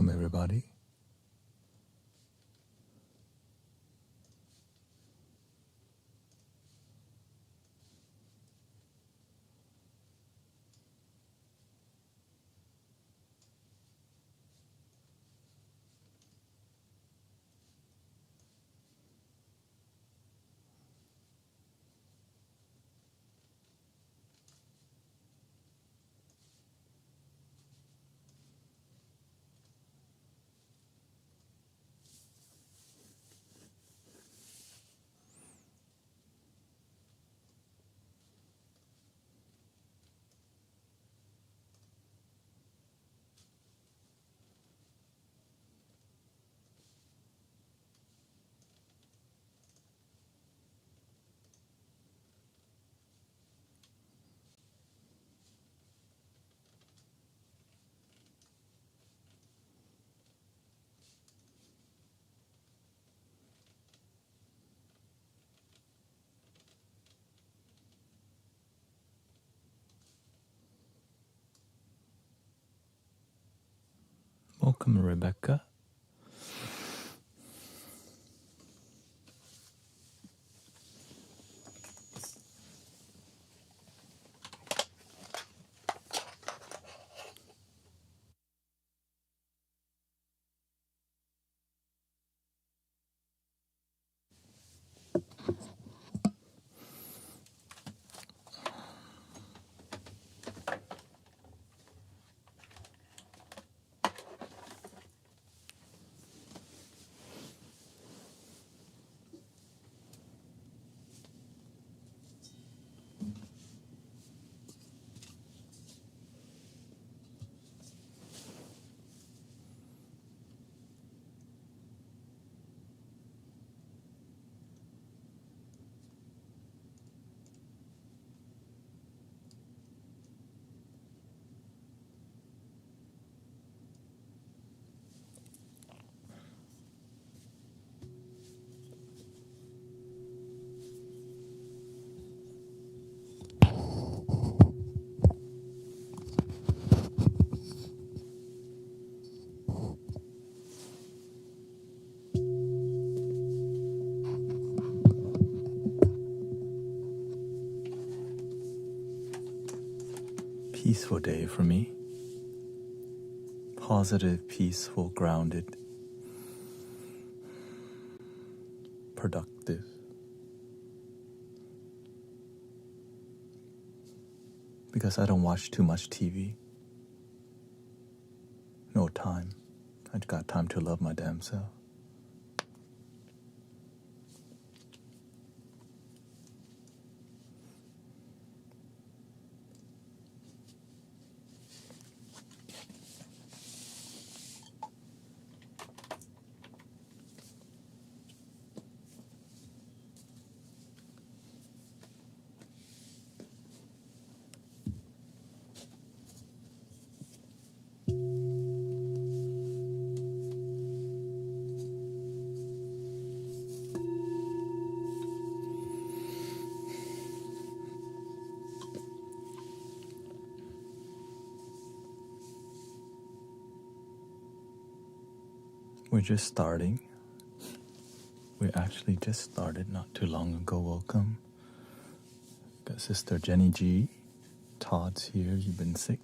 Welcome, everybody. Welcome, Rebecca. Peaceful day for me. Positive, peaceful, grounded, productive. Because I don't watch too much TV. No time. I got time to love my damn self. We're just starting. We actually just started not too long ago. Welcome. Got Sister Jenny G. Todd's here. You've been sick.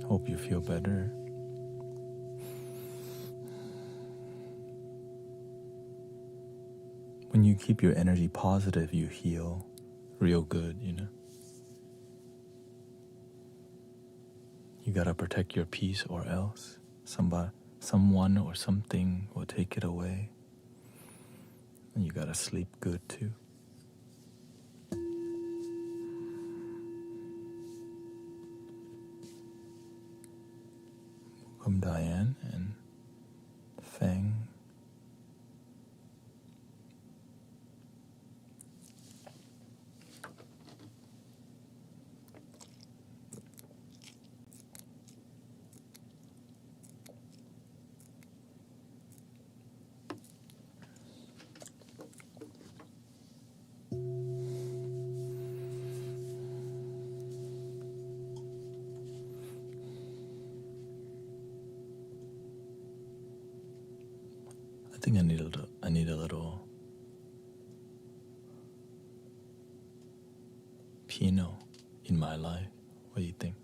Hope you feel better. When you keep your energy positive, you heal real good, you know. You gotta protect your peace or else someone or something will take it away. And you gotta sleep good too. Welcome, Diane and Feng. think I need a little piano in my life. What do you think?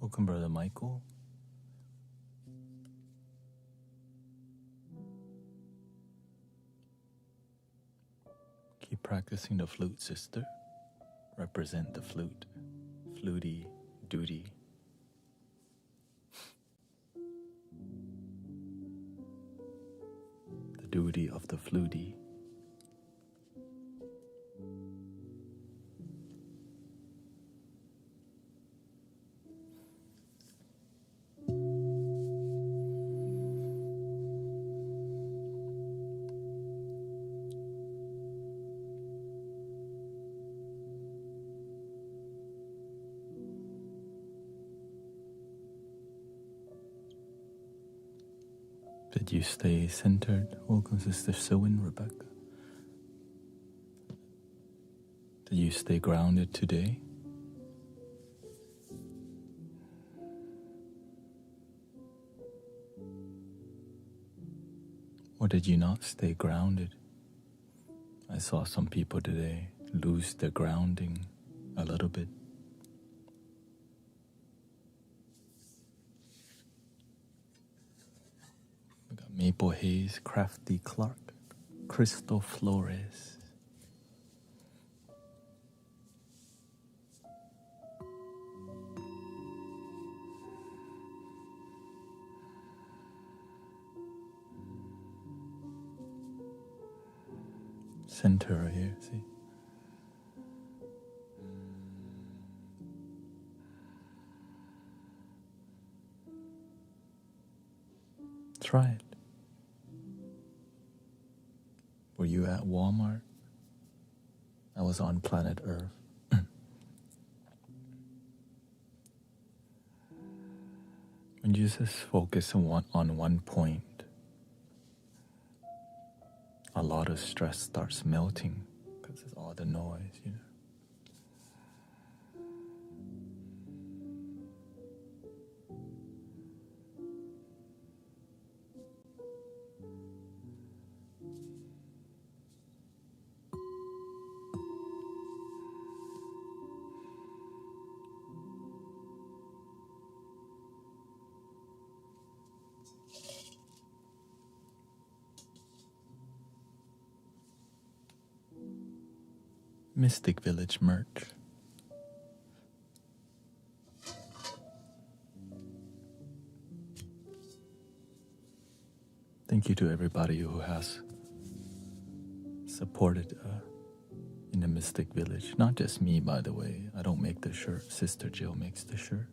Welcome, Brother Michael. Keep practicing the flute, sister. Represent the flute. Fluty duty. The duty of the fluty. Did you stay centered? Welcome, Sister Sewin, Rebecca. Did you stay grounded today? Or did you not stay grounded? I saw some people today lose their grounding a little bit. We got Maple Haze, Crafty Clark, Crystal Flores. Center right here, see? Try it. Were you at Walmart? I was on planet Earth. When you just focus on one point, a lot of stress starts melting because it's all the noise, you know. Mystic Village merch. Thank you to everybody who has supported in the Mystic Village. Not just me, by the way. I don't make the shirt. Sister Jill makes the shirt.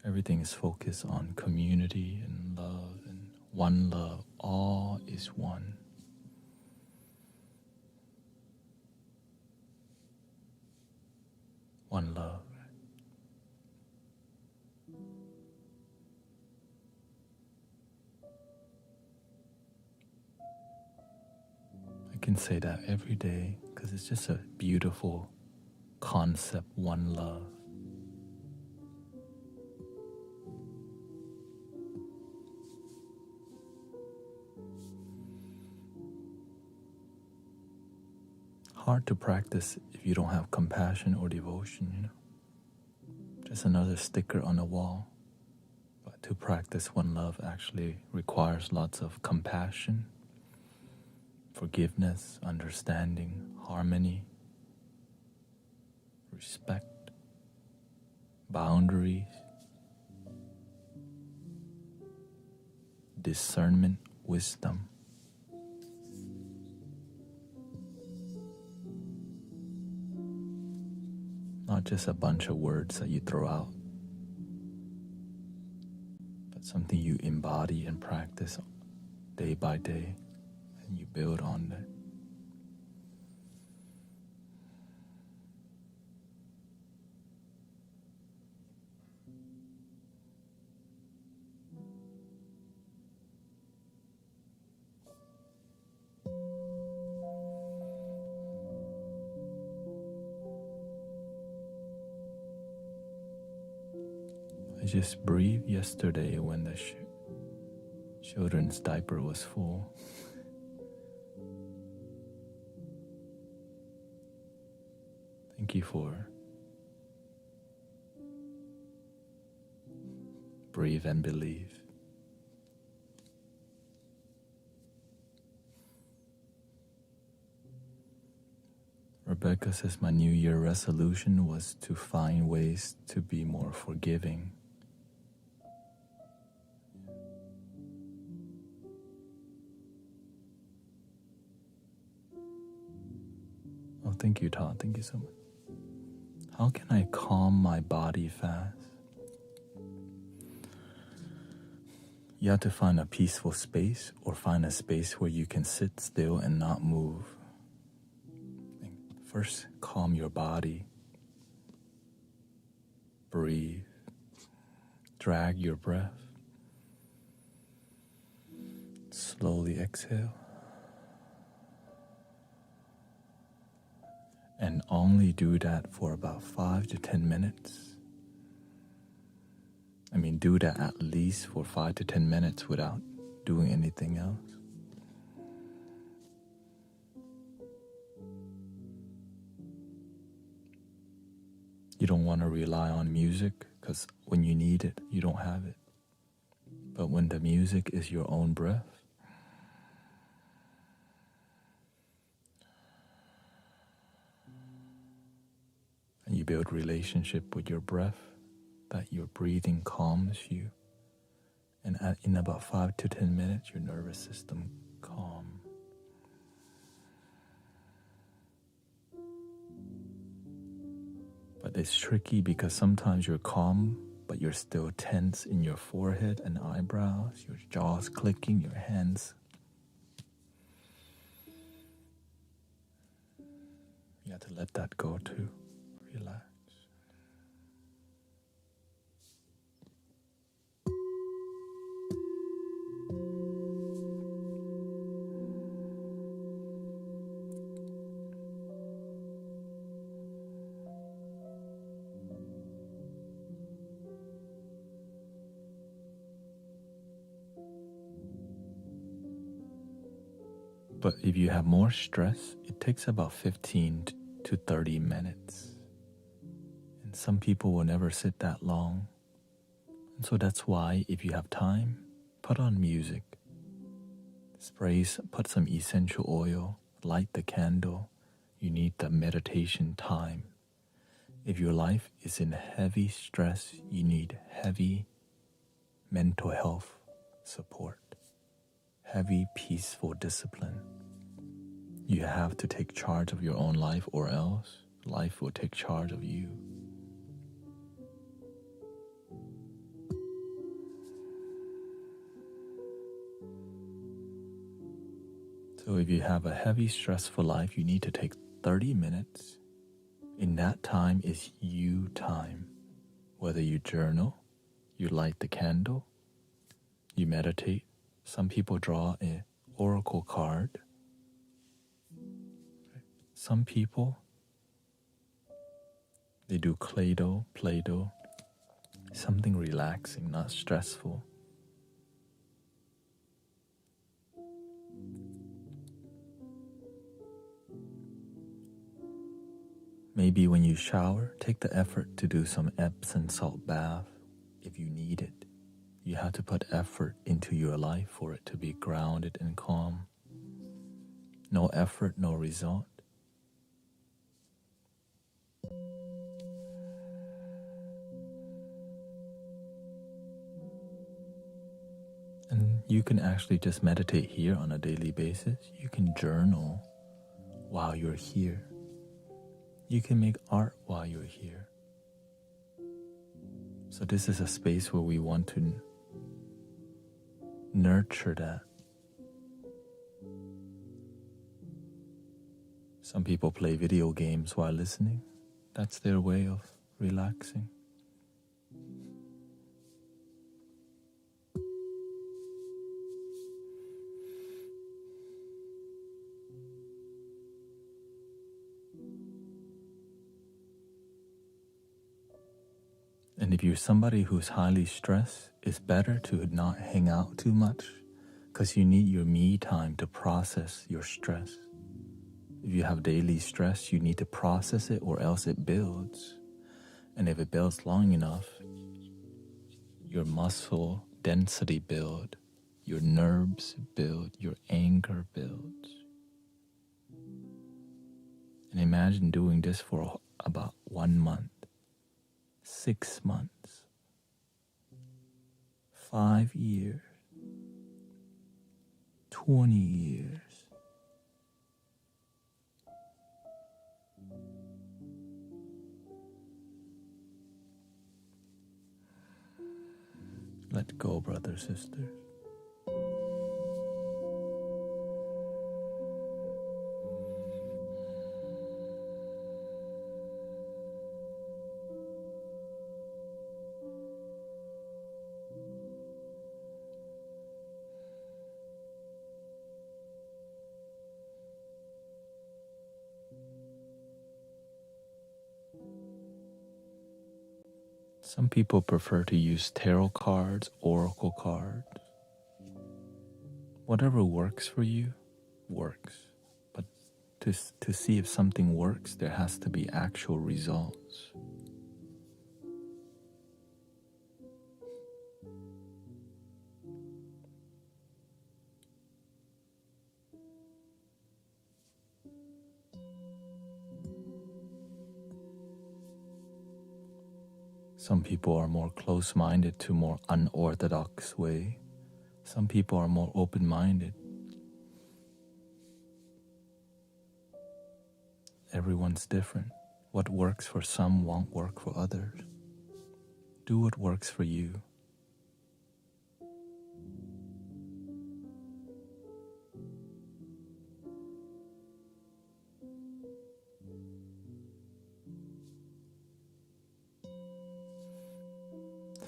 Everything is focused on community and love and one love. All is one. One love. I can say that every day because it's just a beautiful concept, one love. Hard to practice if you don't have compassion or devotion, you know. Just another sticker on the wall. But to practice one love actually requires lots of compassion, forgiveness, understanding, harmony, respect, boundaries, discernment, wisdom. Not just a bunch of words that you throw out, but something you embody and practice day by day, and you build on it. I just breathed yesterday when the children's diaper was full. Thank you for breathe and believe. Rebecca says my New Year resolution was to find ways to be more forgiving. Oh, thank you, Todd. Thank you so much. How can I calm my body fast? You have to find a peaceful space or find a space where you can sit still and not move. First, calm your body. Breathe. Drag your breath. Slowly exhale. And only do that for about 5 to 10 minutes. Do that at least for 5 to 10 minutes without doing anything else. You don't want to rely on music because when you need it, you don't have it. But when the music is your own breath, and you build relationship with your breath, that your breathing calms you. And in about 5 to 10 minutes, your nervous system calm. But it's tricky because sometimes you're calm, but you're still tense in your forehead and eyebrows, your jaws clicking, your hands. You have to let that go too. Relax. But if you have more stress, it takes about 15 to 30 minutes. And some people will never sit that long. And so that's why if you have time, put on music. Put some essential oil, light the candle. You need the meditation time. If your life is in heavy stress, you need heavy mental health support. Heavy, peaceful discipline. You have to take charge of your own life or else life will take charge of you. So if you have a heavy, stressful life, you need to take 30 minutes. In that time is you time. Whether you journal, you light the candle, you meditate. Some people draw an oracle card. Some people, they do Play-Doh, something relaxing, not stressful. Maybe when you shower, take the effort to do some Epsom salt bath if you need it. You have to put effort into your life for it to be grounded and calm. No effort, no result. And you can actually just meditate here on a daily basis. You can journal while you're here. You can make art while you're here. So this is a space where we want to nurture that. Some people play video games while listening. That's their way of relaxing. And if you're somebody who's highly stressed, it's better to not hang out too much because you need your me time to process your stress. If you have daily stress, you need to process it or else it builds. And if it builds long enough, your muscle density build, your nerves build, your anger builds. And imagine doing this for about 1 month, 6 months, 5 years, 20 years. Let go, brothers, sisters. Some people prefer to use tarot cards, oracle cards. Whatever works for you, works. But to see if something works, there has to be actual results. Some people are more close-minded to more unorthodox way. Some people are more open-minded. Everyone's different. What works for some won't work for others. Do what works for you.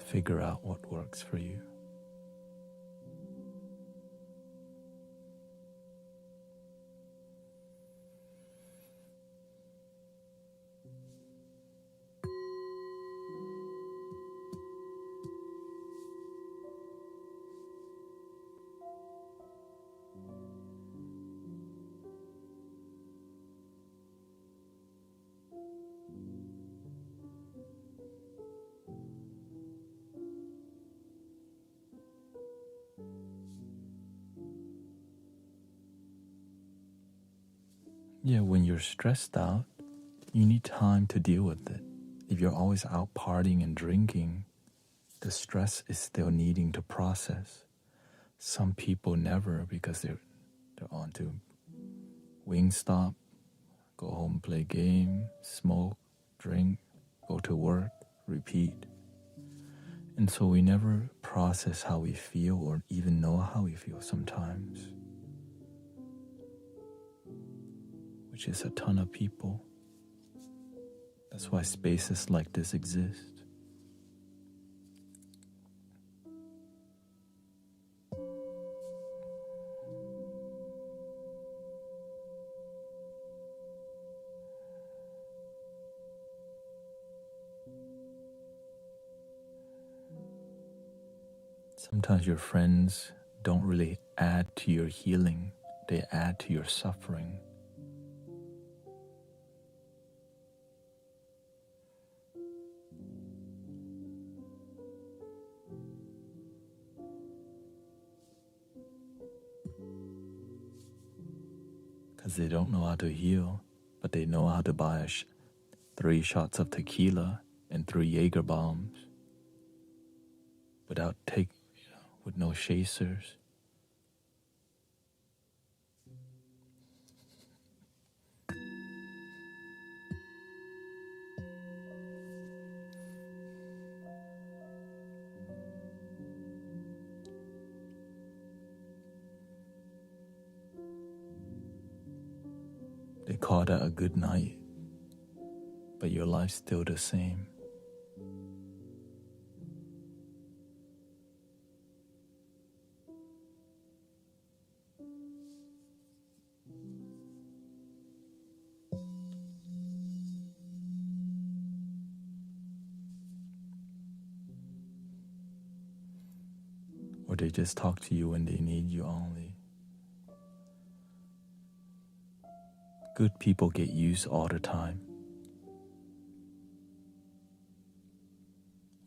Figure out what works for you. Yeah, when you're stressed out, you need time to deal with it. If you're always out partying and drinking, the stress is still needing to process. Some people never because they're on to Wingstop, go home, play game, smoke, drink, go to work, repeat. And so we never process how we feel or even know how we feel sometimes. which is a ton of people. That's why spaces like this exist. Sometimes your friends don't really add to your healing, they add to your suffering. Because they don't know how to heal, but they know how to buy 3 shots of tequila and 3 Jaeger bombs with no chasers. They call that a good night, but your life's still the same. Or they just talk to you when they need you only. Good people get used all the time.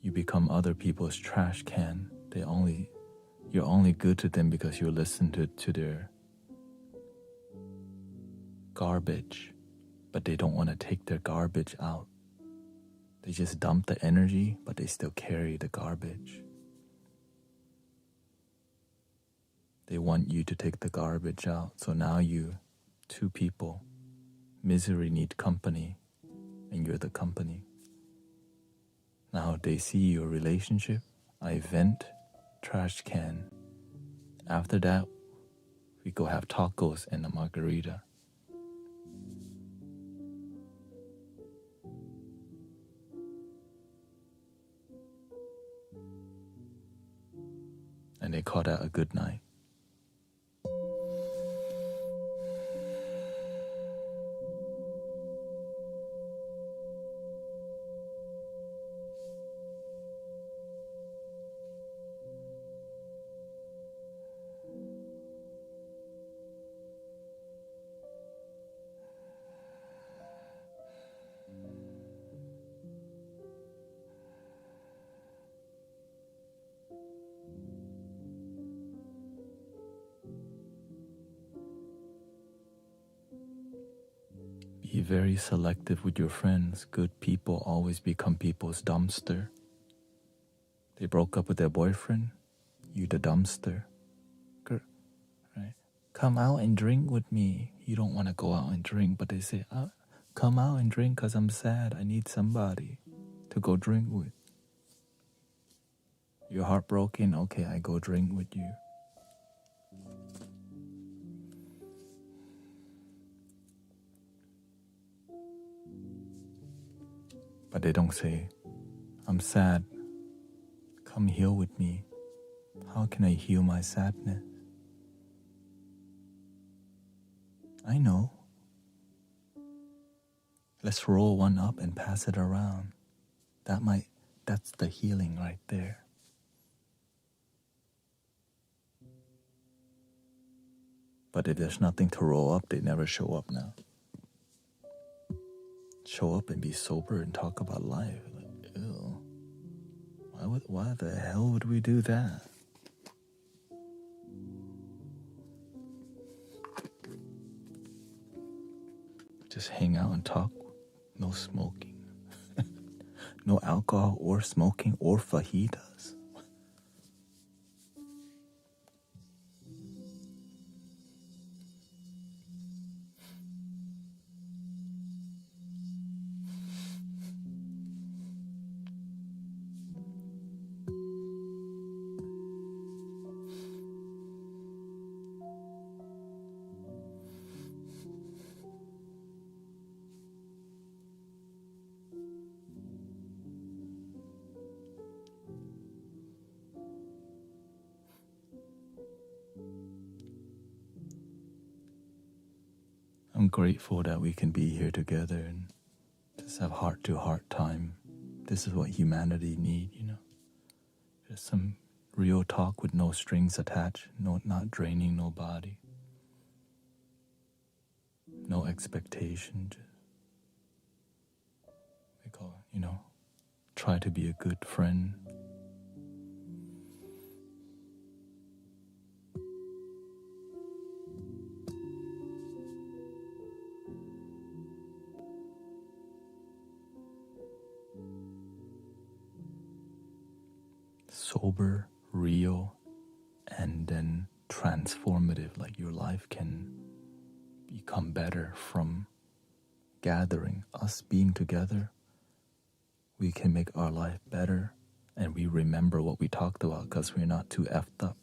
You become other people's trash can. You're only good to them because you listen to their garbage, but they don't want to take their garbage out. They just dump the energy, but they still carry the garbage. They want you to take the garbage out. So now you, 2 people, misery need company, and you're the company. Now they see your relationship, I vent, trash can. After that, we go have tacos and a margarita. And they call that a good night. Be very selective with your friends. Good people always become people's dumpster. They broke up with their boyfriend, you the dumpster. Right? Come out and drink with me. You don't want to go out and drink, but they say, come out and drink because I'm sad. I need somebody to go drink with. You're heartbroken? Okay, I go drink with you. But they don't say, I'm sad. Come heal with me. How can I heal my sadness? I know. Let's roll one up and pass it around. That's the healing right there. But if there's nothing to roll up, they never show up now. Show up and be sober and talk about life. Like, ew. Why the hell would we do that? Just hang out and talk. No smoking. No alcohol or smoking or fajitas. I'm grateful that we can be here together and just have heart-to-heart time. This is what humanity needs, you know. Just some real talk with no strings attached, not draining nobody, no expectation. Just, we call it, you know, try to be a good friend. Sober, real, and then transformative. Like your life can become better from gathering, us being together. We can make our life better, and we remember what we talked about because we're not too effed up.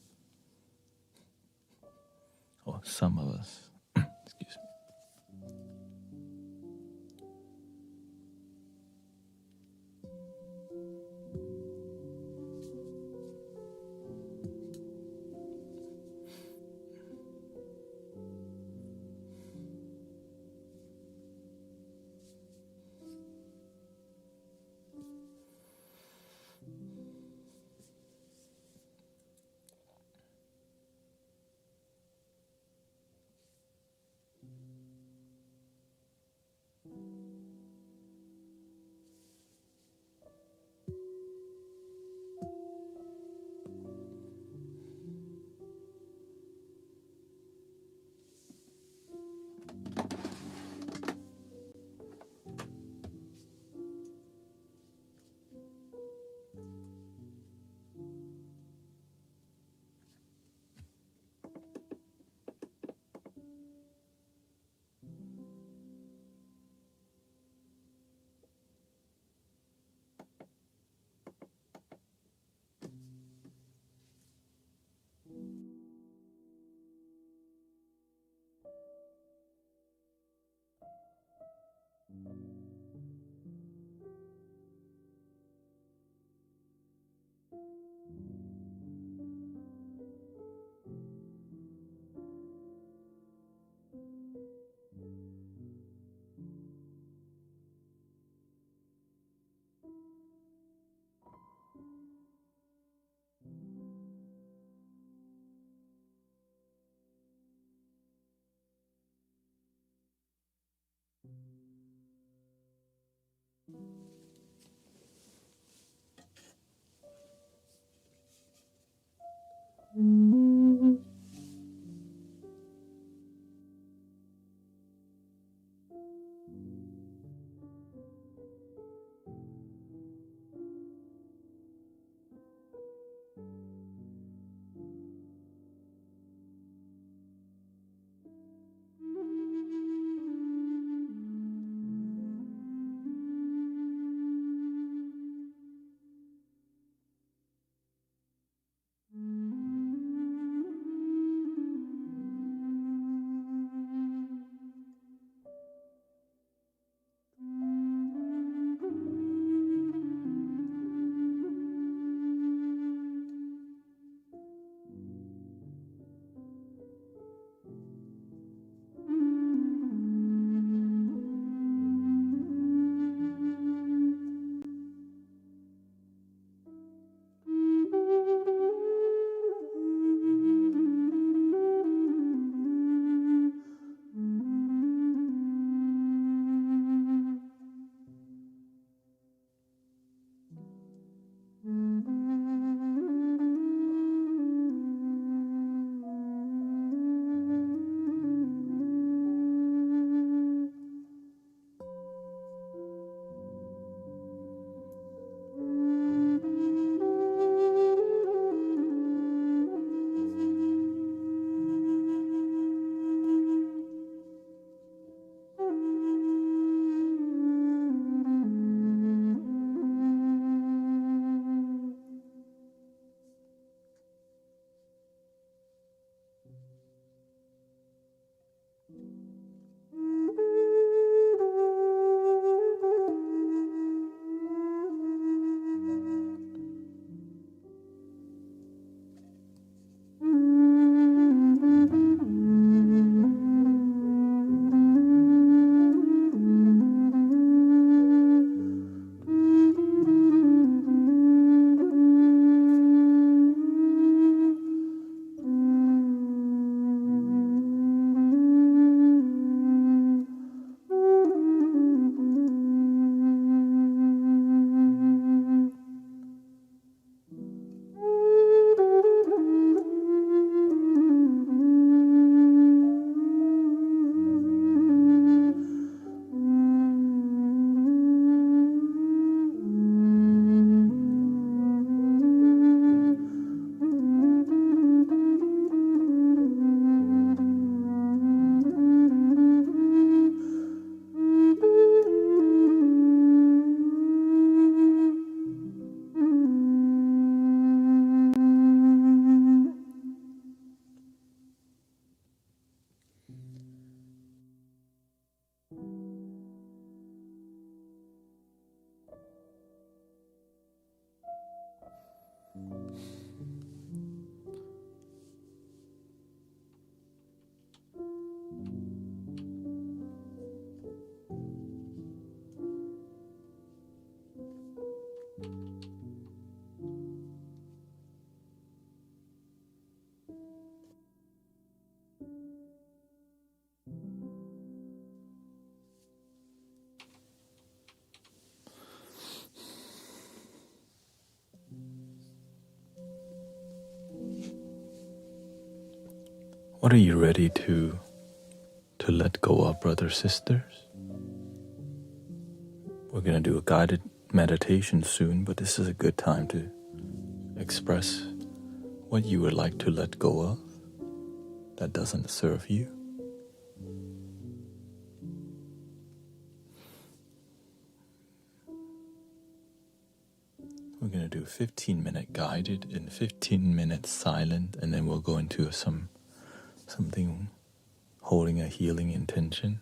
Or some of us. Excuse me. What are you ready to let go of, brothers, sisters? We're going to do a guided meditation soon, but this is a good time to express what you would like to let go of that doesn't serve you. We're going to do 15-minute guided and 15 minutes silent, and then we'll go into something holding a healing intention.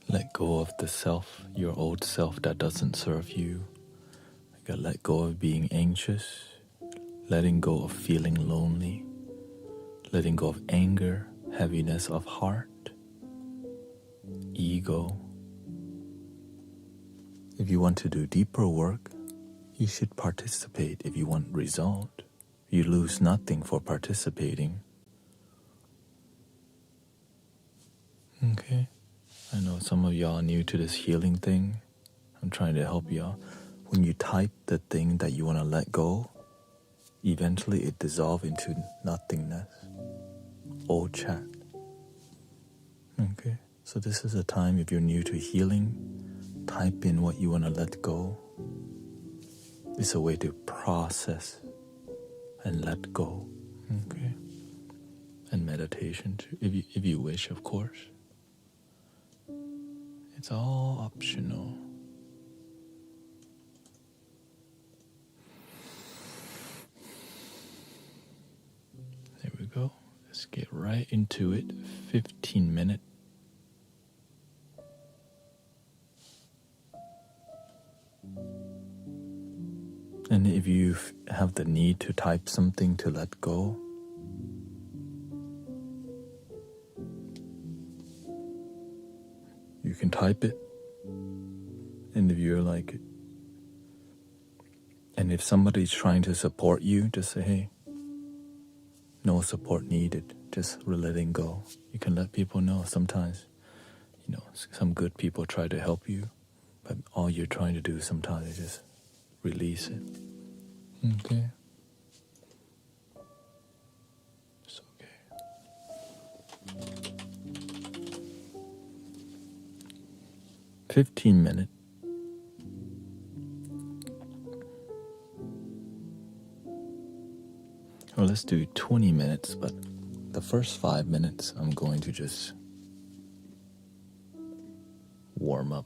Let go of the self, your old self that doesn't serve you. You gotta let go of being anxious, letting go of feeling lonely, letting go of anger, heaviness of heart, ego. If you want to do deeper work, you should participate if you want result. You lose nothing for participating. Okay? I know some of y'all are new to this healing thing. I'm trying to help y'all. When you type the thing that you want to let go, eventually it dissolves into nothingness. Old chat. Okay? So this is a time, if you're new to healing, type in what you want to let go. It's a way to process and let go. Okay? And meditation too, if you wish, of course. It's all optional. There we go. Let's get right into it. 15 minutes. And if you have the need to type something to let go, you can type it. And if you're like, and if somebody's trying to support you, just say, hey, no support needed, just letting go. You can let people know. Sometimes, some good people try to help you, but all you're trying to do sometimes is just release it. Okay? It's okay. 15 minutes. Well, let's do 20 minutes, but the first 5 minutes I'm going to just warm up.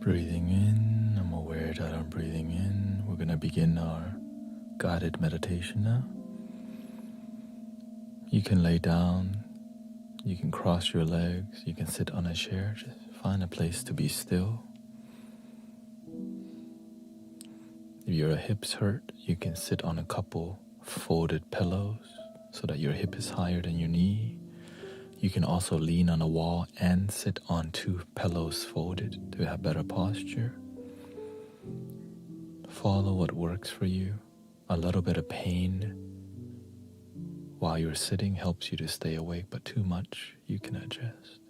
Breathing in, I'm aware that I'm breathing in. We're going to begin our guided meditation now. You can lay down, you can cross your legs, you can sit on a chair. Just find a place to be still. If your hips hurt, you can sit on a couple folded pillows so that your hip is higher than your knee. You can also lean on a wall and sit on two pillows folded to have better posture. Follow what works for you. A little bit of pain while you're sitting helps you to stay awake, but too much, you can adjust.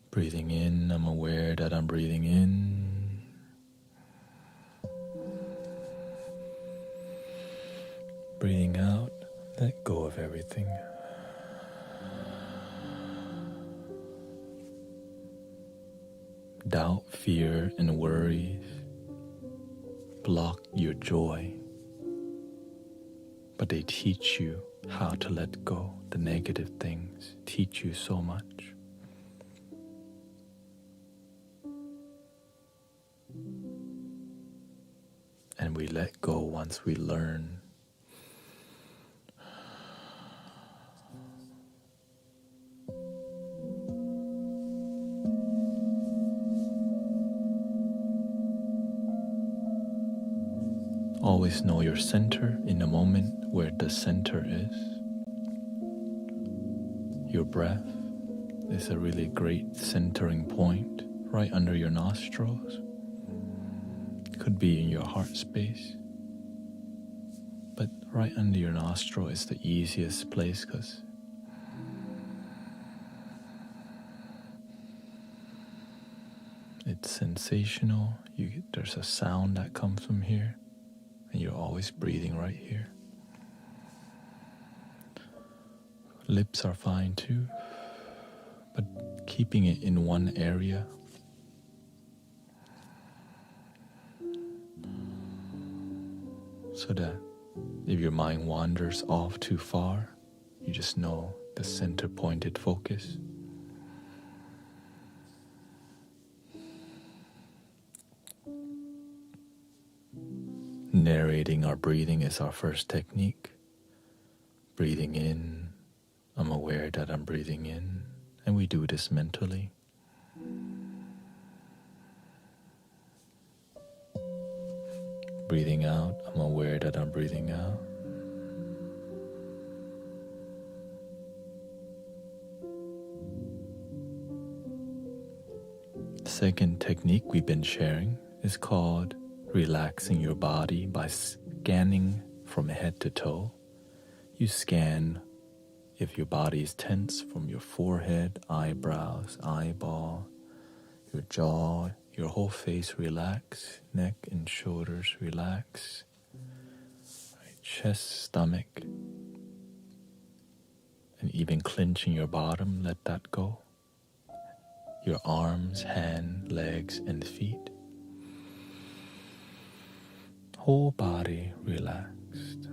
Breathing in, I'm aware that I'm breathing in. Breathing out, let go of everything. Doubt, fear, and worries block your joy, but they teach you how to let go. The negative things teach you so much. And we let go once we learn. Always know your center in the moment where the center is. Your breath is a really great centering point right under your nostrils. Could be in your heart space, but right under your nostril is the easiest place because it's sensational. There's a sound that comes from here, and you're always breathing right here. Lips are fine too, but keeping it in one area. So that if your mind wanders off too far, you just know the center pointed focus. Narrating our breathing is our first technique. Breathing in, I'm aware that I'm breathing in, and we do this mentally. Breathing out, I'm aware that I'm breathing out. The second technique we've been sharing is called relaxing your body by scanning from head to toe. You scan if your body is tense from your forehead, eyebrows, eyeball, your jaw, your whole face relax, neck and shoulders relax, right, chest, stomach, and even clenching your bottom, let that go. Your arms, hand, legs, and feet. Whole body relaxed.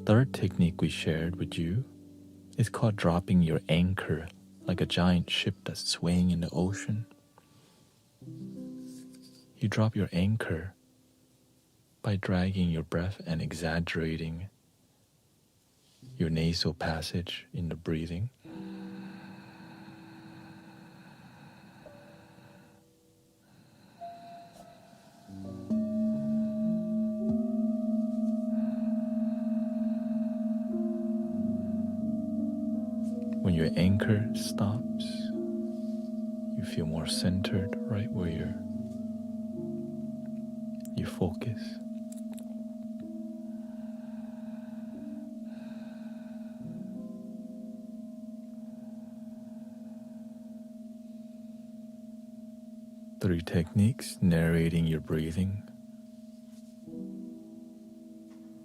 Third technique we shared with you is called dropping your anchor like a giant ship that's swaying in the ocean. You drop your anchor by dragging your breath and exaggerating your nasal passage in the breathing. When your anchor stops, you feel more centered right where you focus. Three techniques: narrating your breathing.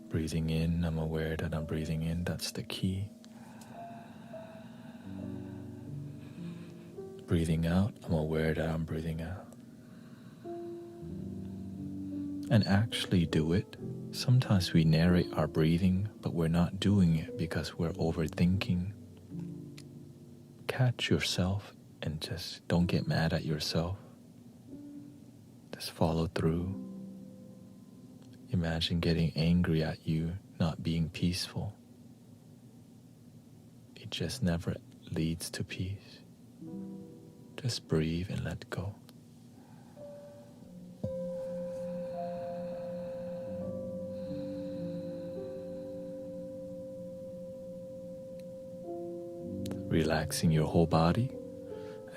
Breathing in, I'm aware that I'm breathing in, that's the key. Breathing out, I'm aware that I'm breathing out. and actually do it. Sometimes we narrate our breathing, but we're not doing it because we're overthinking. Catch yourself and just don't get mad at yourself. Just follow through. Imagine getting angry at you not being peaceful. It just never leads to peace. Just breathe and let go. Relaxing your whole body.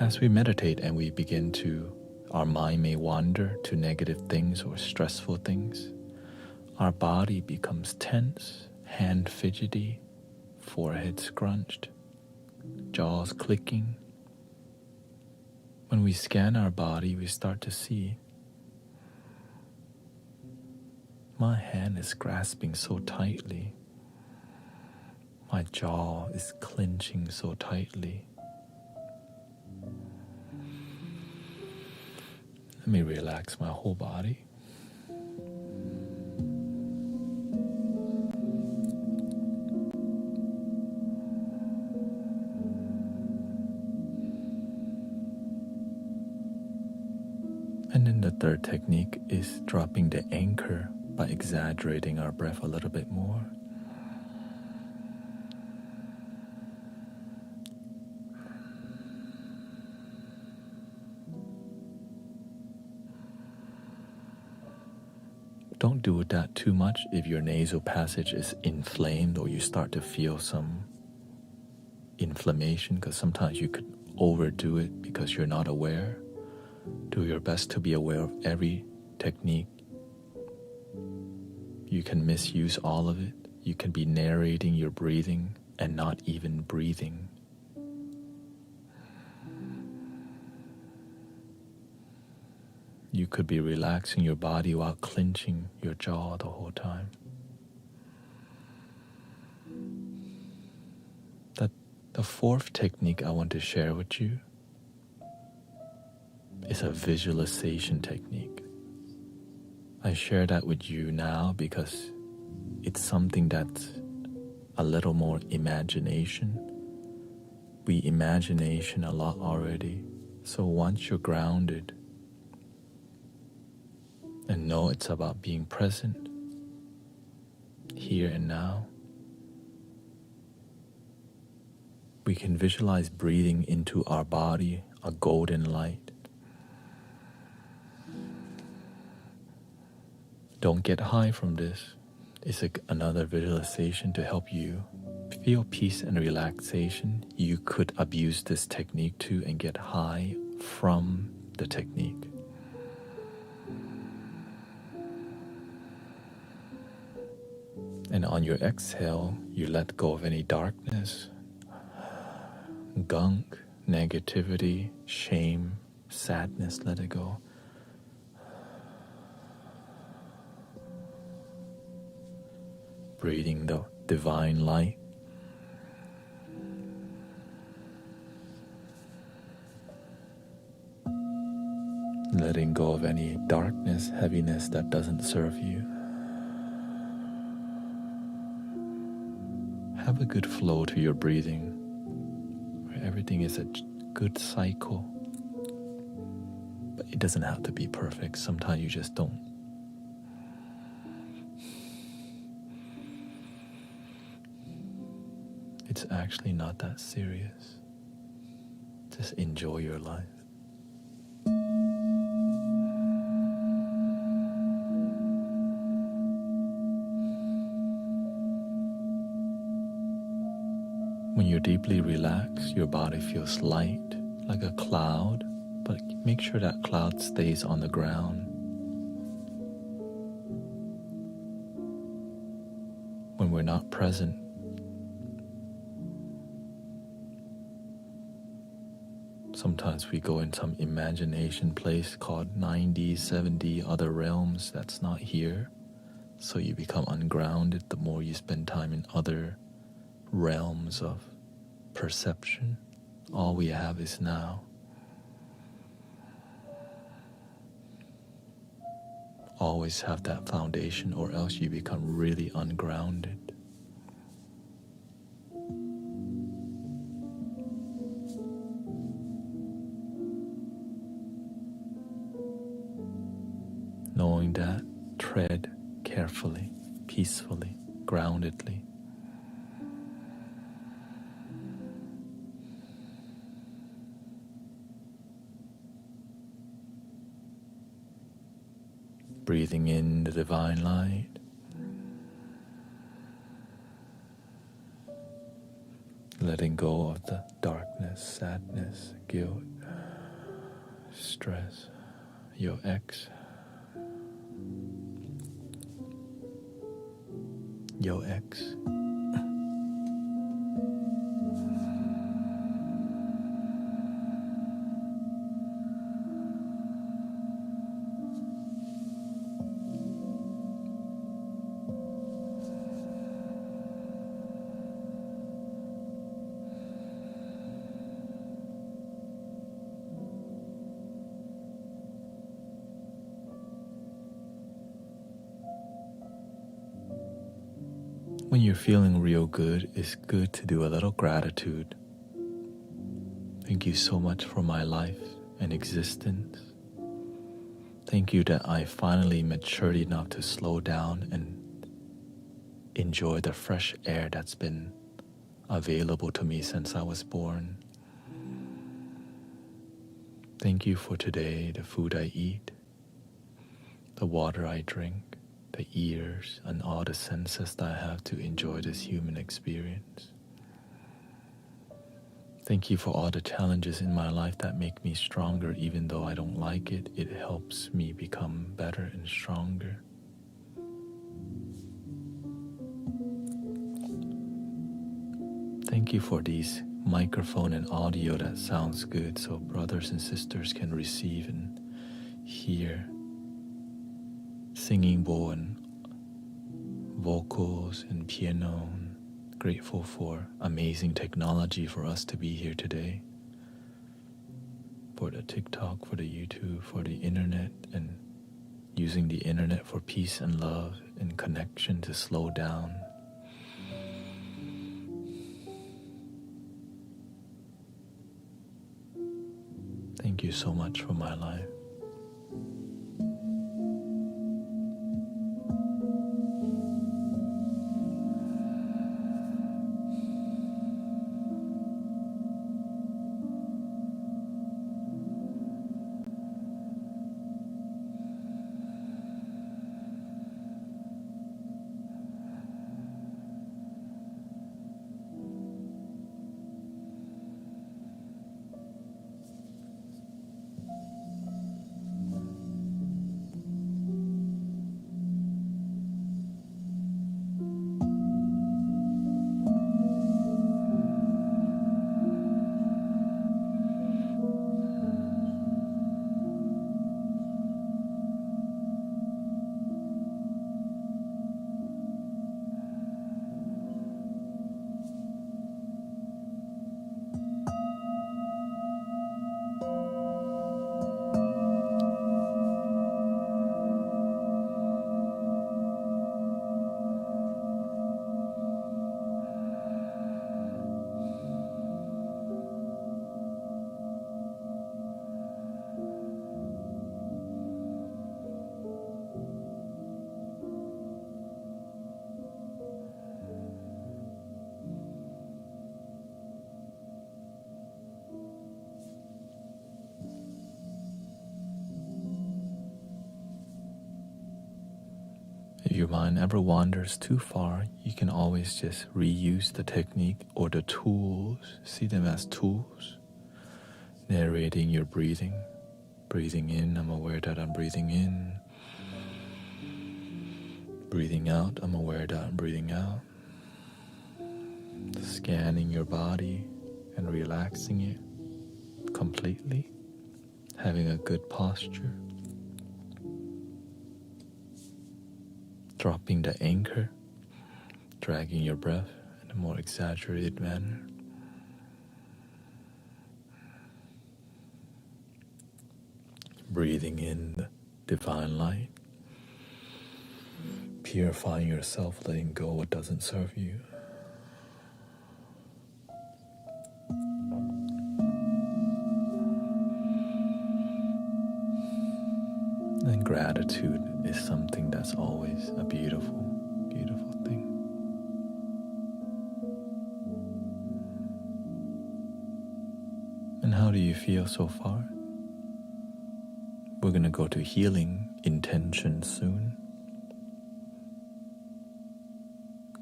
As we meditate and we begin to, our mind may wander to negative things or stressful things. Our body becomes tense, hand fidgety, forehead scrunched, jaws clicking. When we scan our body, we start to see my hand is grasping so tightly. My jaw is clenching so tightly. Let me relax my whole body. And then the third technique is dropping the anchor by exaggerating our breath a little bit more. Don't do that too much if your nasal passage is inflamed or you start to feel some inflammation, because sometimes you could overdo it because you're not aware. Do your best to be aware of every technique. You can misuse all of it. You can be narrating your breathing and not even breathing. You could be relaxing your body while clenching your jaw the whole time. The fourth technique I want to share with you is a visualization technique. I share that with you now because it's something that's a little more imagination. We imagination a lot already. So once you're grounded and know it's about being present, here and now, we can visualize breathing into our body, a golden light. Don't get high from this. It's another visualization to help you feel peace and relaxation. You could abuse this technique too and get high from the technique. And on your exhale, you let go of any darkness, gunk, negativity, shame, sadness, let it go. Breathing the divine light. Letting go of any darkness, heaviness that doesn't serve you. Have a good flow to your breathing, where everything is a good cycle. But it doesn't have to be perfect. Sometimes you just don't. It's actually not that serious. Just enjoy your life. When you're deeply relaxed, your body feels light, like a cloud, but make sure that cloud stays on the ground. When we're not present, sometimes we go in some imagination place called 90, 70 other realms that's not here. So you become ungrounded the more you spend time in other realms of perception. All we have is now. always have that foundation, or else you become really ungrounded. Knowing that, tread carefully, peacefully, groundedly. Breathing in the divine light. Letting go of the darkness, sadness, guilt, stress, your ex, your ex. When you're feeling real good, it's good to do a little gratitude. Thank you so much for my life and existence. Thank you that I finally matured enough to slow down and enjoy the fresh air that's been available to me since I was born. Thank you for today, the food I eat, the water I drink, the ears, and all the senses that I have to enjoy this human experience. Thank you for all the challenges in my life that make me stronger. Even though I don't like it, it helps me become better and stronger. Thank you for these microphone and audio that sounds good so brothers and sisters can receive and hear singing bowl and vocals and piano. Grateful for amazing technology for us to be here today, for the TikTok, for the YouTube, for the internet, and using the internet for peace and love and connection to slow down. Thank you so much for my life. If your mind ever wanders too far, you can always just reuse the technique or the tools, see them as tools, narrating your breathing. Breathing in, I'm aware that I'm breathing in. Breathing out, I'm aware that I'm breathing out. Scanning your body and relaxing it completely. Having a good posture. Dropping the anchor. Dragging your breath in a more exaggerated manner. Breathing in the divine light. purifying yourself, letting go what doesn't serve you. And gratitude is something that's always a beautiful, beautiful thing. And how do you feel so far? We're going to go to healing intention soon.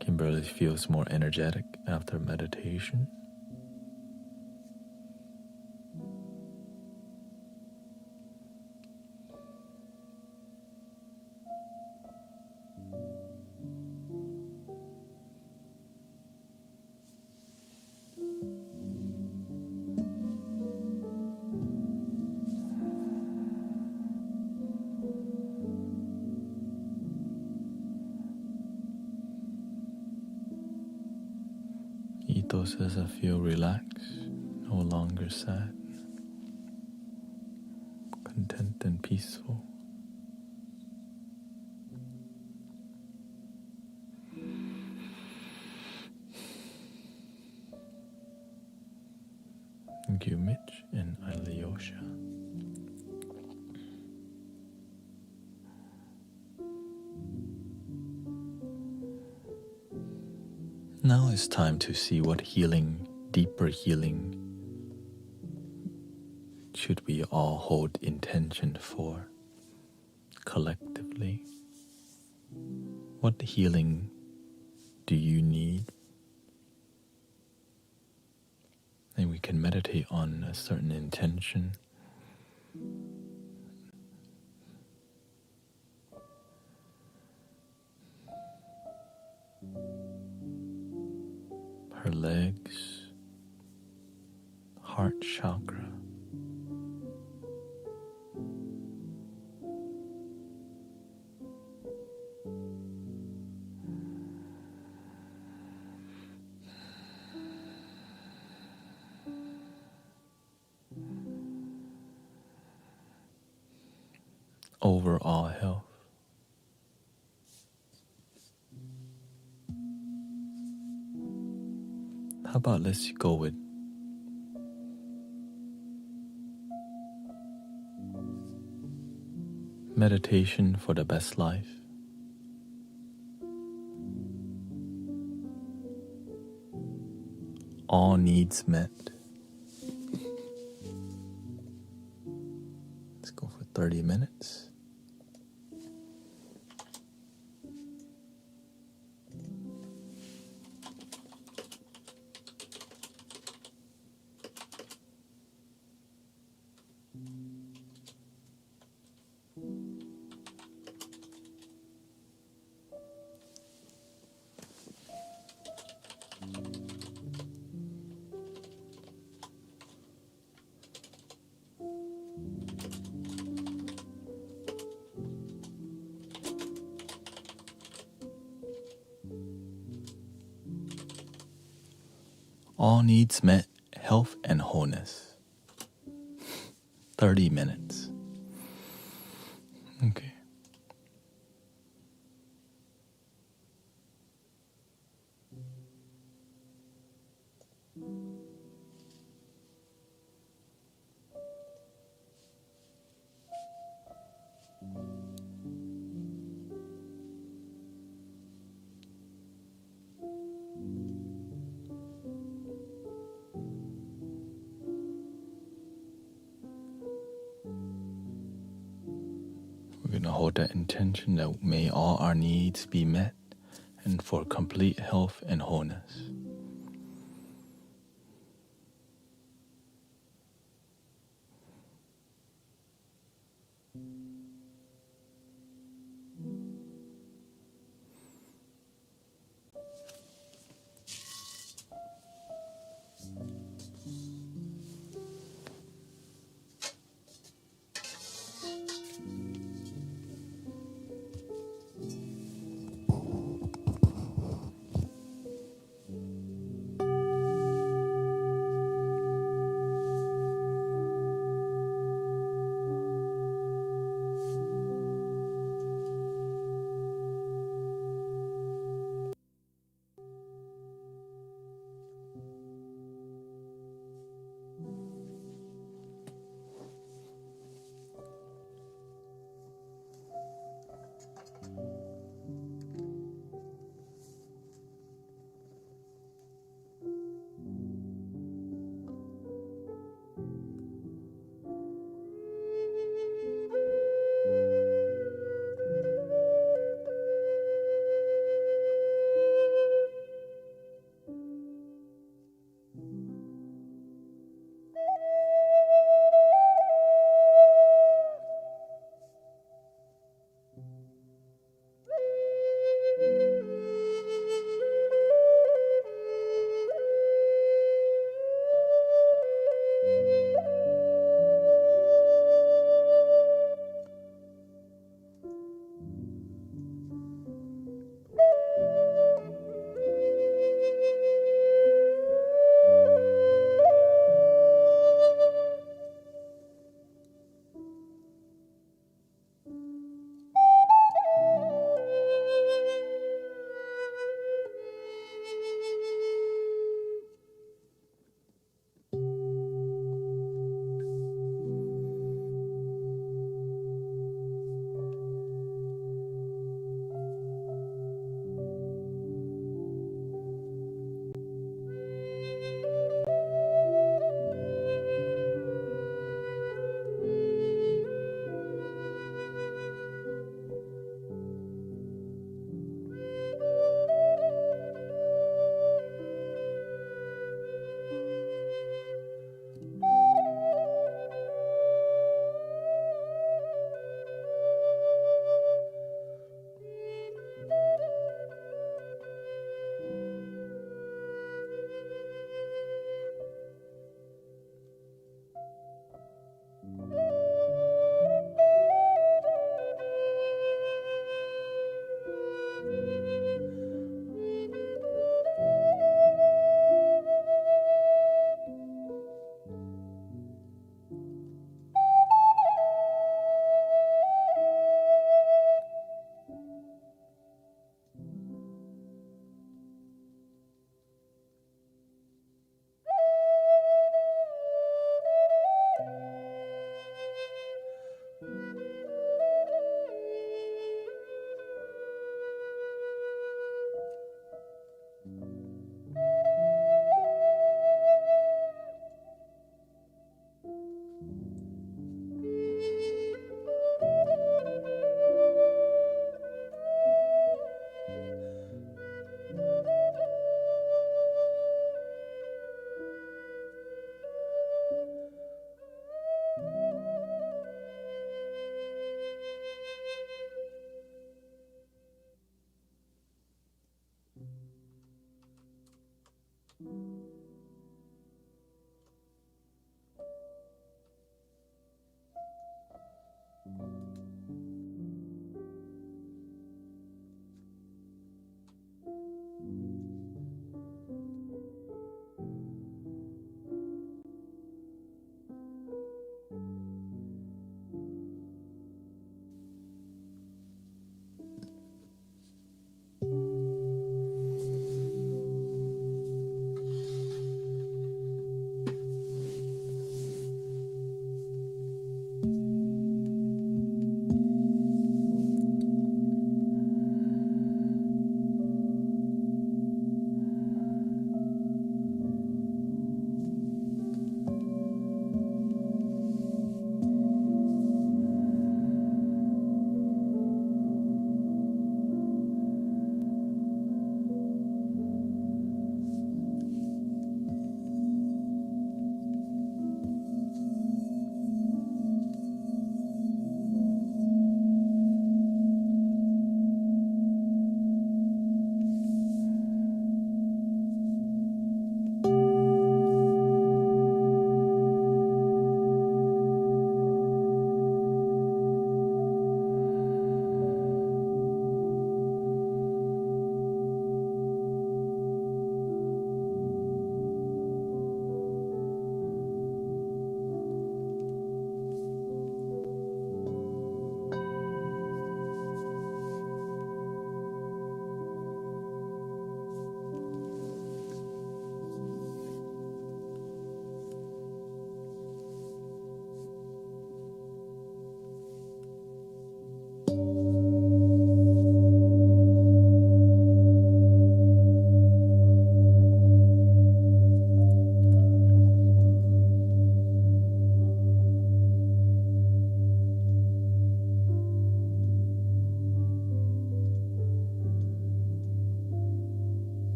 Kimberly feels more energetic after meditation. Ito says, I feel relaxed, no longer sad, content and peaceful. Thank you, Mitch and Alyosha. Now it's time to see what healing, deeper healing, should we all hold intention for collectively. What healing do you need? And we can meditate on a certain intention. Her legs, heart chakra. Overall health. How about let's go with meditation for the best life. All needs met. Let's go for 30 minutes. All needs met, health and wholeness. 30 minutes. Okay. We're going to hold that intention that may all our needs be met and for complete health and wholeness.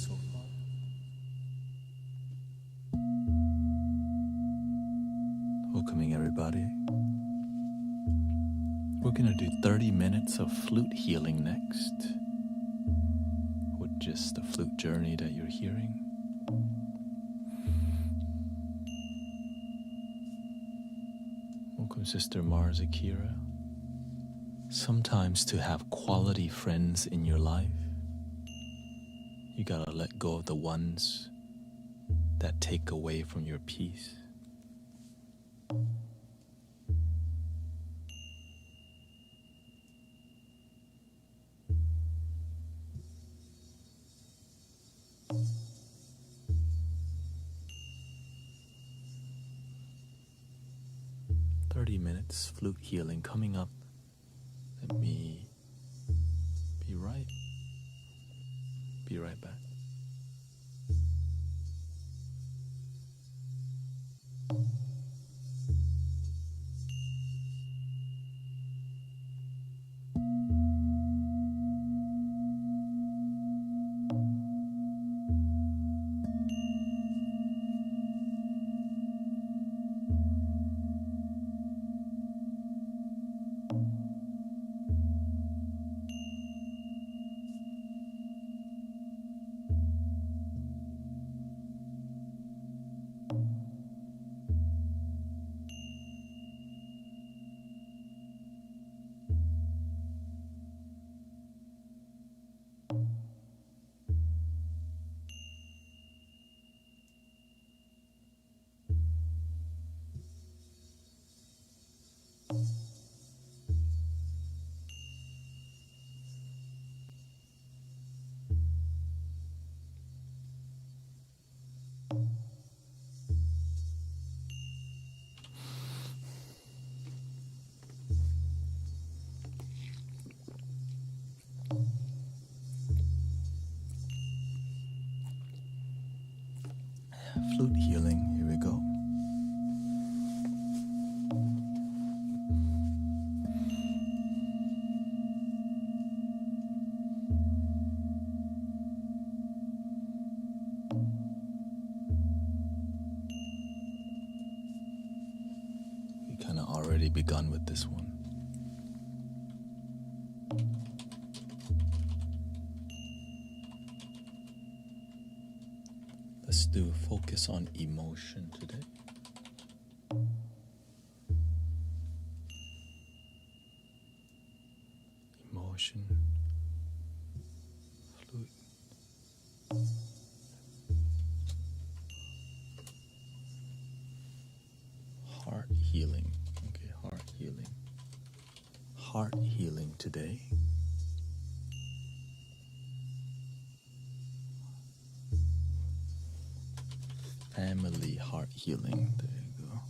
so far? Welcoming everybody. We're gonna do 30 minutes of flute healing next, with just the flute journey that you're hearing. Welcome, Sister Mars Akira. Sometimes to have quality friends in your life, you gotta let go of the ones that take away from your peace. Minutes flute healing coming up. Let me be right back. Flute healing, here we go. We kind of already begun with this one. Let's do focus on emotion today. Emotion, flute. Heart healing. Okay, heart healing. Heart healing today. Family heart healing. There you go.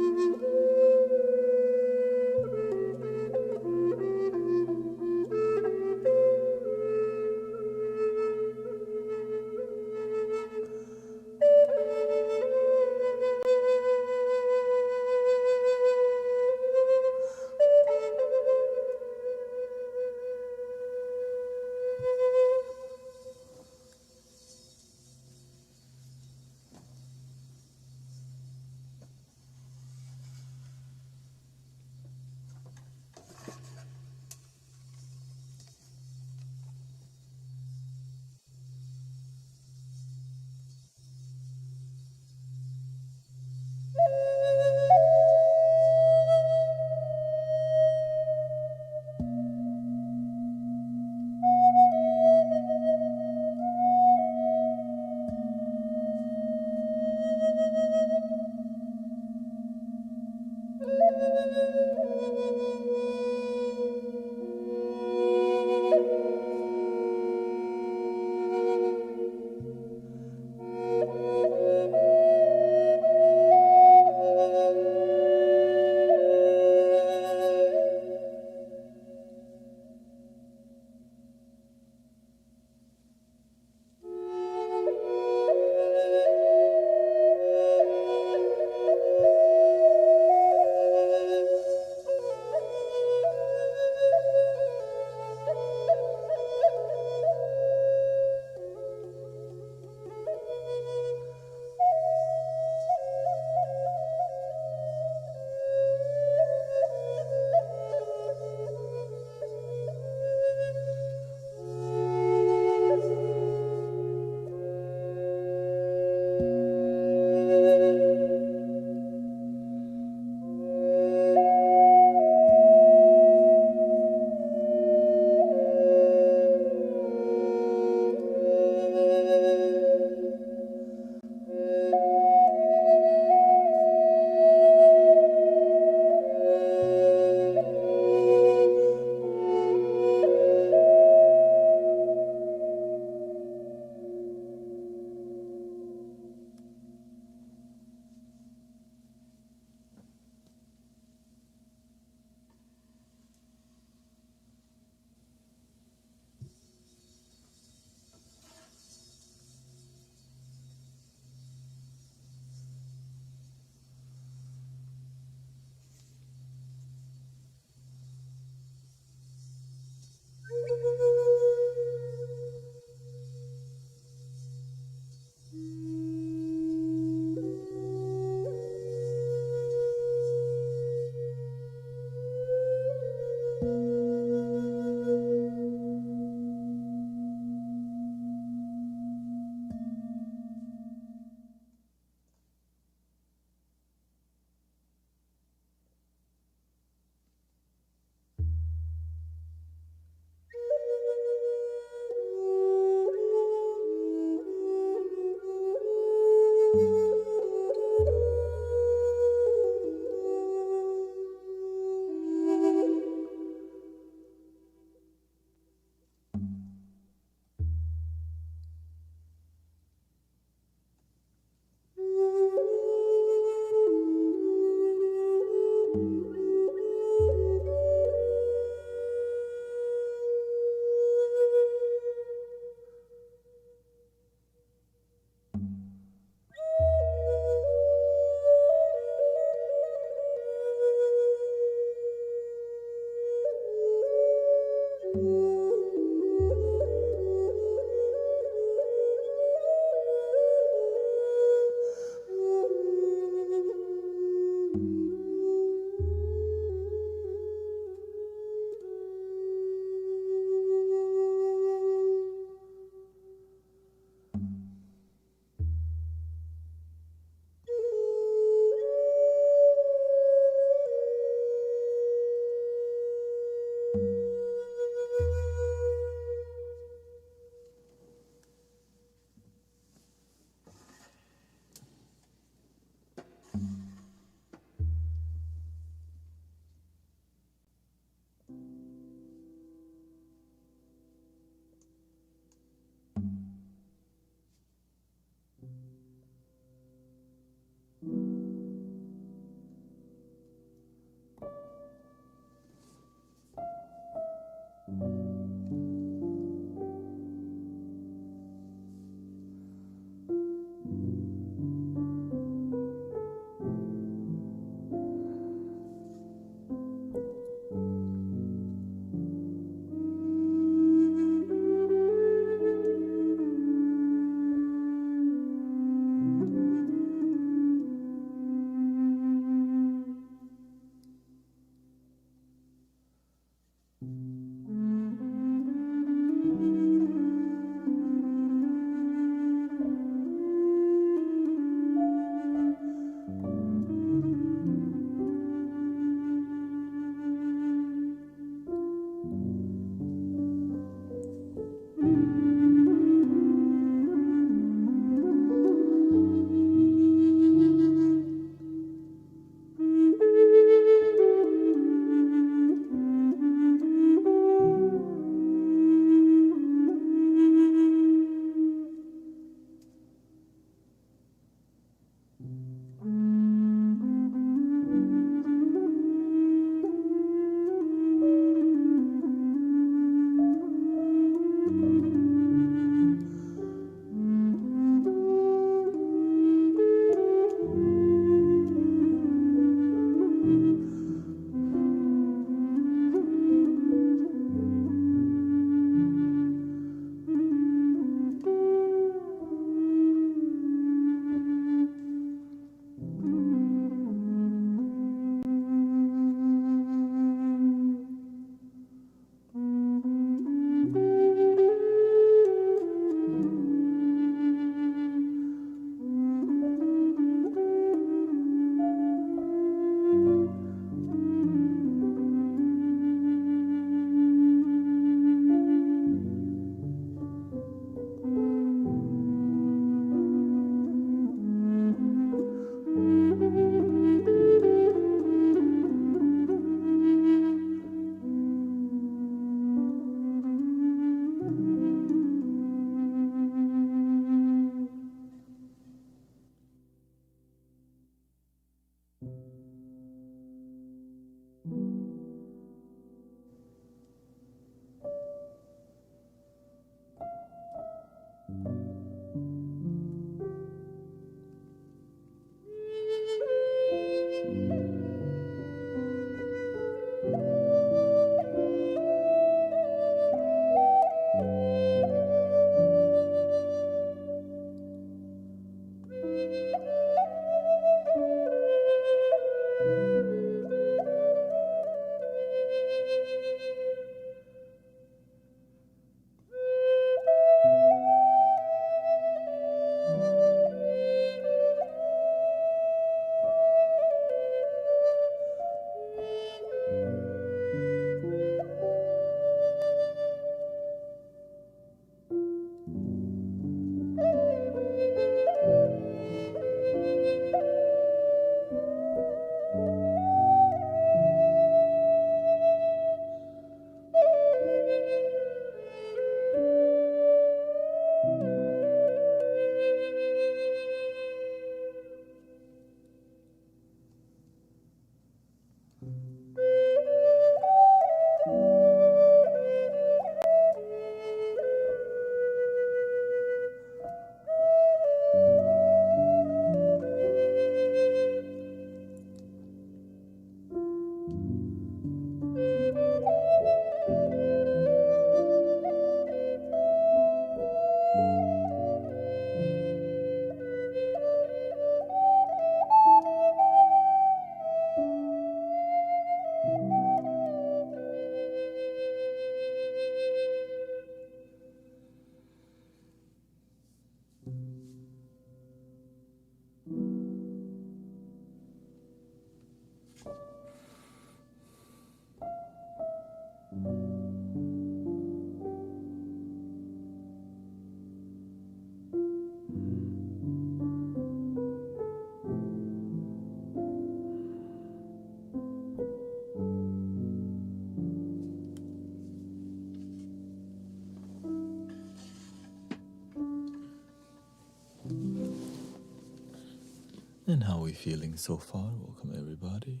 And how are we feeling so far? Welcome everybody.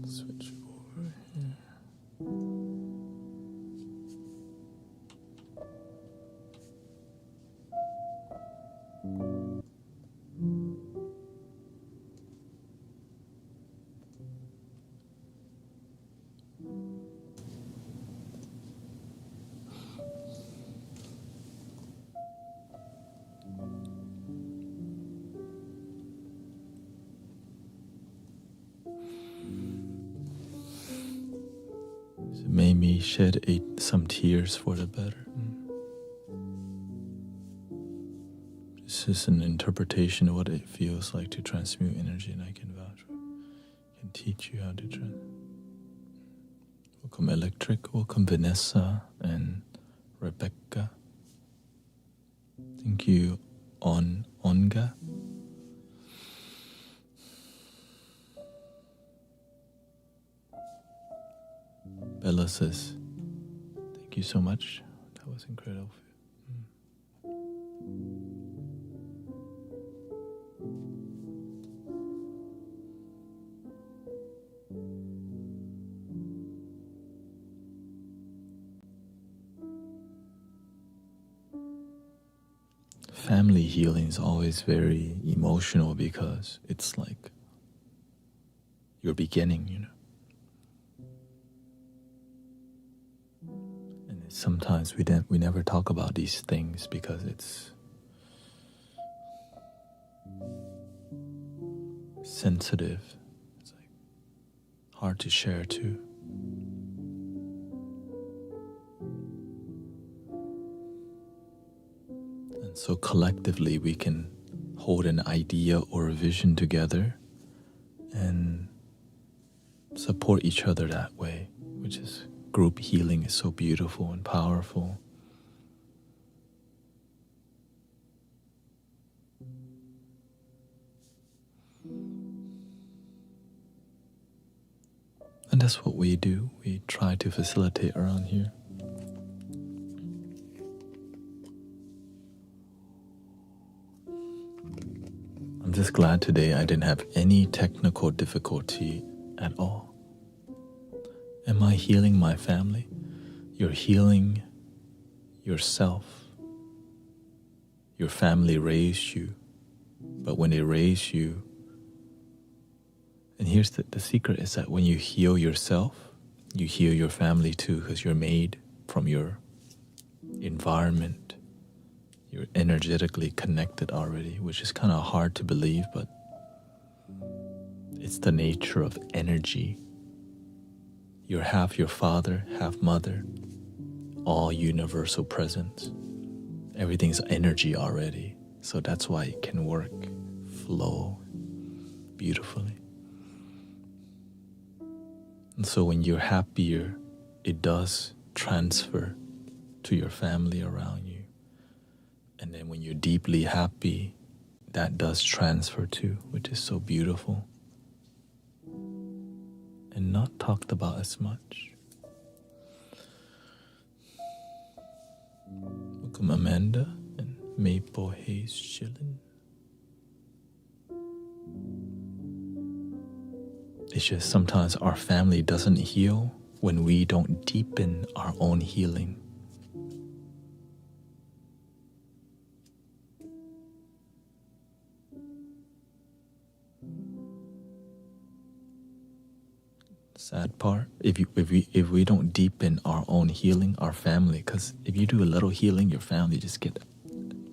Switch over here. So it made me shed some tears for the better. This is an interpretation of what it feels like to transmute energy, and I can vouch for it. I can teach you how to transmute. Welcome Electric, welcome Vanessa and Rebecca. Thank you, Onga. Bella says, thank you so much. That was incredible. Family healing is always very emotional because it's like your beginning, you know. And sometimes we never talk about these things because it's sensitive. It's like hard to share too. And so collectively we can hold an idea or a vision together and support each other that way, which is group healing is so beautiful and powerful. And that's what we do. We try to facilitate around here. I'm just glad today I didn't have any technical difficulty at all. Am I healing my family? You're healing yourself. Your family raised you, but when they raise you, and here's the secret is that when you heal yourself, you heal your family too, because you're made from your environment. You're energetically connected already, which is kind of hard to believe, but it's the nature of energy. You're half your father, half mother, all universal presence. Everything's energy already, so that's why it can work, flow beautifully. And so when you're happier, it does transfer to your family around you. And then when you're deeply happy, that does transfer too, which is so beautiful. And not talked about as much. Welcome Amanda and Maple Haze chillin'. It's just sometimes our family doesn't heal when we don't deepen our own healing. Sad part, if we don't deepen our own healing, our family, because if you do a little healing, your family just get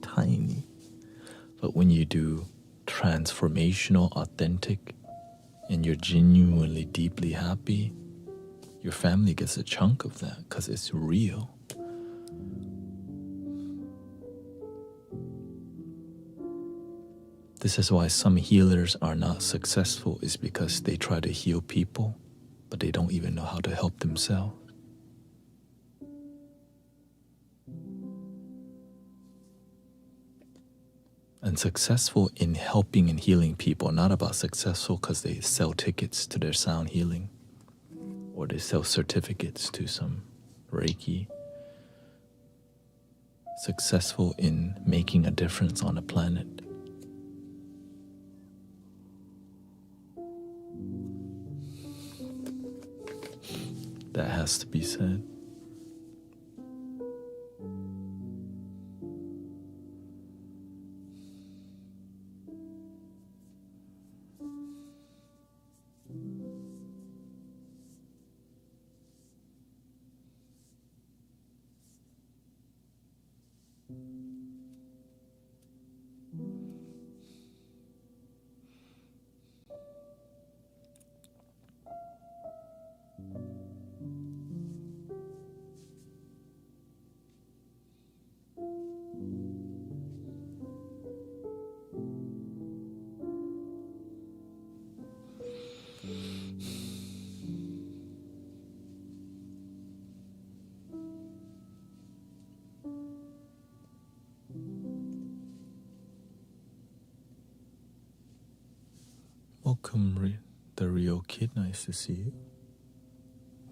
tiny. But when you do transformational, authentic, and you're genuinely deeply happy, your family gets a chunk of that because it's real. This is why some healers are not successful, is because they try to heal people but they don't even know how to help themselves. And successful in helping and healing people, not about successful because they sell tickets to their sound healing or they sell certificates to some Reiki. Successful in making a difference on the planet. That has to be said. Welcome, the real kid. Nice to see you.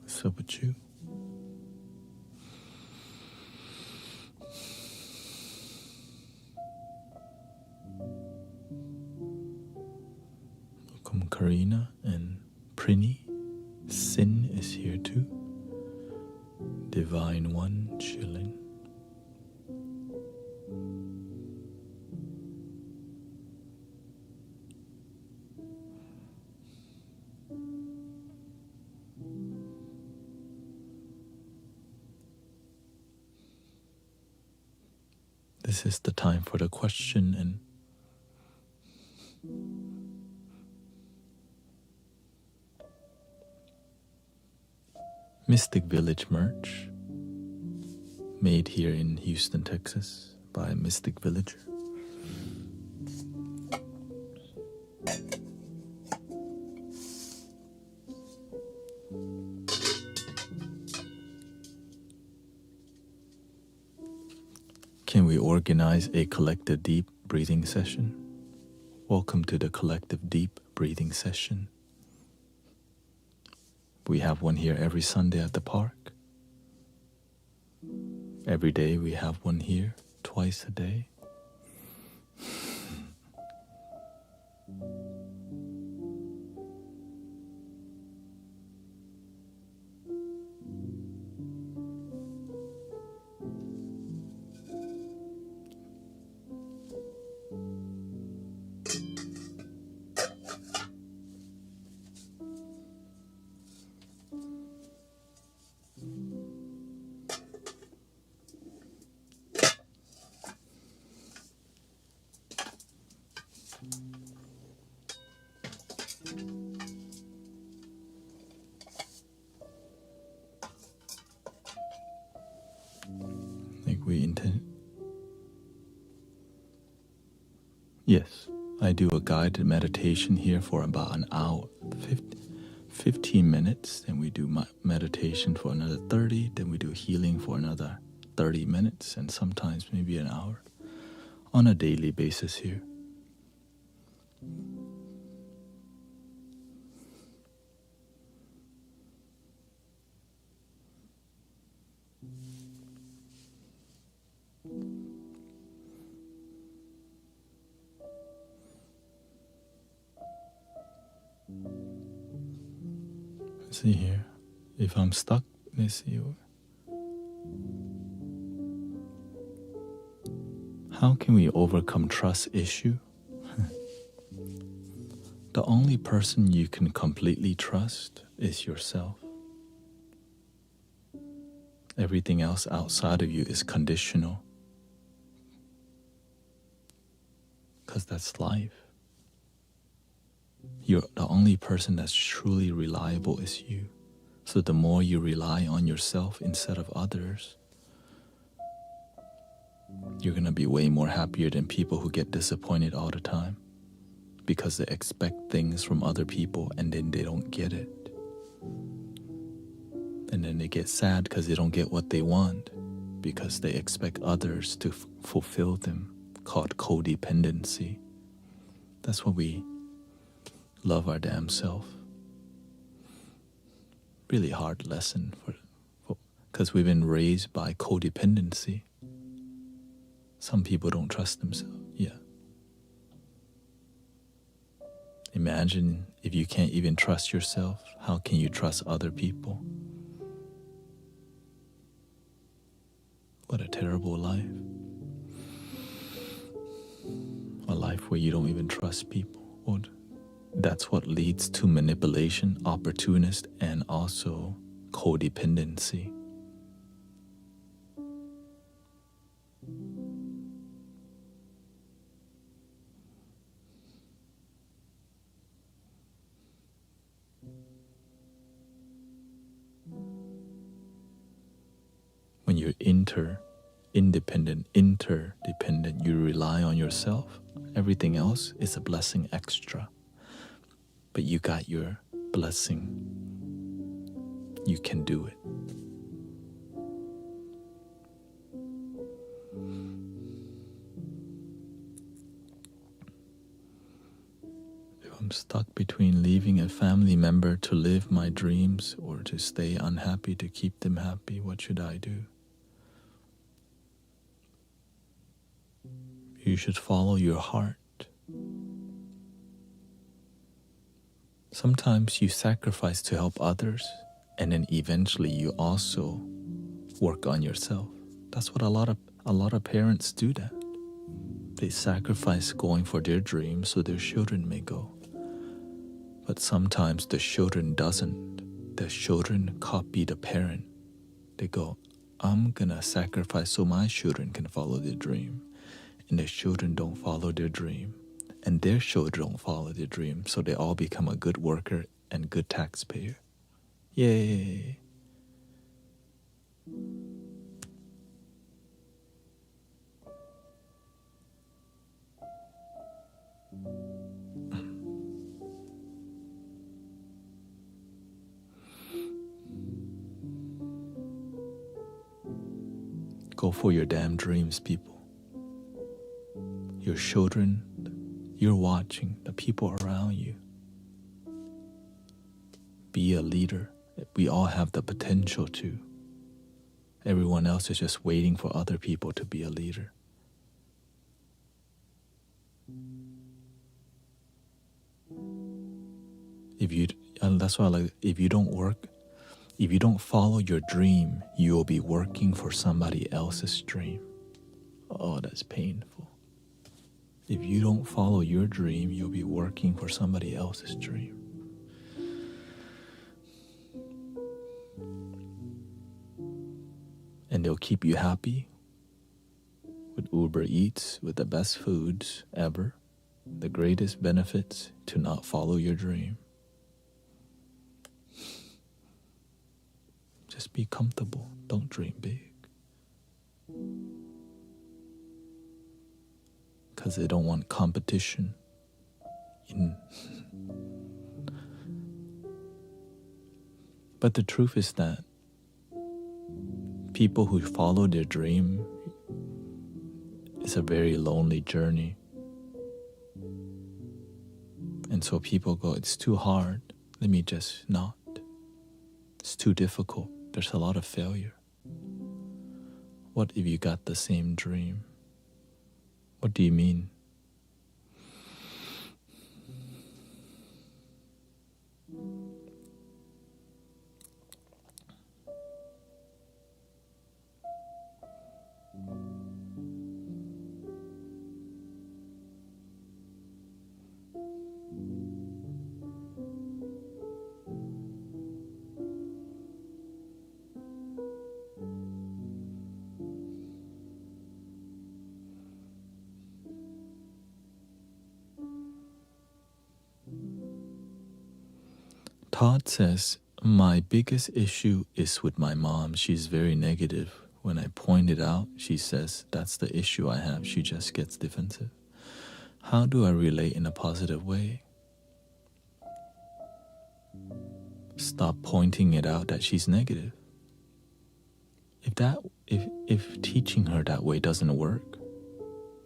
What's up with you? Welcome, Karina and Prini. Sin is here too. Divine One chilling. This is the time for the question and Mystic Village merch made here in Houston, Texas by Mystic Villager. Can we organize a collective deep breathing session? Welcome to the collective deep breathing session. We have one here every Sunday at the park. Every day we have one here, twice a day. Yes, I do a guided meditation here for about an hour, 15 minutes, then we do meditation for another 30, then we do healing for another 30 minutes, and sometimes maybe an hour on a daily basis here. See here, if I'm stuck, let's see. How can we overcome trust issue? The only person you can completely trust is yourself. Everything else outside of you is conditional. Because that's life. The only person that's truly reliable is you. So the more you rely on yourself instead of others, you're going to be way more happier than people who get disappointed all the time because they expect things from other people and then they don't get it. And then they get sad because they don't get what they want, because they expect others to fulfill them, called codependency. That's what we love our damn self. Really hard lesson because we've been raised by codependency. Some people don't trust themselves. Yeah. Imagine if you can't even trust yourself, how can you trust other people? What a terrible life. A life where you don't even trust people. Well, that's what leads to manipulation, opportunist, and also codependency. When you're interdependent, you rely on yourself. Everything else is a blessing extra. But you got your blessing. You can do it. If I'm stuck between leaving a family member to live my dreams or to stay unhappy to keep them happy, what should I do? You should follow your heart. Sometimes you sacrifice to help others, and then eventually you also work on yourself. That's what a lot of parents do that. They sacrifice going for their dreams so their children may go. But sometimes the children doesn't. The children copy the parent. They go, I'm gonna sacrifice so my children can follow their dream. And the children don't follow their dream. And their children don't follow their dream. So they all become a good worker and good taxpayer. Yay! Go for your damn dreams, people. Your children, you're watching, the people around you. Be a leader. We all have the potential to. Everyone else is just waiting for other people to be a leader. That's why I like, if you don't follow your dream, you will be working for somebody else's dream. Oh, that's painful. If you don't follow your dream, you'll be working for somebody else's dream. And they'll keep you happy with Uber Eats, with the best foods ever, the greatest benefits to not follow your dream. Just be comfortable. Don't dream big. Because they don't want competition. But the truth is that people who follow their dream, it's a very lonely journey. And so people go, it's too hard. Let me just not. It's too difficult. There's a lot of failure. What if you got the same dream? What do you mean? Todd says, my biggest issue is with my mom. She's very negative. When I point it out, she says, that's the issue I have. She just gets defensive. How do I relate in a positive way? stop pointing it out that she's negative. If teaching her that way doesn't work,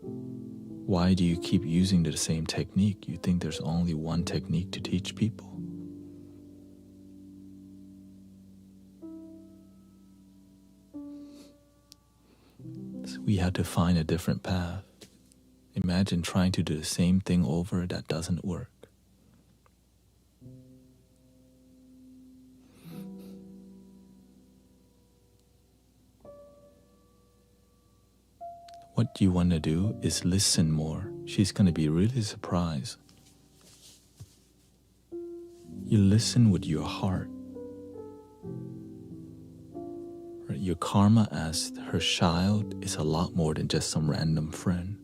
why do you keep using the same technique? You think there's only one technique to teach people? So we had to find a different path. Imagine trying to do the same thing over that doesn't work. What you want to do is listen more. She's going to be really surprised. You listen with your heart. Right? Your karma as her child is a lot more than just some random friend.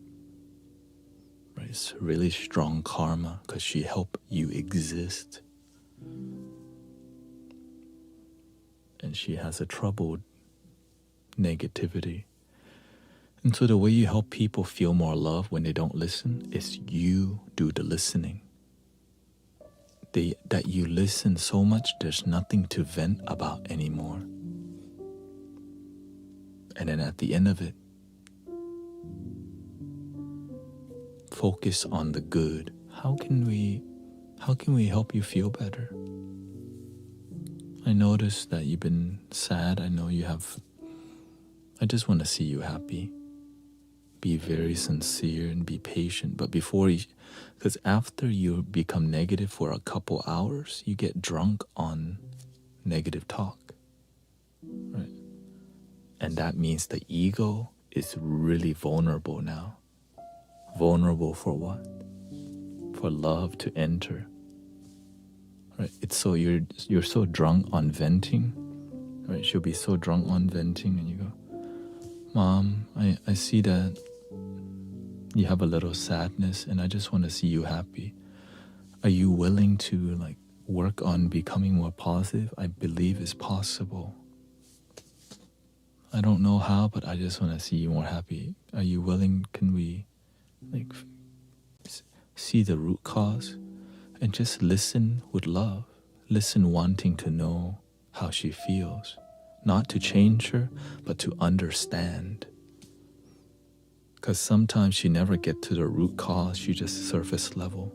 Right? It's really strong karma because she helped you exist. And she has a troubled negativity. And so the way you help people feel more love when they don't listen is you do the listening. That you listen so much, there's nothing to vent about anymore. And then at the end of it, focus on the good. How can we help you feel better? I noticed that you've been sad. I just want to see you happy. Be very sincere and be patient. But because after you become negative for a couple hours, you get drunk on negative talk. Right? And that means the ego is really vulnerable now. Vulnerable for what? For love to enter. Right? It's so you're so drunk on venting. Right? She'll be so drunk on venting and you go, Mom, I see that you have a little sadness and I just want to see you happy. Are you willing to work on becoming more positive? I believe it's possible. I don't know how, but I just want to see you more happy. Are you willing? Can we see the root cause and just listen with love? Listen wanting to know how she feels. Not to change her, but to understand. Because sometimes she never gets to the root cause, she just surface level.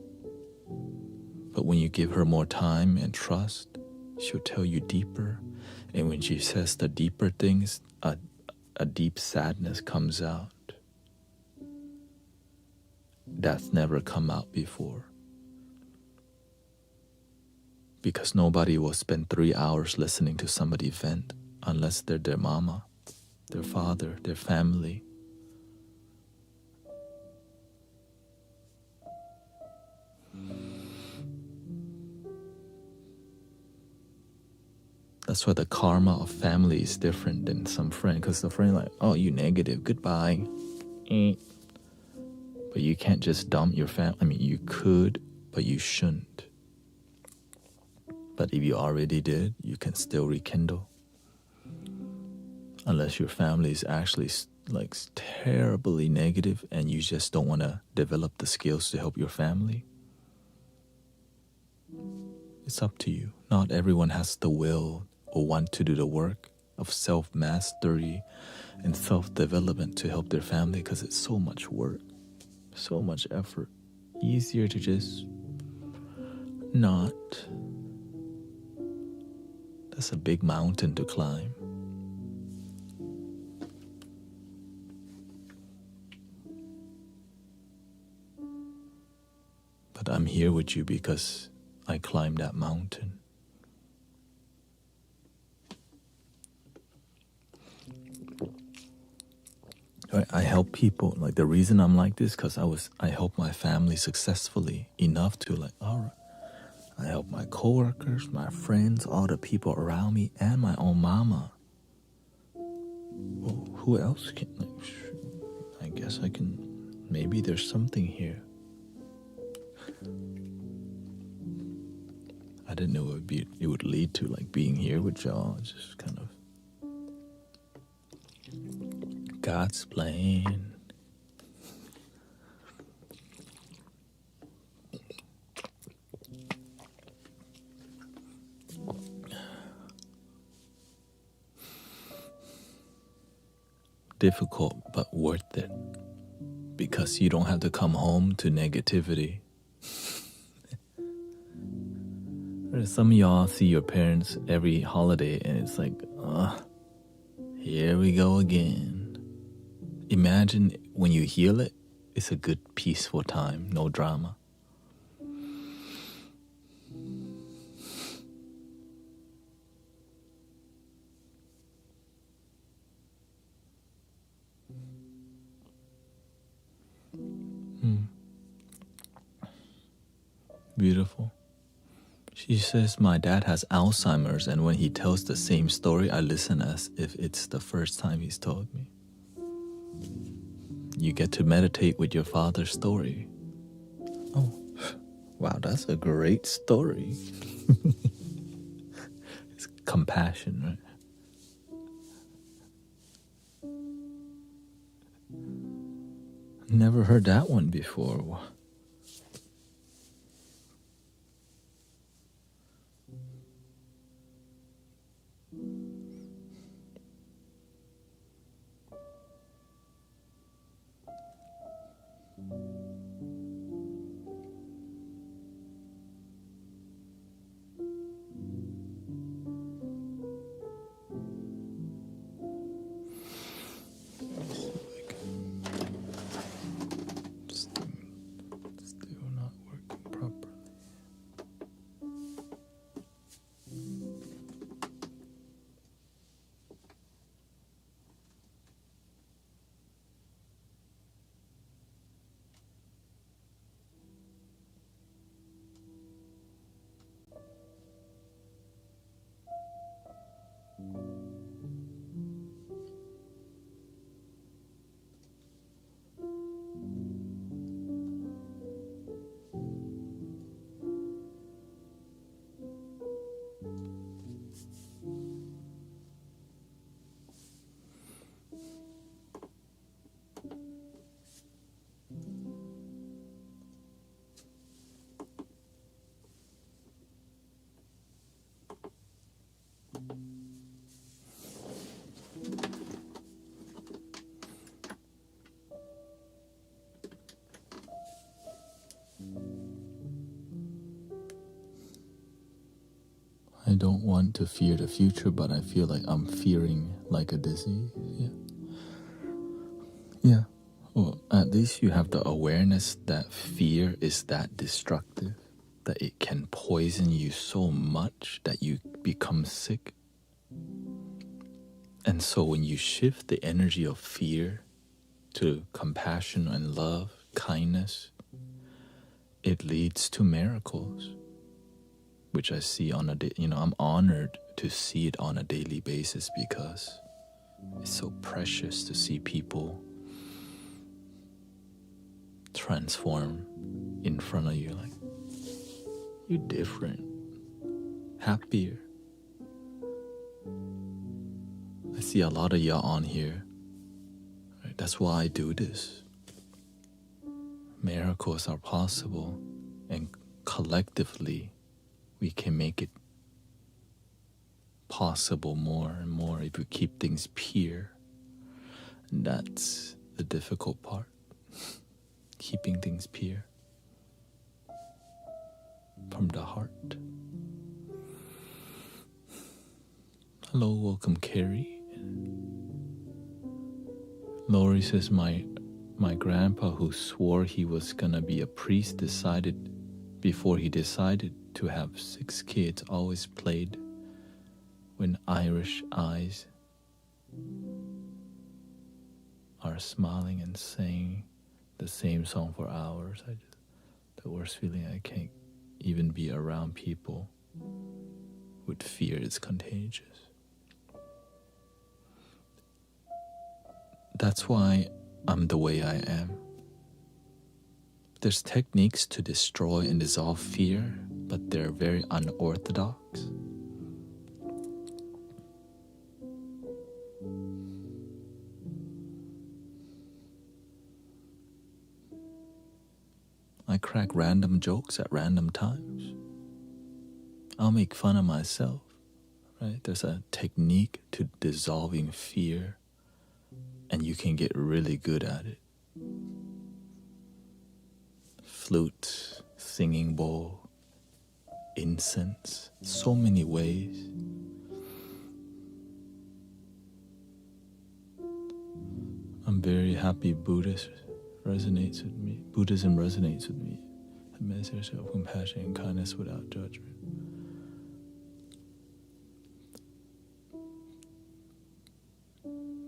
But when you give her more time and trust, she'll tell you deeper. And when she says the deeper things, a deep sadness comes out. That's never come out before. Because nobody will spend 3 hours listening to somebody vent unless they're their mama, their father, their family. That's why the karma of family is different than some friend. Because the friend oh, you negative, goodbye. But you can't just dump your family. I mean, you could, but you shouldn't. But if you already did, you can still rekindle. Unless your family is actually terribly negative and you just don't want to develop the skills to help your family. It's up to you. Not everyone has the will or want to do the work of self-mastery and self-development to help their family because it's so much work, so much effort. Easier to just not. That's a big mountain to climb. But I'm here with you because I climbed that mountain. I help people. The reason I'm like this because I helped my family successfully enough to all right. I help my coworkers, my friends, all the people around me, and my own mama. Well, who else can? I guess I can. Maybe there's something here. I didn't know it would lead to being here with y'all. It's just kind of God's plan. difficult but worth it, because you don't have to come home to negativity. Some of y'all see your parents every holiday and it's like, here we go again. Imagine when you heal it, it's a good peaceful time, no drama. Beautiful. She says my dad has Alzheimer's, and when he tells the same story, I listen as if it's the first time he's told me. You get to meditate with your father's story. Oh, wow, that's a great story. It's compassion, right? Never heard that one before. Still not working properly. I don't want to fear the future, but I feel like I'm fearing like a disease. Yeah. Well, at least you have the awareness that fear is that destructive, that it can poison you so much that you become sick. And so when you shift the energy of fear to compassion and love, kindness, it leads to miracles, which I see on a day. I'm honored to see it on a daily basis because it's so precious to see people transform in front of you. Like, you're different, happier. I see a lot of y'all on here. Right? That's why I do this. Miracles are possible, and collectively we can make it possible more and more if we keep things pure. And that's the difficult part. Keeping things pure from the heart. Hello, welcome Carrie. Lori says my grandpa, who swore he was gonna be a priest, before he decided to have 6 kids, always played when Irish eyes are smiling and saying the same song for hours. The worst feeling, I can't even be around people with fear. It's contagious. That's why I'm the way I am. There's techniques to destroy and dissolve fear, but they're very unorthodox. I crack random jokes at random times. I'll make fun of myself, right? There's a technique to dissolving fear and you can get really good at it. Flute, singing bowl, incense, so many ways. I'm very happy Buddhism resonates with me. A message of compassion and kindness without judgment.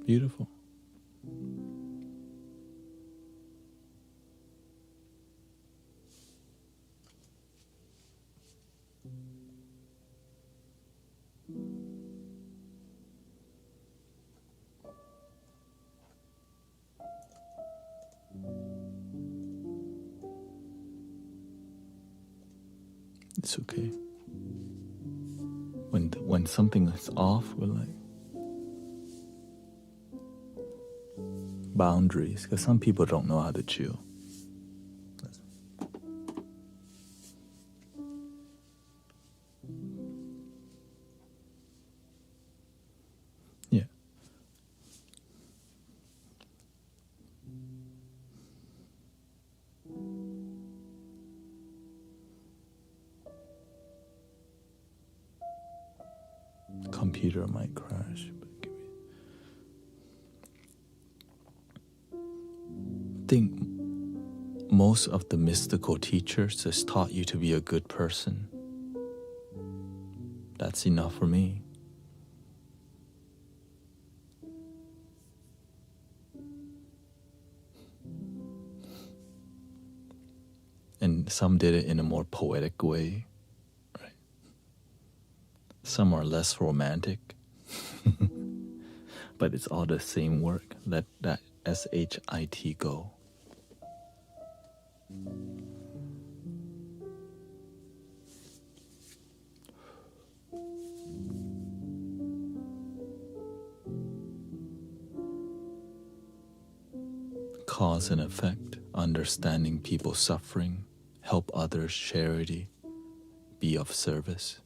Beautiful. It's okay. When something is off, we're like boundaries, because some people don't know how to chill. Yeah. Computer might crash, but I think most of the mystical teachers has taught you to be a good person. That's enough for me. And some did it in a more poetic way, right? Some are less romantic. But it's all the same work. Let that SHIT go. Cause and effect, understanding people's suffering, help others, charity, be of service.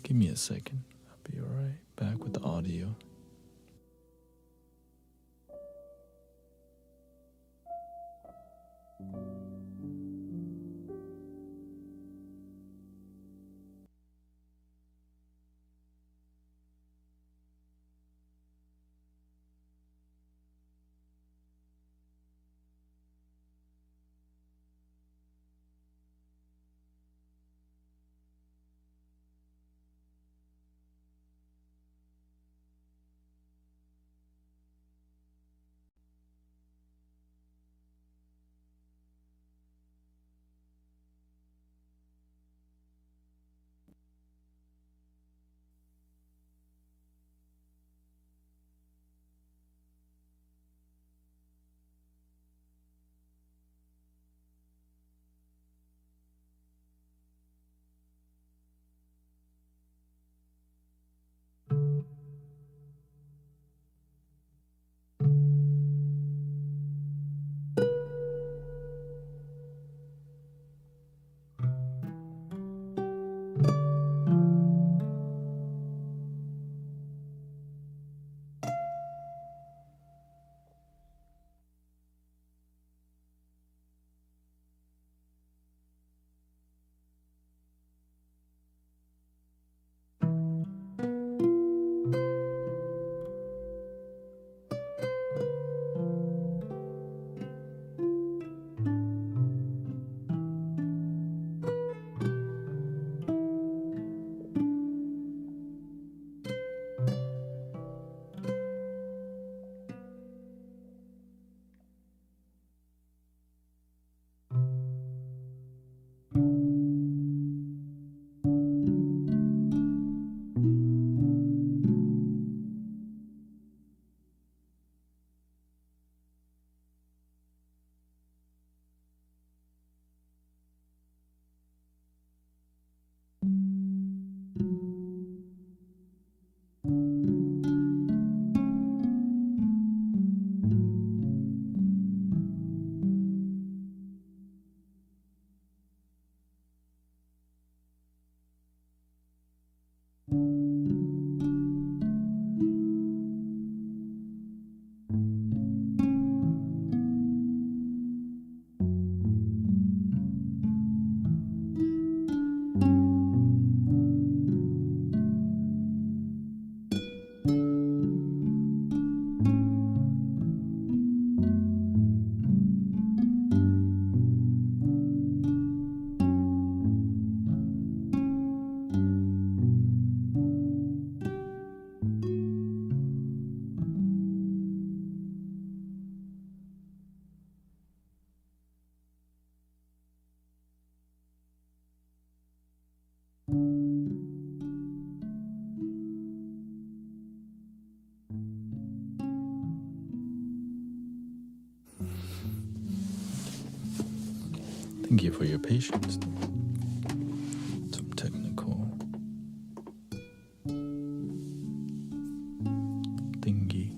Give me a second. I'll be alright. Back with the audio. Thank you for your patience. Some technical thingy.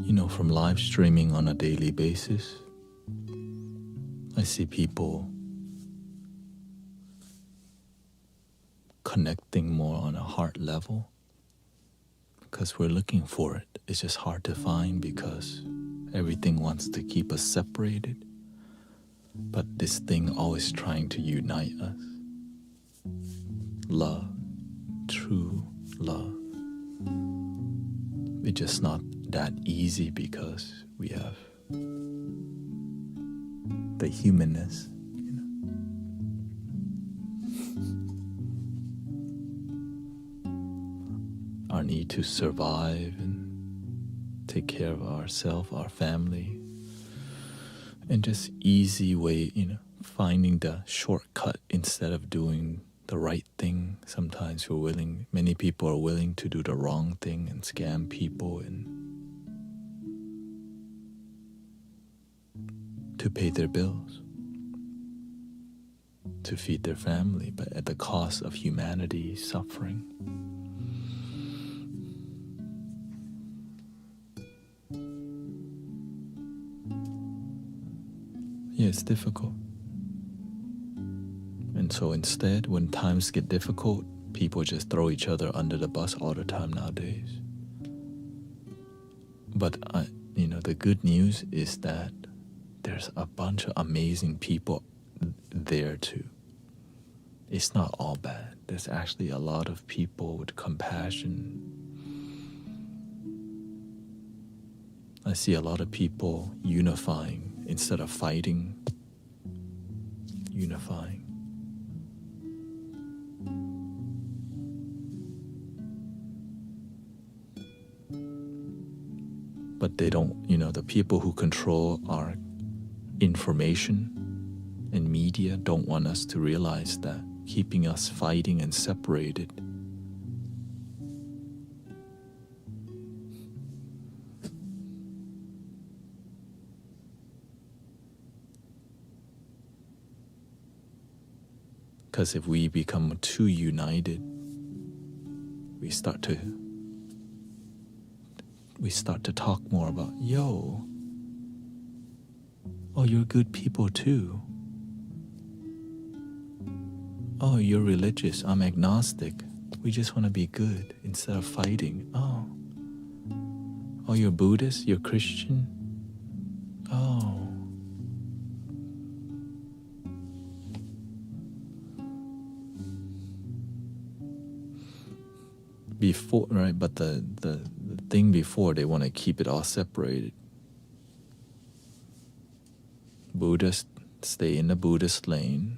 You know, from live streaming on a daily basis, I see people connecting more on a heart level because we're looking for it. It's just hard to find because everything wants to keep us separated. But this thing always trying to unite us. Love, true love. It's just not that easy because we have the humanness, you know. Our need to survive and take care of ourselves, our family, and just easy way, you know, finding the shortcut instead of doing the right thing. Sometimes many people are willing to do the wrong thing and scam people and to pay their bills, to feed their family, but at the cost of humanity suffering. Yeah, it's difficult. And so instead, when times get difficult, people just throw each other under the bus all the time nowadays. But the good news is that there's a bunch of amazing people there too. It's not all bad. There's actually a lot of people with compassion. I see a lot of people unifying instead of fighting, unifying. But they don't, the people who control our information and media don't want us to realize that, keeping us fighting and separated. Because if we become too united, we start to talk more about, oh, you're good people too. Oh, you're religious, I'm agnostic. We just want to be good instead of fighting. Oh, you're Buddhist, you're Christian. Oh. Before, right, but the thing before, they want to keep it all separated. Buddhists stay in the Buddhist lane.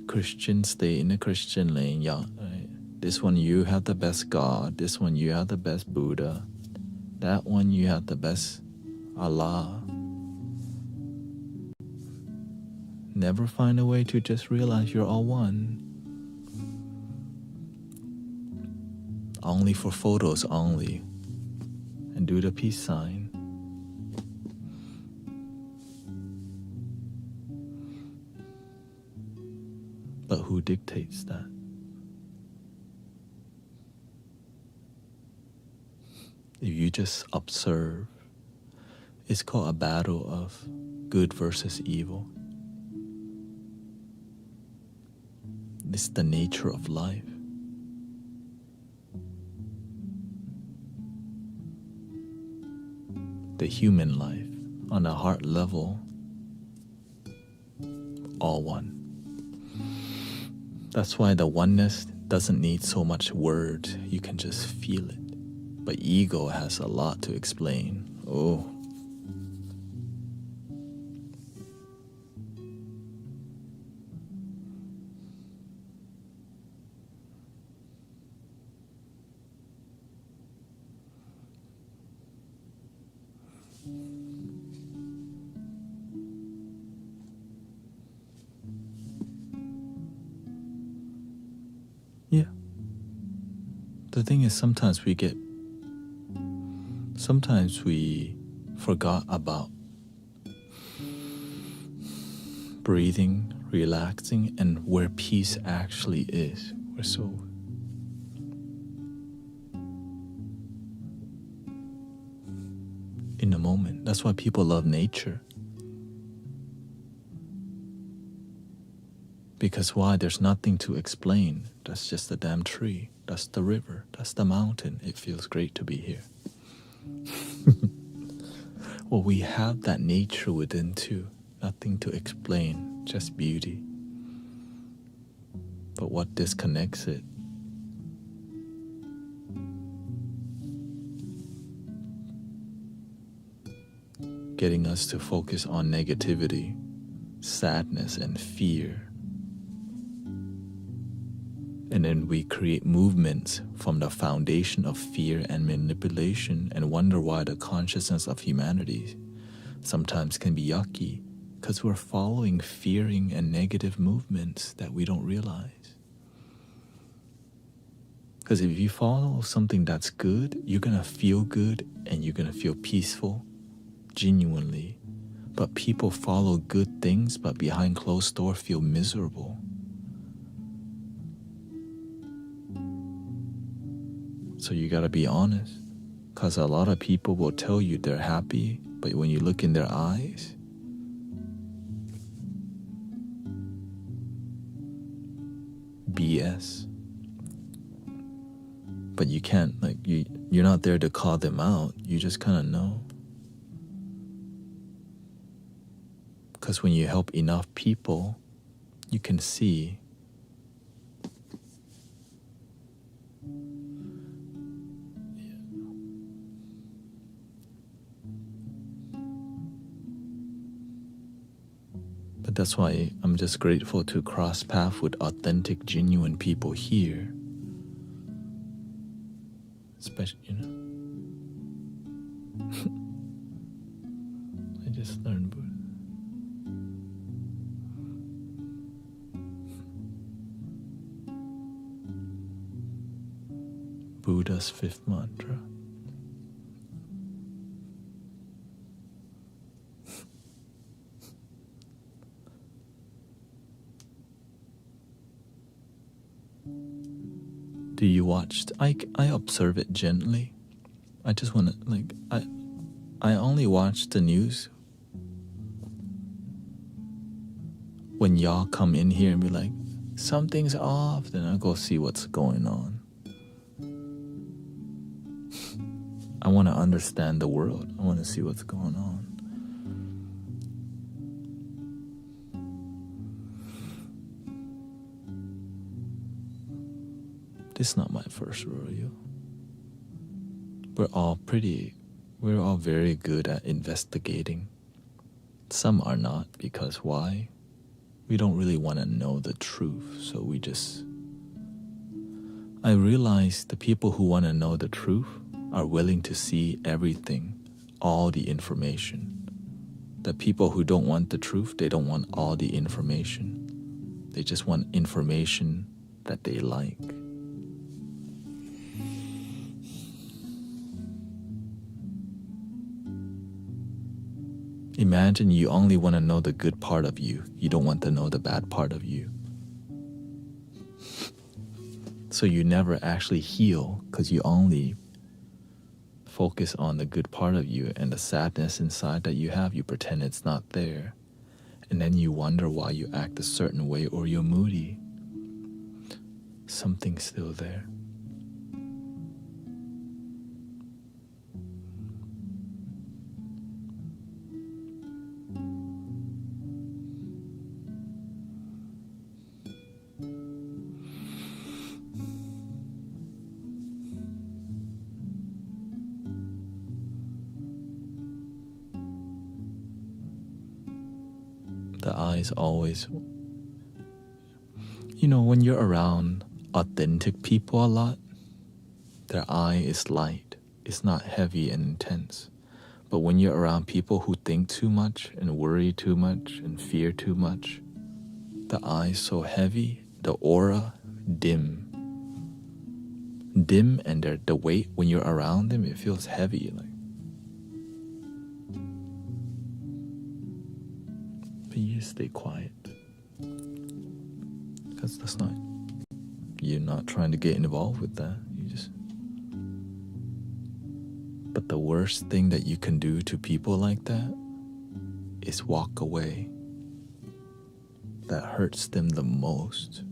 Christians stay in the Christian lane. Yeah, right. This one you have the best God. This one you have the best Buddha. That one you have the best Allah. Never find a way to just realize you're all one. Only for photos only. And do the peace sign. But who dictates that? If you just observe, it's called a battle of good versus evil. It's the nature of life. The human life, on a heart level, all one. That's why the oneness doesn't need so much words. You can just feel it. But ego has a lot to explain. Oh. Yeah, The thing is, sometimes we forgot about breathing, relaxing, and where peace actually is. We're so in the moment. That's why people love nature. Because why? There's nothing to explain. That's just the damn tree. That's the river. That's the mountain. It feels great to be here. Well, we have that nature within too. Nothing to explain, just beauty. But what disconnects it? Getting us to focus on negativity, sadness, and fear. And then we create movements from the foundation of fear and manipulation and wonder why the consciousness of humanity sometimes can be yucky, because we're following fearing and negative movements that we don't realize. Because if you follow something that's good, you're going to feel good and you're going to feel peaceful, genuinely. But people follow good things, but behind closed door feel miserable. So you gotta be honest, because a lot of people will tell you they're happy, but when you look in their eyes, BS. But you can't, you're not there to call them out, you just kind of know. Because when you help enough people, you can see But that's why I'm just grateful to cross paths with authentic, genuine people here. Especially, I just learned Buddha's fifth mantra. Do you watch? I observe it gently. I just want to, I only watch the news when y'all come in here and be like, something's off, then I go see what's going on. I want to understand the world. I want to see what's going on. This is not my first rodeo. We're all very good at investigating. Some are not, because why? We don't really want to know the truth, so I realize the people who want to know the truth are willing to see everything, all the information. The people who don't want the truth, they don't want all the information. They just want information that they like. Imagine you only want to know the good part of you. You don't want to know the bad part of you. So you never actually heal because you only focus on the good part of you, and the sadness inside that you have, you pretend it's not there. And then you wonder why you act a certain way or you're moody. Something's still there. The eyes always, when you're around authentic people a lot, their eye is light. It's not heavy and intense. But when you're around people who think too much and worry too much and fear too much, the eye's so heavy, the aura dim. dim, and the weight when you're around them, it feels heavy. But you just stay quiet, because that's not, you're not trying to get involved with that. But the worst thing that you can do to people like that is walk away. That hurts them the most.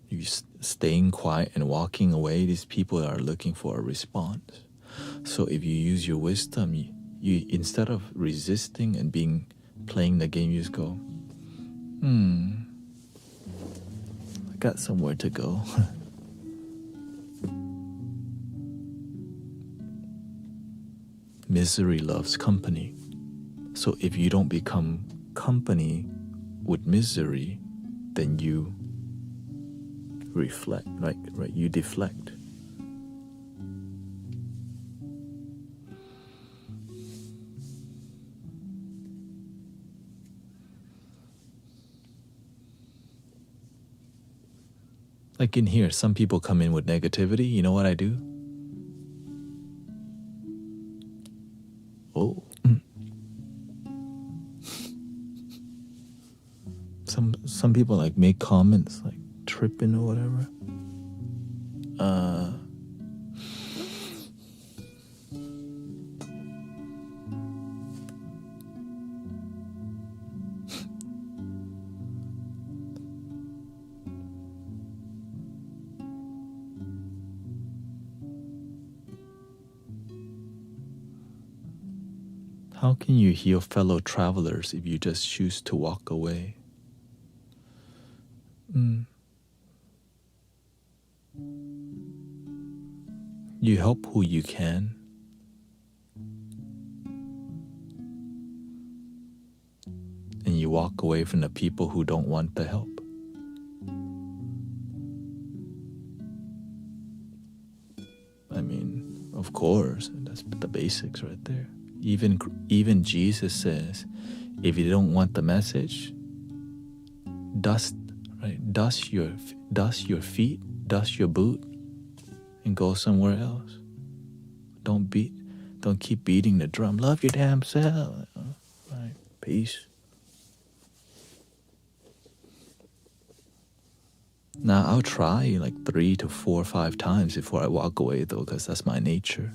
You staying quiet and walking away, these people are looking for a response. So if you use your wisdom, you instead of resisting and playing the game, you just go, I got somewhere to go. Misery loves company. So if you don't become company with misery, then you reflect, right? You deflect. Like in here, some people come in with negativity. You know what I do? Oh. Some people like make comments like tripping or whatever. How can you heal fellow travelers if you just choose to walk away? You help who you can. And you walk away from the people who don't want the help. I mean, of course, that's the basics right there. Even Jesus says, if you don't want the message, dust your feet, dust your boot, and go somewhere else. Don't keep beating the drum. Love your damn self. Right. Peace. Now I'll try like 3 to 4 or 5 times before I walk away, though, because that's my nature.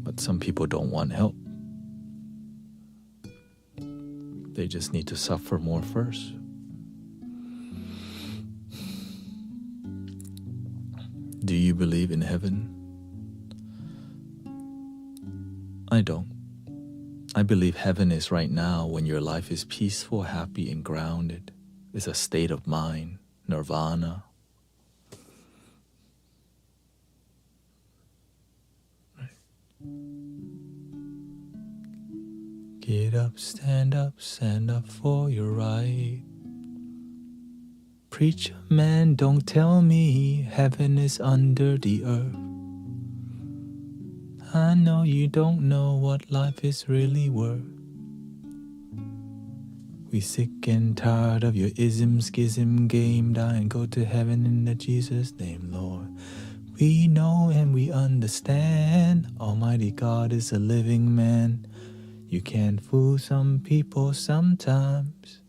But some people don't want help. They just need to suffer more first. Do you believe in heaven? I don't. I believe heaven is right now when your life is peaceful, happy, and grounded. It's a state of mind, nirvana. Get up, stand up for your right. Preacher man, don't tell me heaven is under the earth. I know you don't know what life is really worth. We sick and tired of your ism, schism, game, die and go to heaven in the Jesus name, Lord. We know and we understand Almighty God is a living man. You can't fool some people sometimes.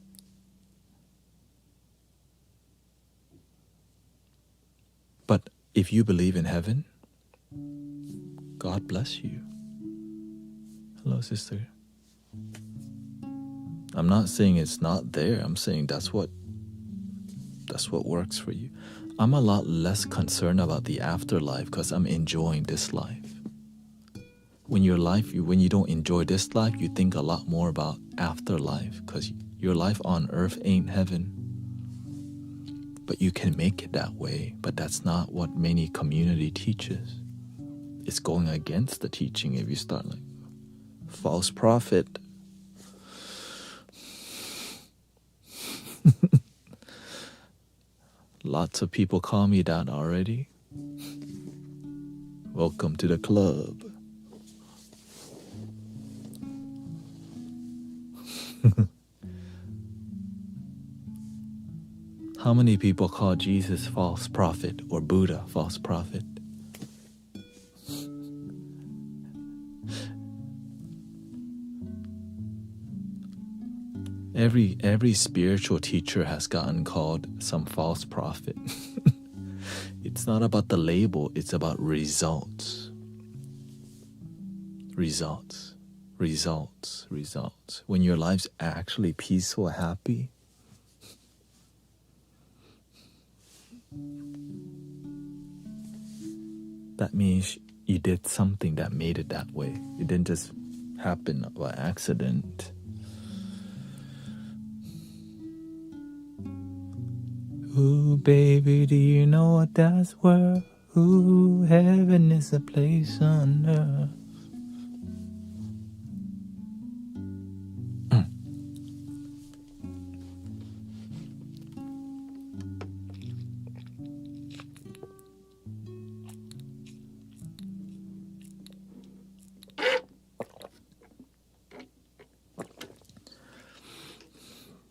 But if you believe in heaven, God bless you. Hello, sister. I'm not saying it's not there. I'm saying that's what works for you. I'm a lot less concerned about the afterlife because I'm enjoying this life. When you don't enjoy this life, you think a lot more about afterlife because your life on earth ain't heaven. But you can make it that way, but that's not what many community teaches. It's going against the teaching if you start like false prophet. Lots of people call me that already. Welcome to the club. How many people call Jesus false prophet or Buddha false prophet? Every spiritual teacher has gotten called some false prophet. It's not about the label, it's about results. Results. Results. Results. When your life's actually peaceful, happy, that means you did something that made it that way. It didn't just happen by accident. Ooh, baby, do you know what that's worth? Ooh, heaven is a place on earth.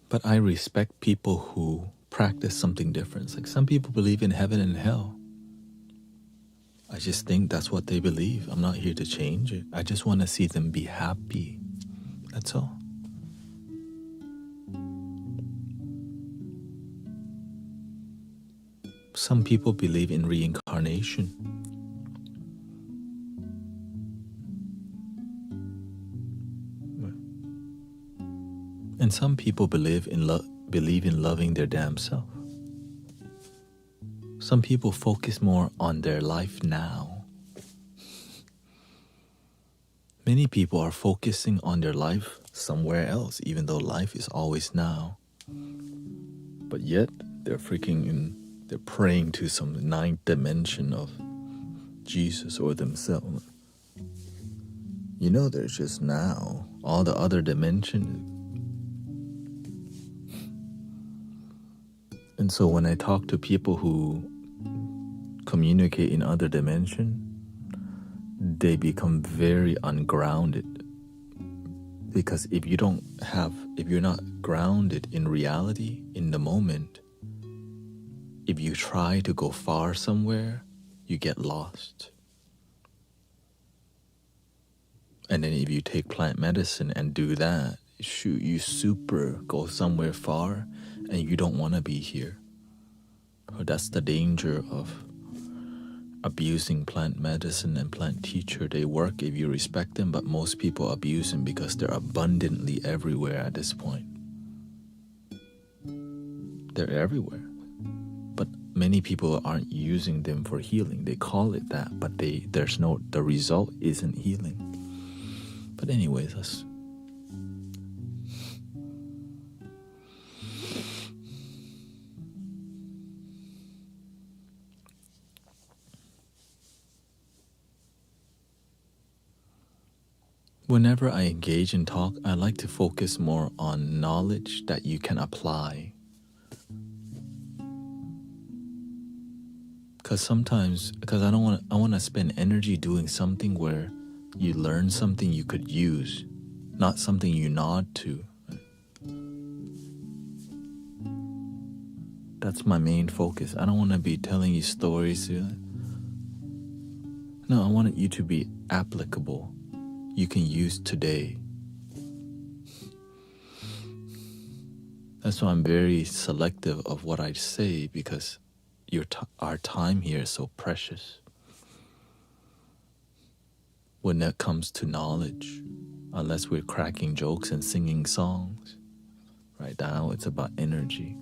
But I respect people who practice something different. Like some people believe in heaven and hell. I just think that's what they believe. I'm not here to change it. I just want to see them be happy. That's all. Some people believe in reincarnation. And some people believe in loving their damn self. Some people focus more on their life now. Many people are focusing on their life somewhere else, even though life is always now. But yet, they're praying to some ninth dimension of Jesus or themselves. You know, there's just now. All the other dimensions. And so when I talk to people who communicate in other dimension, they become very ungrounded. Because if you're not grounded in reality, in the moment, if you try to go far somewhere, you get lost. And then if you take plant medicine and do that, shoot, you go somewhere far and you don't want to be here. That's the danger of abusing plant medicine and plant teacher. They work if you respect them, but most people abuse them because they're abundantly everywhere at this point. They're everywhere. But many people aren't using them for healing. They call it that, but the result isn't healing. But anyways, whenever I engage in talk, I like to focus more on knowledge that you can apply. Because I want to spend energy doing something where you learn something you could use, not something you nod to. That's my main focus. I don't want to be telling you stories. No, I want you to be applicable. You can use today. That's why I'm very selective of what I say, because our time here is so precious. When it comes to knowledge, unless we're cracking jokes and singing songs, right now it's about energy.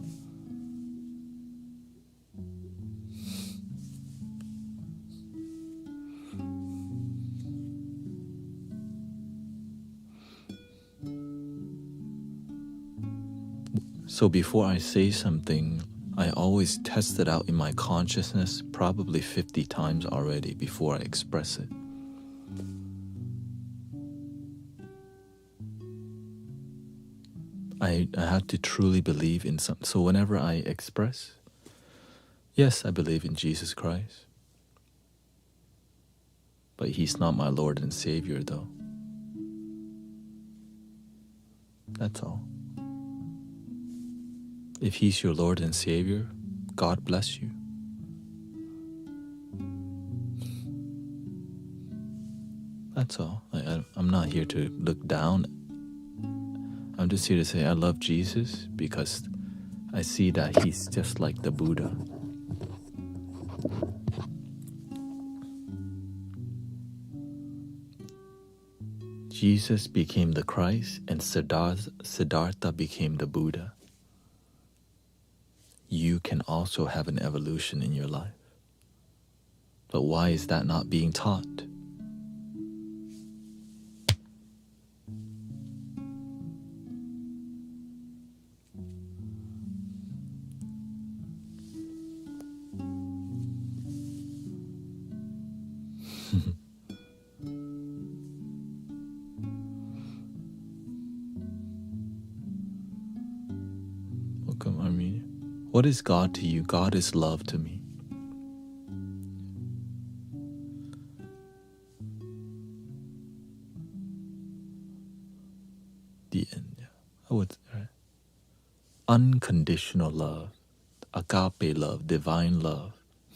So before I say something, I always test it out in my consciousness probably 50 times already before I express it. I had to truly believe in something. So whenever I express, yes, I believe in Jesus Christ. But He's not my Lord and Savior, though. That's all. If He's your Lord and Savior, God bless you. That's all. I'm not here to look down. I'm just here to say I love Jesus because I see that He's just like the Buddha. Jesus became the Christ and Siddhartha became the Buddha. You can also have an evolution in your life. But why is that not being taught? Welcome, Armenia. What is God to you? God is love to me. The end. Yeah. I would. Right. Unconditional love, agape love, divine love.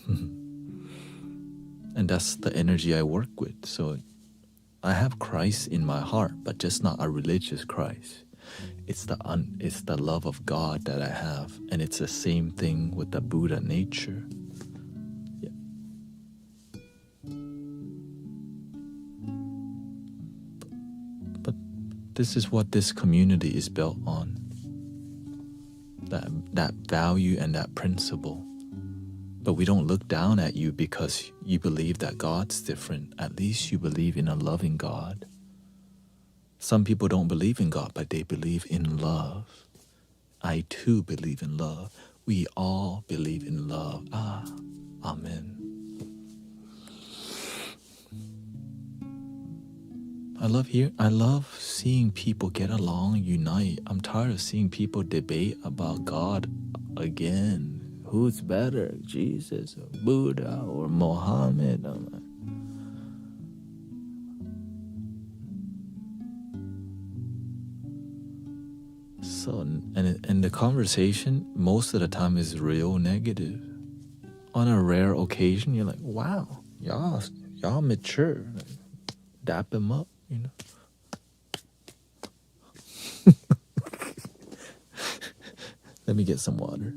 And that's the energy I work with. So I have Christ in my heart, but just not a religious Christ. It's the love of God that I have, and it's the same thing with the Buddha nature. Yeah. But this is what this community is built on. That value and that principle. But we don't look down at you because you believe that God's different. At least you believe in a loving God. Some people don't believe in God, but they believe in love. I too believe in love. We all believe in love. Amen. I love seeing people get along, unite. I'm tired of seeing people debate about God again. Who's better, Jesus or Buddha or Mohammed? So, and the conversation most of the time is real negative. On a rare occasion, you're like, wow, y'all mature. Dap him up, you know. Let me get some water.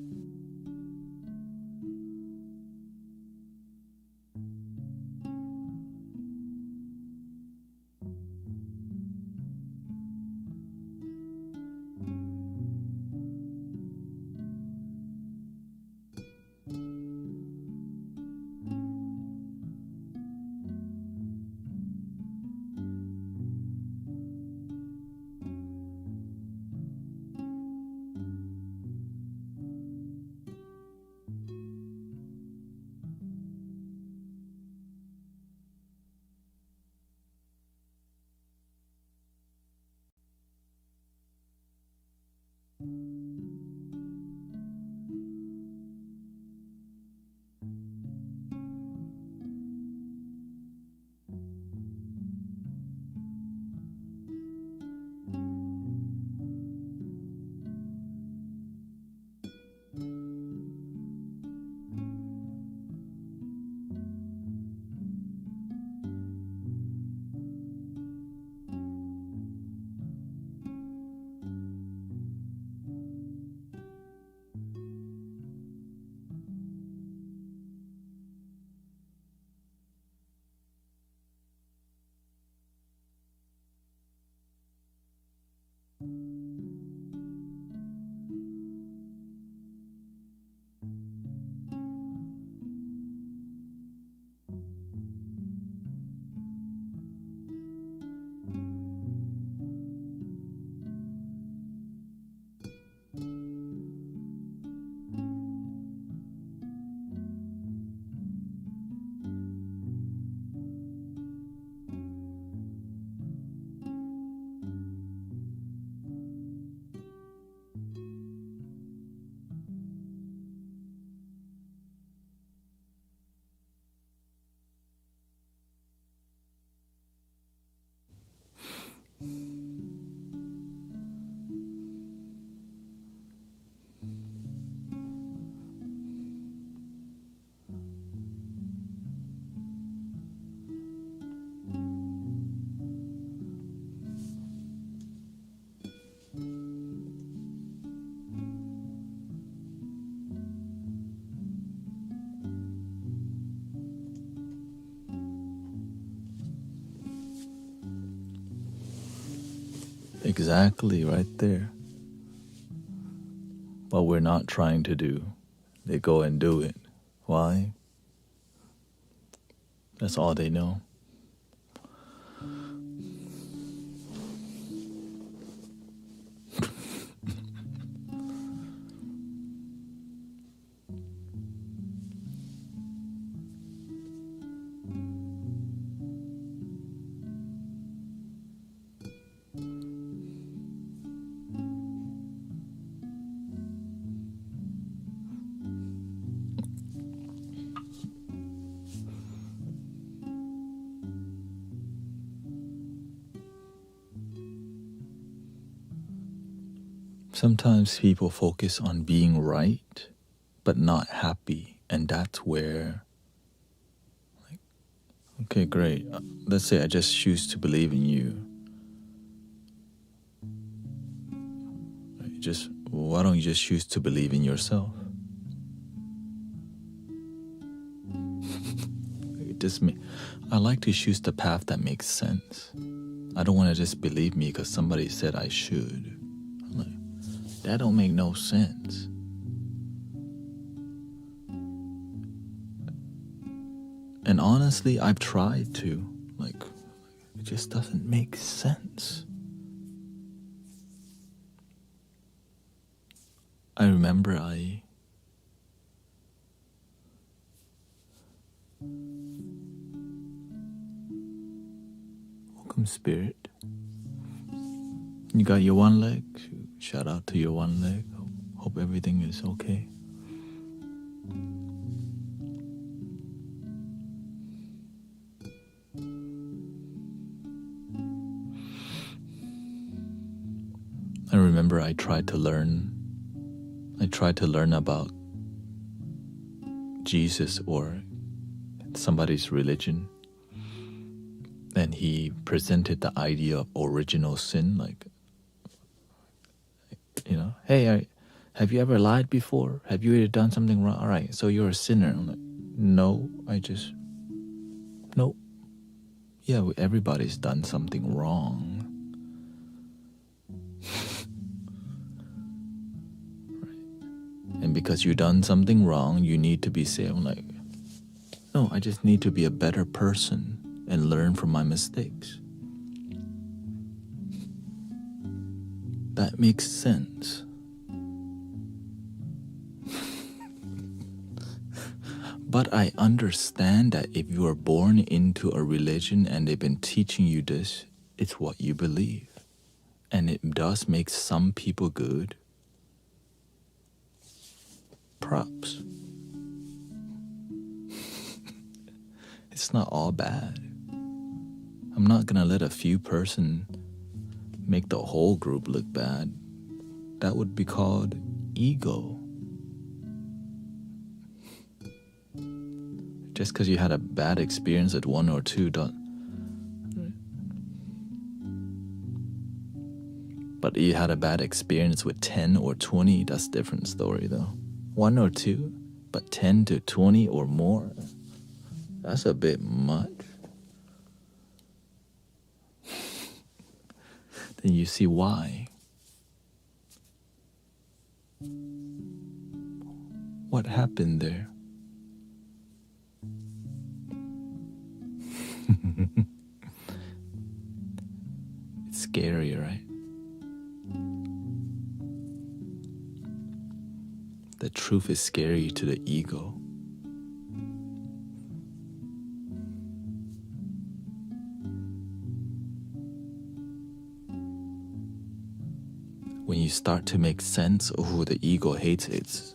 Exactly, right there. What we're not trying to do, they go and do it. Why? That's all they know. Sometimes people focus on being right, but not happy. And that's where, like, okay, great. Let's say I just choose to believe in you. Why don't you just choose to believe in yourself? I like to choose the path that makes sense. I don't want to just believe me because somebody said I should. I'm like, that don't make no sense. And honestly, I've tried to. Like, it just doesn't make sense. I remember Welcome, Spirit. You got your one leg? Shout out to your one leg. Hope everything is okay. I remember I tried to learn about Jesus or somebody's religion. And he presented the idea of original sin, like, hey, have you ever lied before? Have you ever done something wrong? All right, so you're a sinner. I'm like, no, nope. Yeah, everybody's done something wrong. Right. And because you've done something wrong, you need to be saved. I'm like, no, I just need to be a better person and learn from my mistakes. That makes sense. But I understand that if you are born into a religion and they've been teaching you this, it's what you believe. And it does make some people good. Props. It's not all bad. I'm not gonna let a few person make the whole group look bad. That would be called ego. Just because you had a bad experience at one or two, but you had a bad experience with 10 or 20, that's a different story though. 1 or 2, but 10 to 20 or more, that's a bit much. Then you see why. What happened there? It's scary, right? The truth is scary to the ego. When you start to make sense of who the ego hates,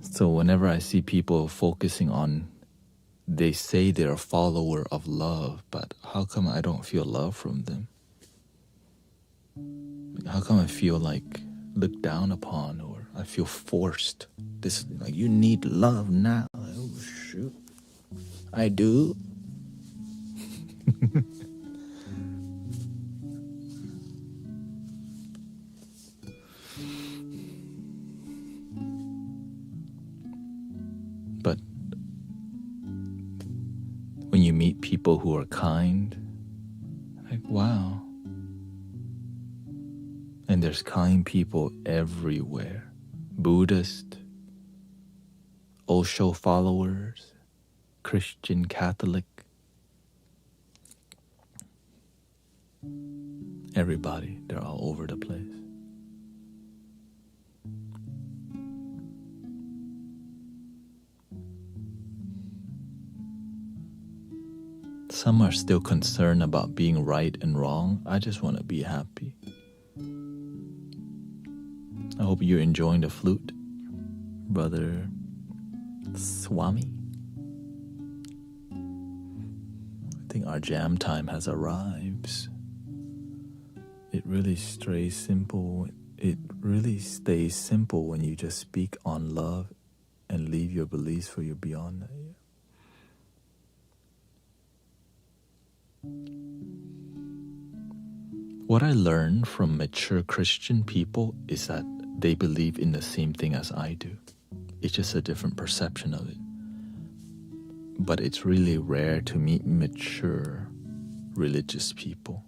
so whenever I see people focusing on, they say they're a follower of love, but how come I don't feel love from them? How come I feel like looked down upon, or I feel forced? This, like, you need love now. Like, oh shoot, I do. But when you meet people who are kind, like, wow, There's kind people everywhere. Buddhist, Osho followers, Christian, Catholic, everybody, they're all over the place. Some are still concerned about being right and wrong. I just want to be happy. I hope you're enjoying the flute, Brother Swami. I think our jam time has arrived. It really stays simple. It really stays simple when you just speak on love and leave your beliefs for your beyond that. What I learned from mature Christian people is that they believe in the same thing as I do. It's just a different perception of it. But it's really rare to meet mature religious people.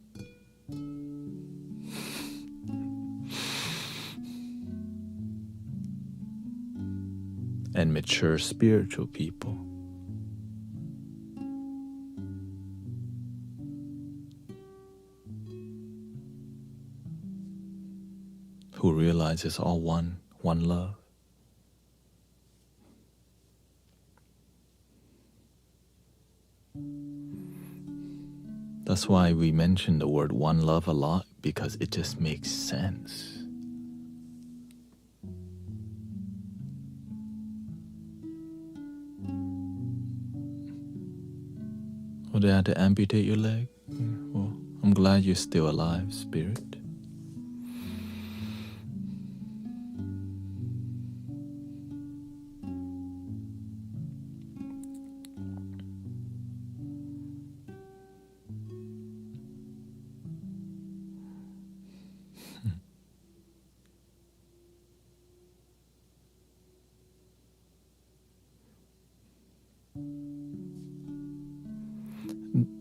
And mature spiritual people. Who realize it's all one love. That's why we mention the word one love a lot, because it just makes sense. Oh, they had to amputate your leg? Well, I'm glad you're still alive, spirit.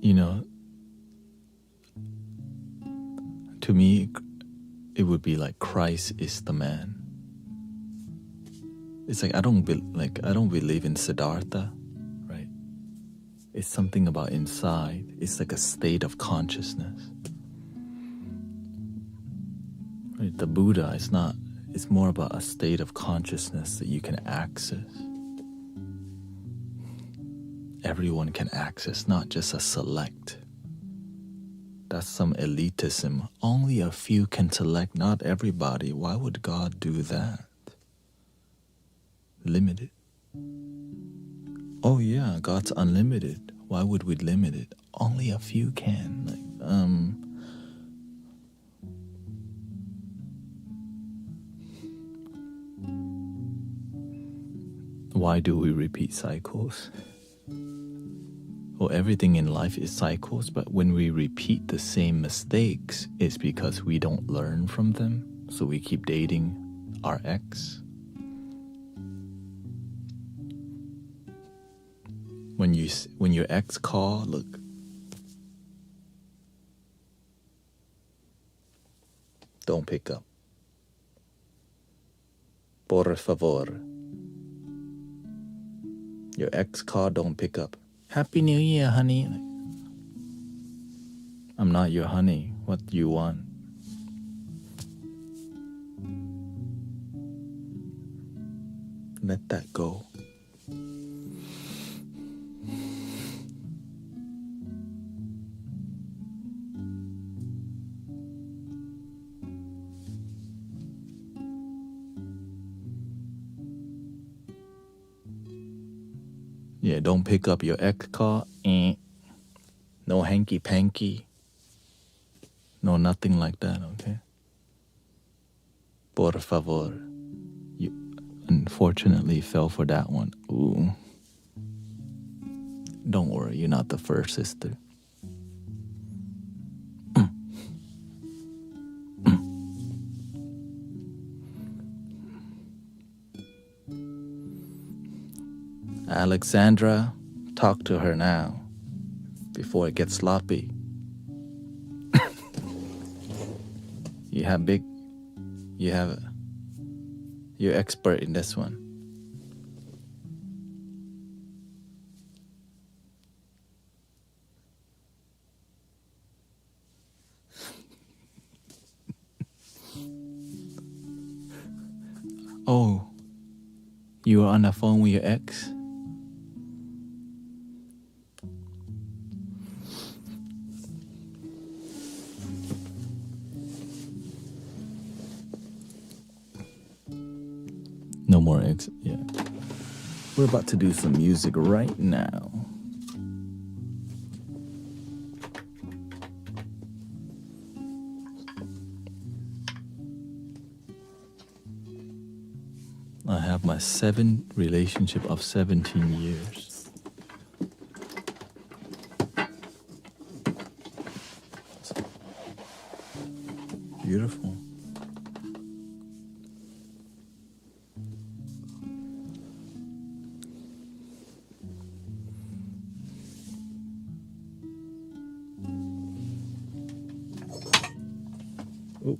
You know, to me, it would be like Christ is the man. It's like I don't believe in Siddhartha, right? It's something about inside. It's like a state of consciousness. Right? The Buddha is not. It's more about a state of consciousness that you can access. Everyone can access, not just a select. That's some elitism. Only a few can select, not everybody. Why would God do that? Limited. Oh yeah, God's unlimited. Why would we limit it? Only a few can. Why do we repeat cycles? Well, everything in life is cycles, but when we repeat the same mistakes, it's because we don't learn from them. So we keep dating our ex. When your ex call, look. Don't pick up. Por favor. Your ex call, don't pick up. Happy New Year, honey. I'm not your honey. What do you want? Let that go. Yeah, don't pick up your ex call. No hanky-panky. No, nothing like that, okay? Por favor. You unfortunately fell for that one. Ooh. Don't worry, you're not the first, sister. Alexandra, talk to her now before it gets sloppy. You have big You have it. You're expert in this one. Oh, you were on the phone with your ex? No more ex. Yeah. We're about to do some music right now. I have my 7th relationship of 17 years. Beautiful. Oh.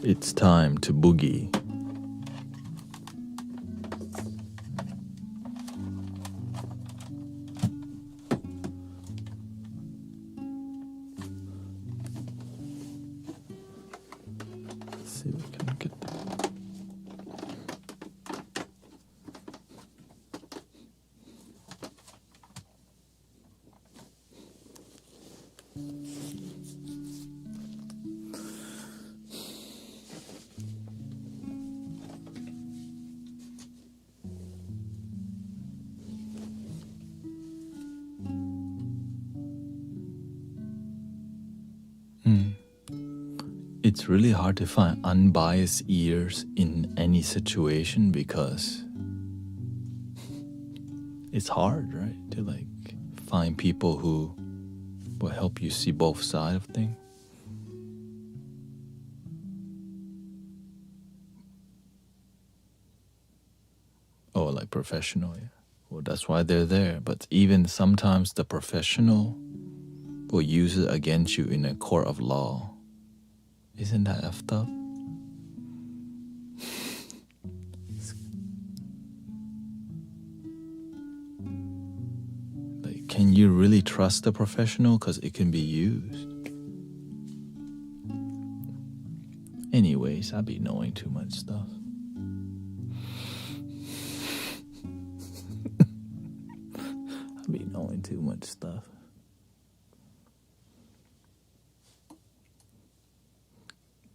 It's time to boogie. Let's see if we can get that. It's really hard to find unbiased ears in any situation because it's hard, right? To like find people who will help you see both sides of things. Oh, like professional, yeah. Well, that's why they're there. But even sometimes the professional will use it against you in a court of law. Isn't that effed up? Like, can you really trust the professional? Because it can be used. Anyways, I be knowing too much stuff. I be knowing too much stuff.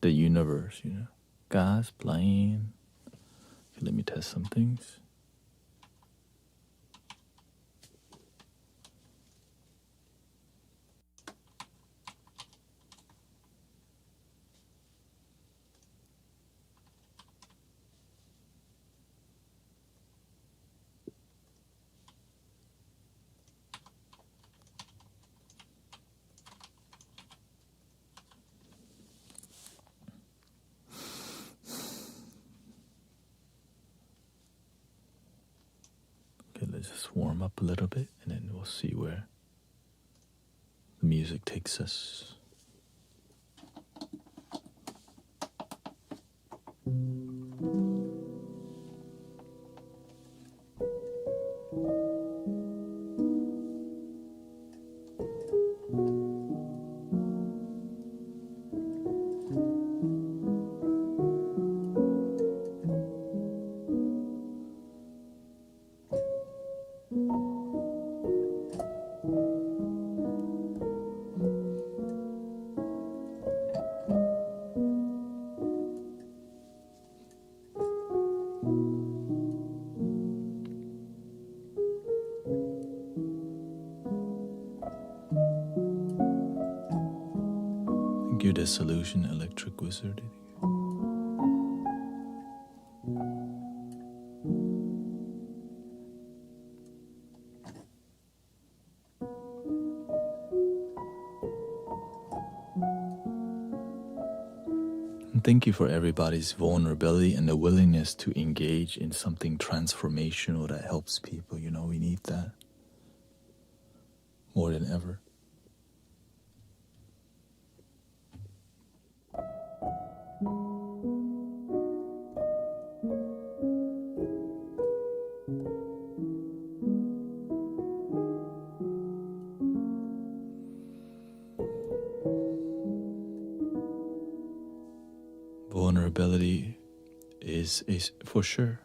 The universe, you know. God's plan. Okay, let me test some things. Okay, let's just warm up a little bit and then we'll see where the music takes us. you the solution, Electric Wizard. And thank you for everybody's vulnerability and the willingness to engage in something transformational that helps people. You know, we need that more than ever. Vulnerability is for sure.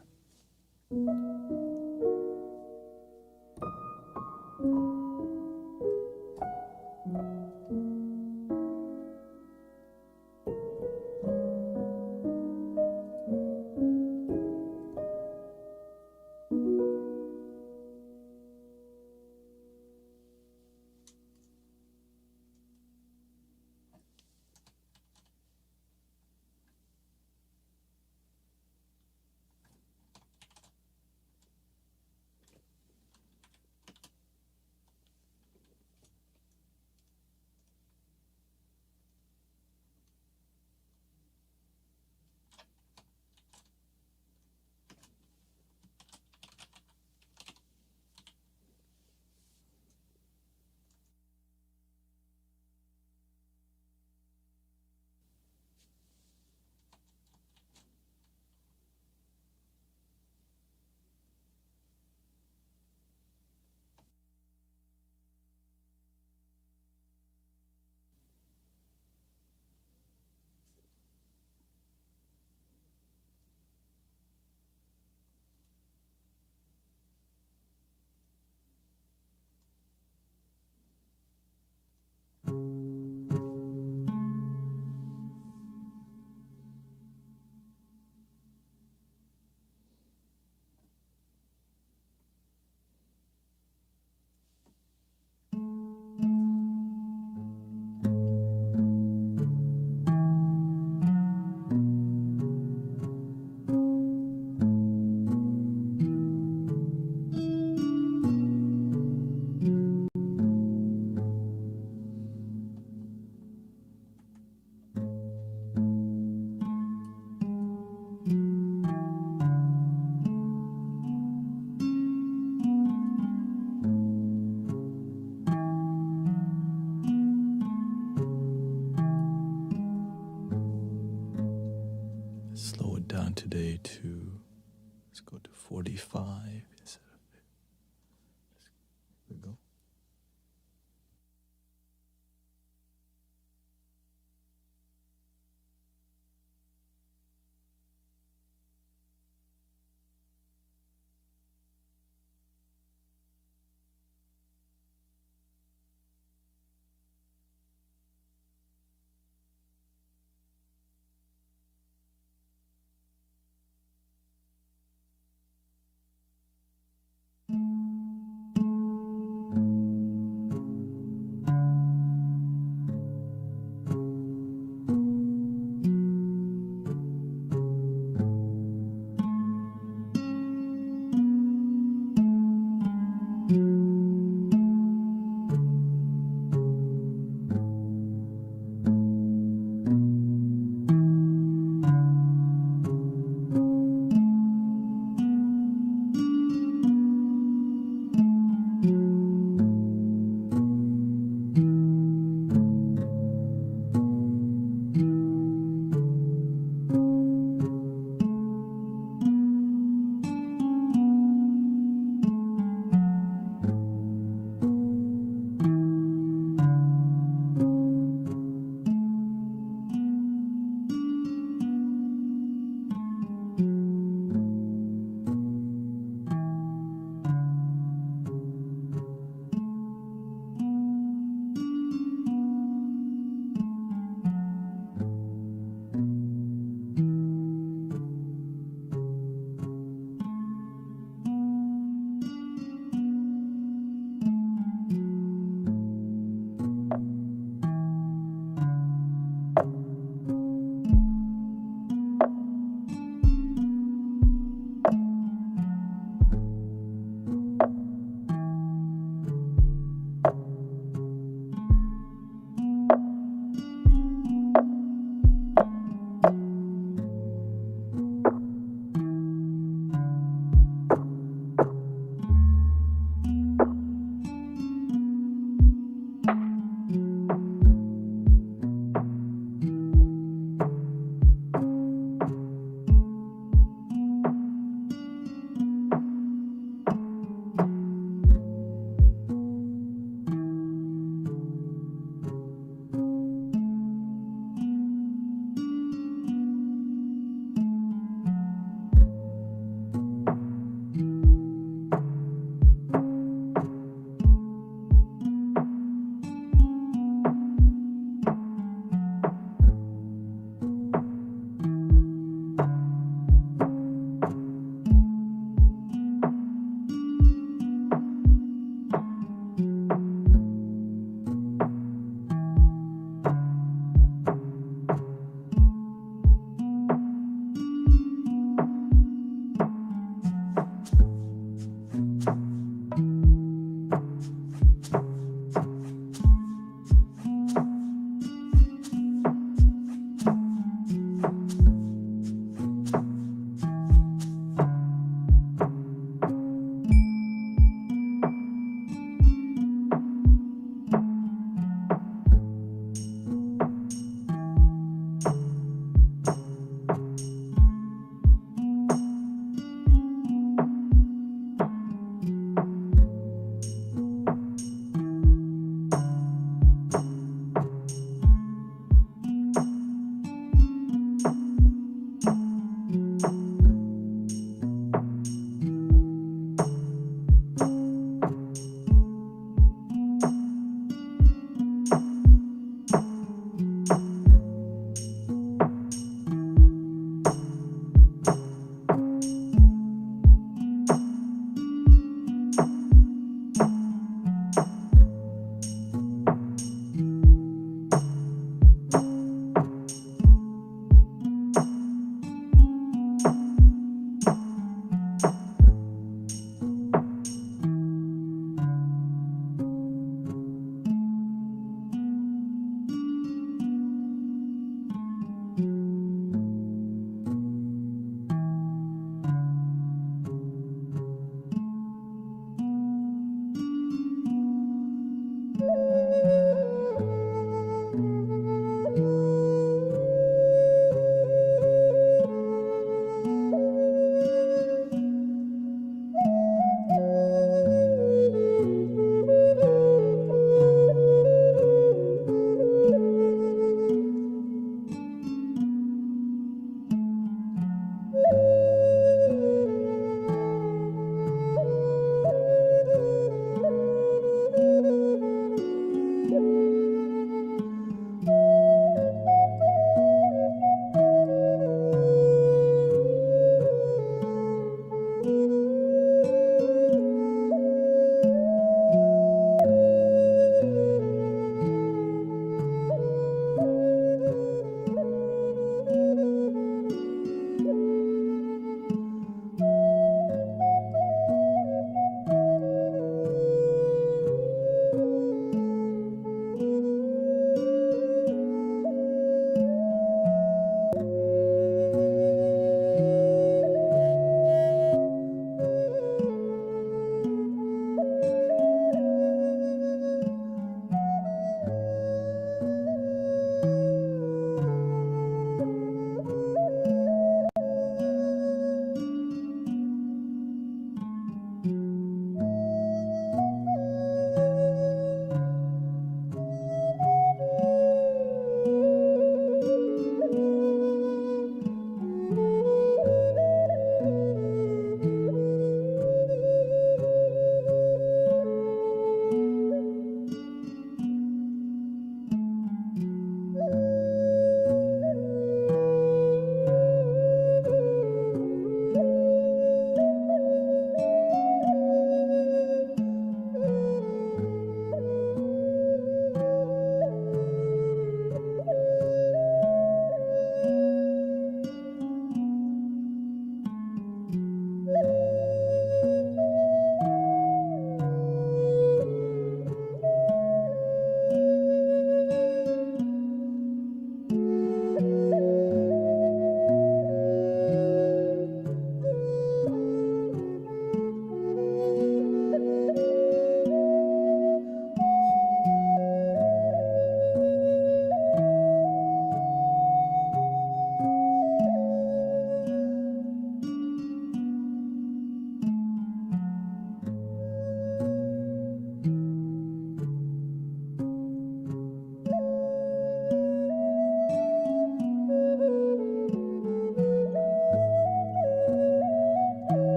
Slow it down today to, let's go to 45 instead of, here we go.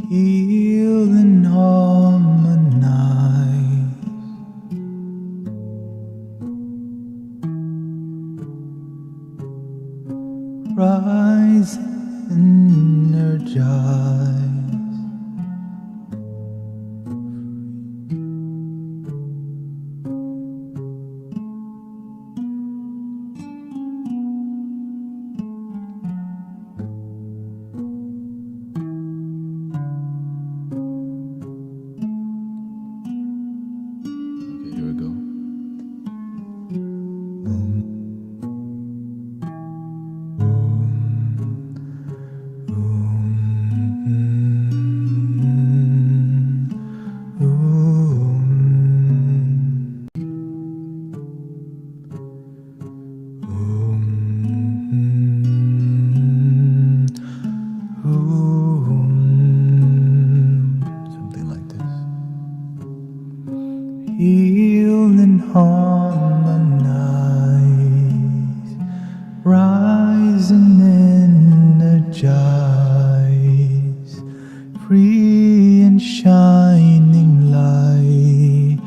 heal and harmonize. Rise and energize. Okay, here we go. Something like this. Heal and harmonize, rise and energize, free and shining light,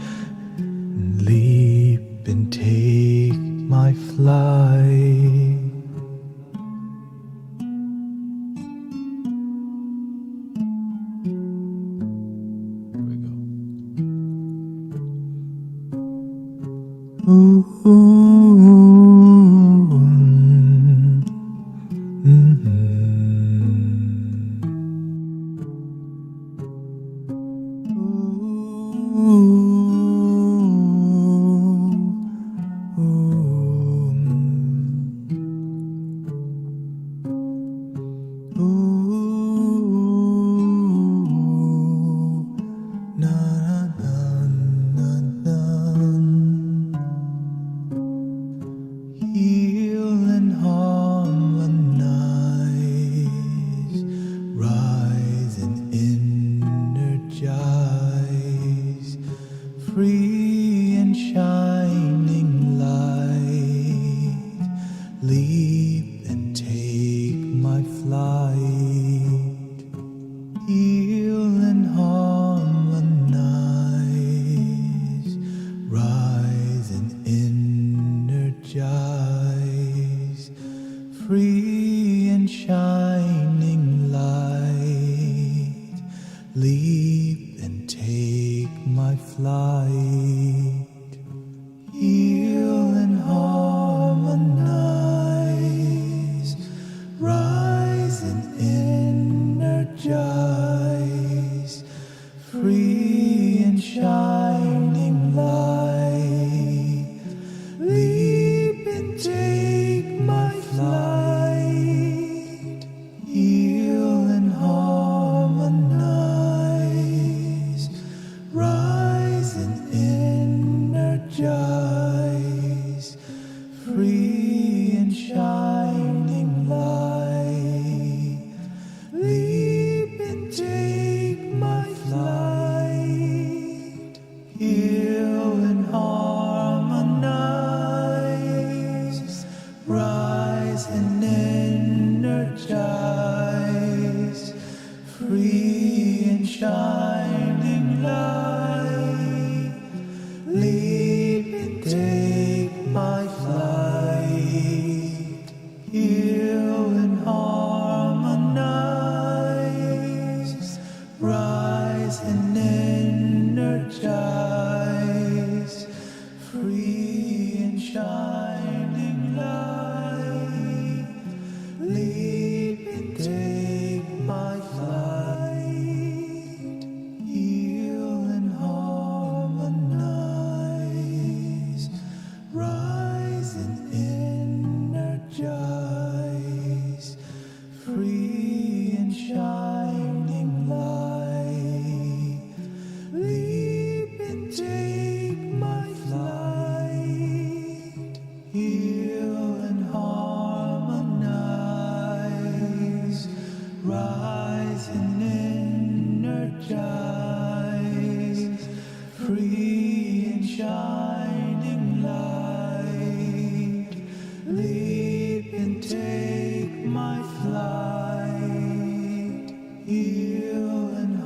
leap and take my flight. Here we go. Ooh, heal and harmonize, rise and energize, free and shining light, leap and take my flight. Heal and harmonize, rise and energize, free and shining light, leap and take my flight. Heal and harmonize, rise and energize, free and shining light, leap and take my flight. Heal and harmonize, rise and energize, free and shining light, leap and take my flight. Heal and harmonize, rise and energize, free and shining light, leap and take my flight. Heal and harmonize, rise and energize, free and shining light, leap and take my flight. Heal and harmonize, rise and energize, free and shining light, leap and take my flight. Heal and harmonize, rise and energize, free and shining light, leap and take my flight. Heal and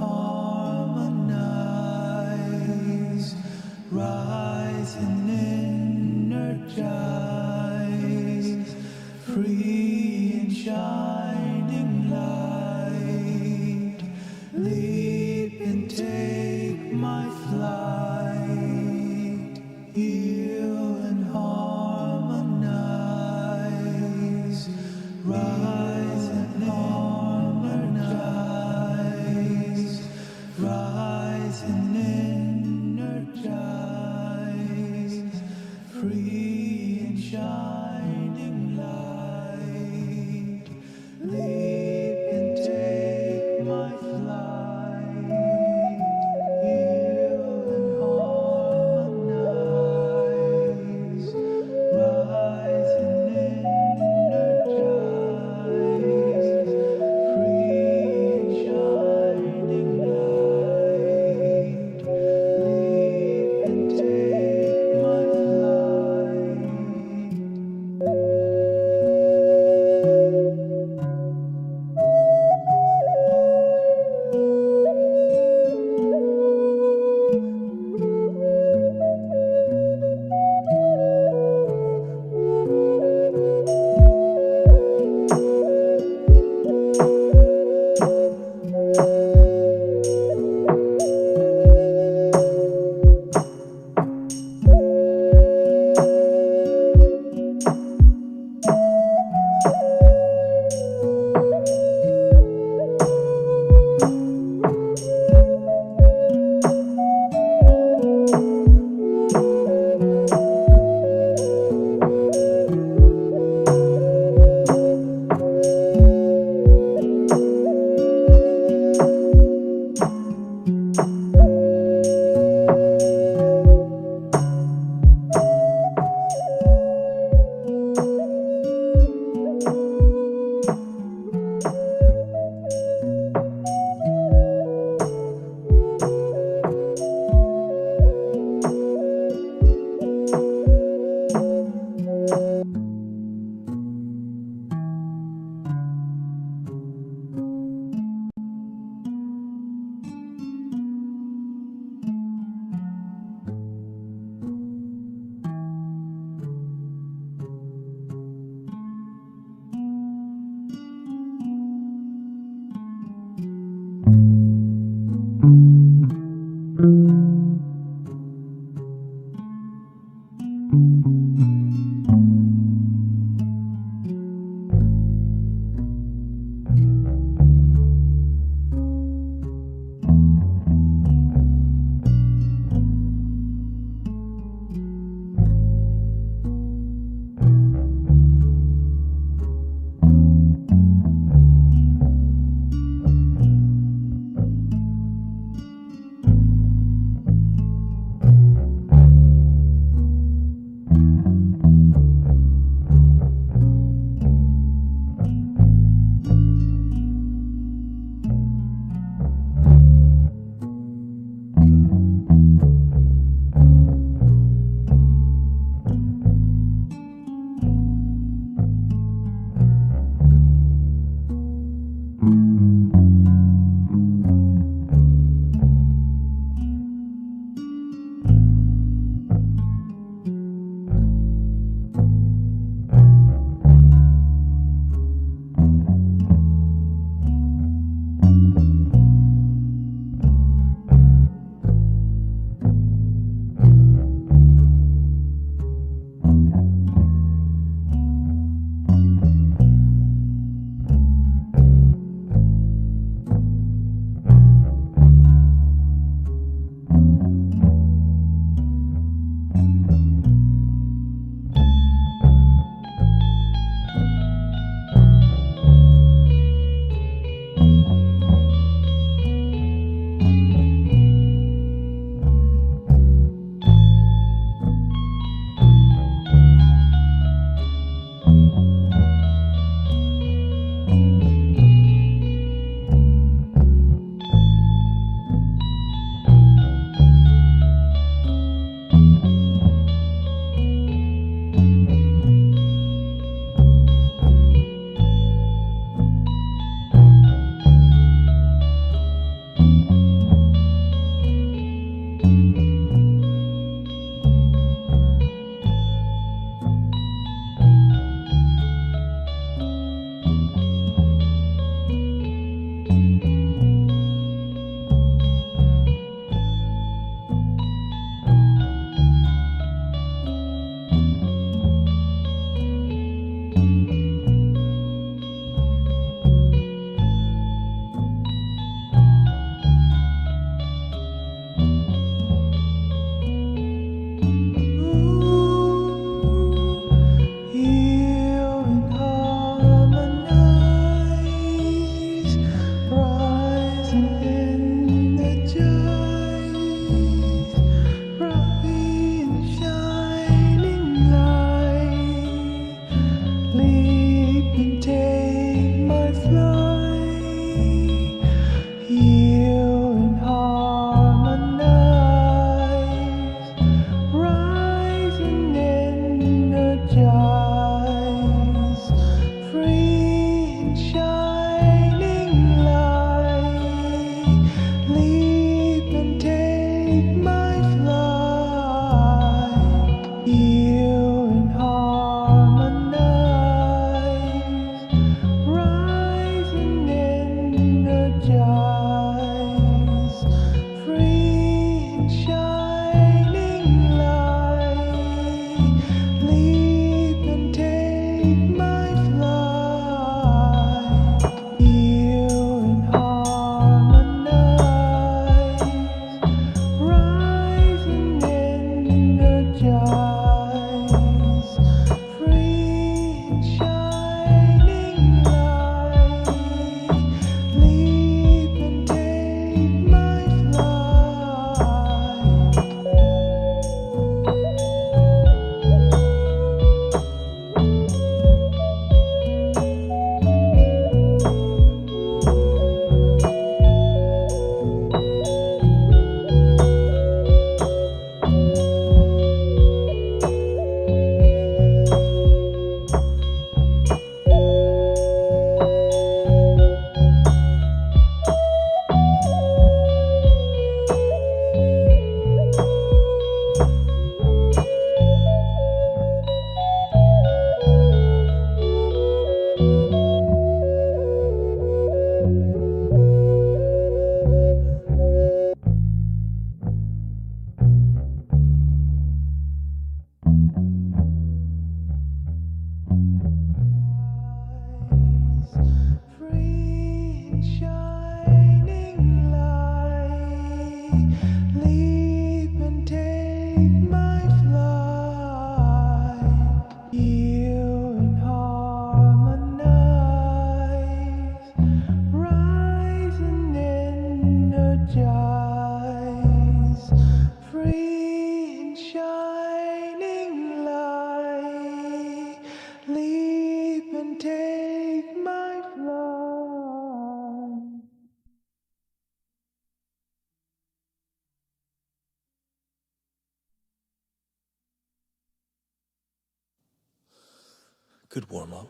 Good warm up.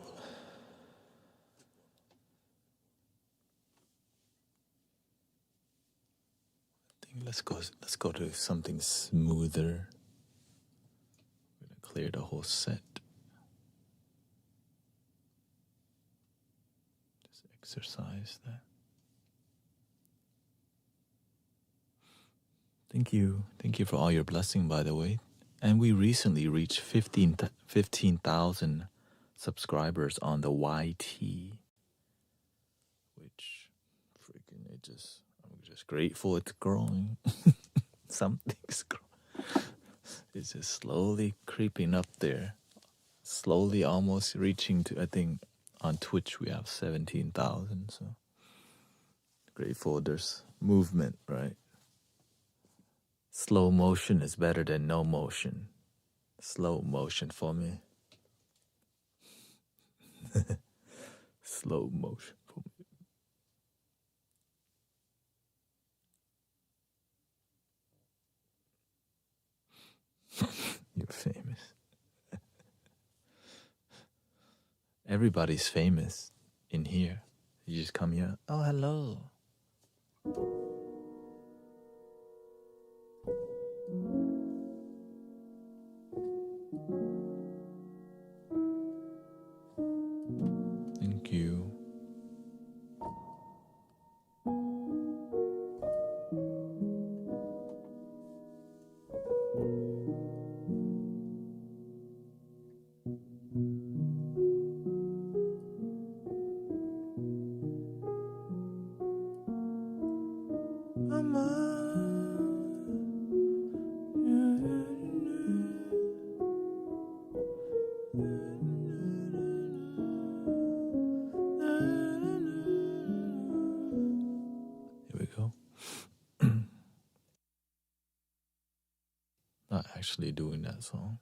I think let's go to something smoother. We're gonna clear the whole set. Just exercise that. Thank you. Thank you for all your blessing, by the way. And we recently reached 15,000 subscribers on the YT, which freaking I'm just grateful it's growing. Something's growing. It's just slowly creeping up there. Slowly almost reaching to, I think on Twitch we have 17,000. So grateful there's movement, right? Slow motion is better than no motion. Slow motion for me. Slow motion for me. You're famous. Everybody's famous in here. You just come here. Oh, hello. Thank you. Here we go. Not actually doing that song.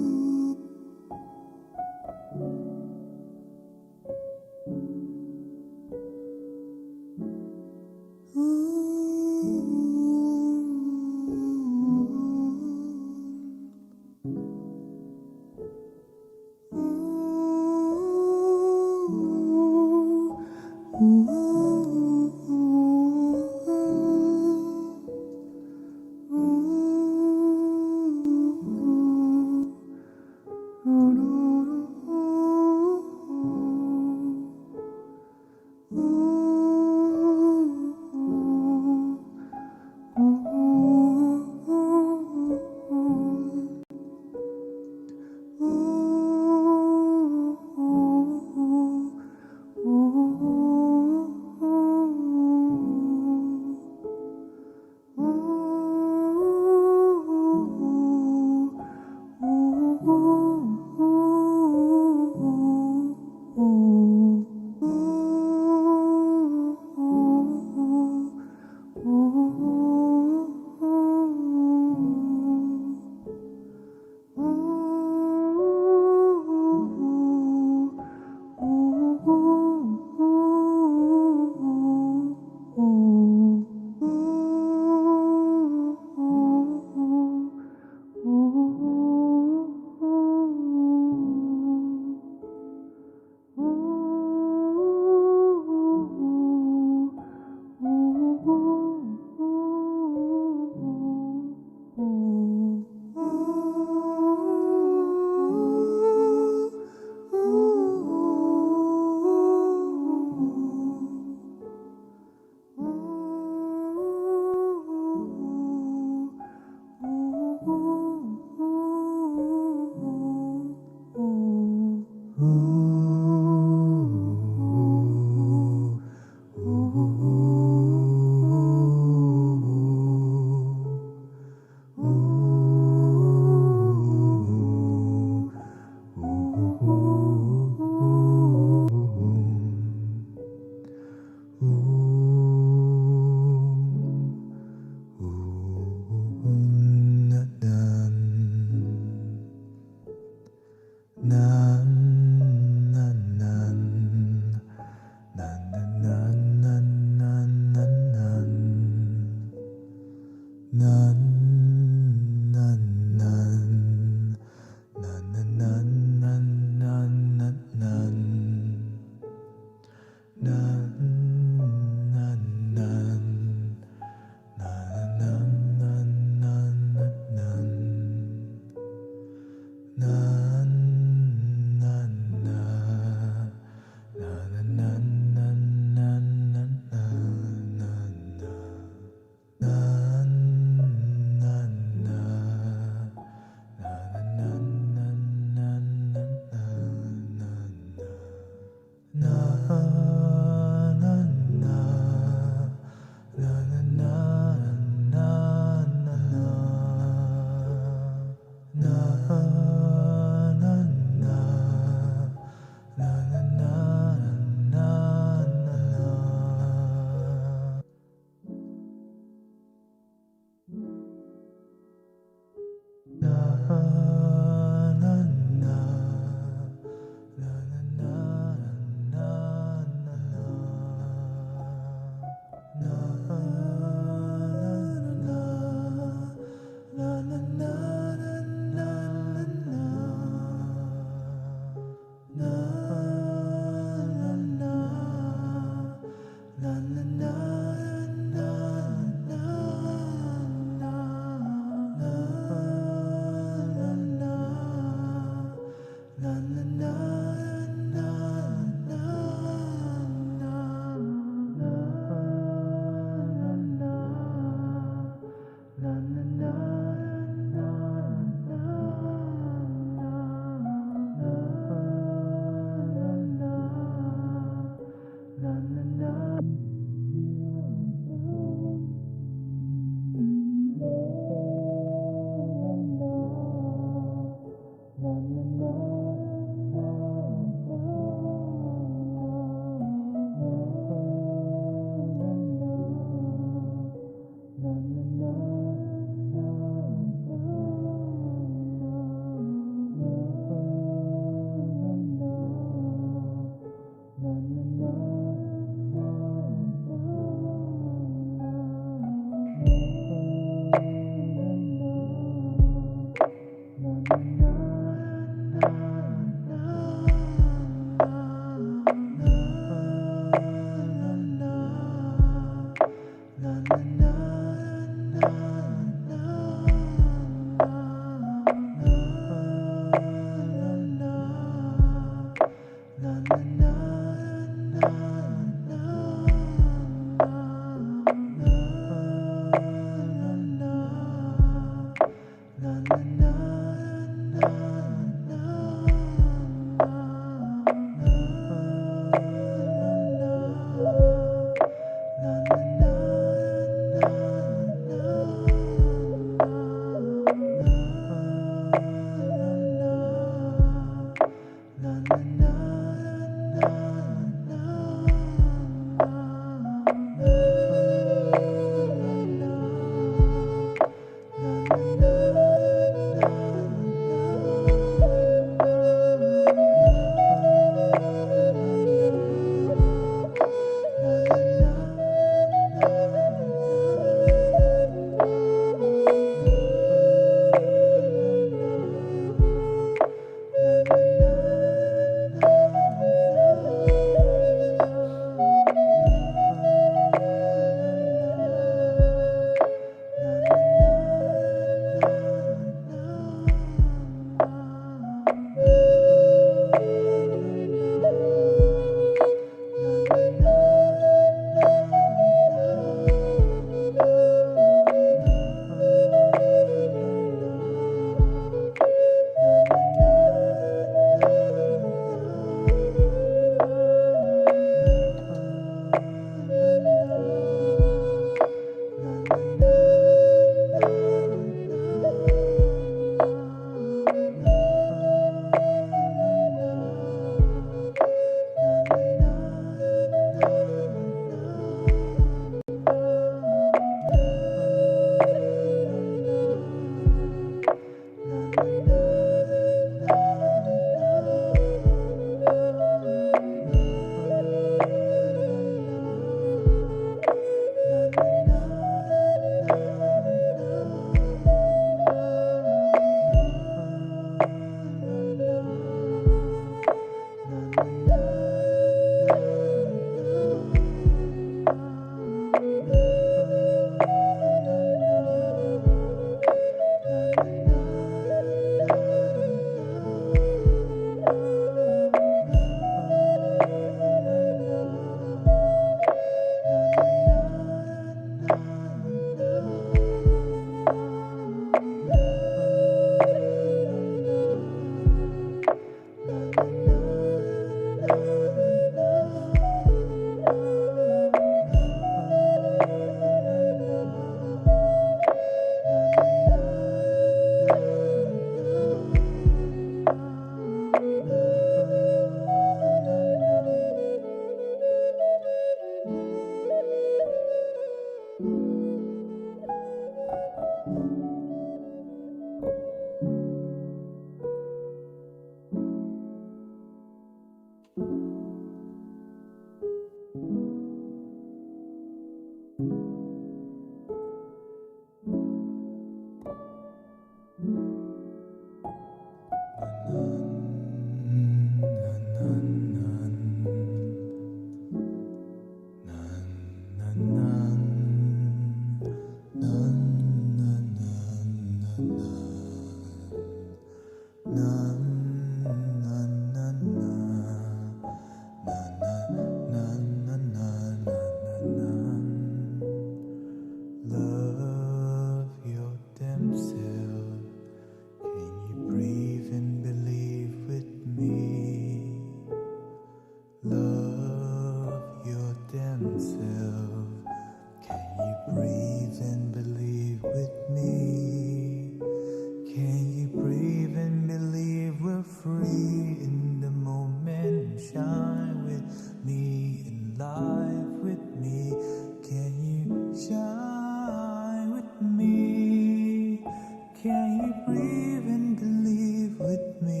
you breathe and believe with me?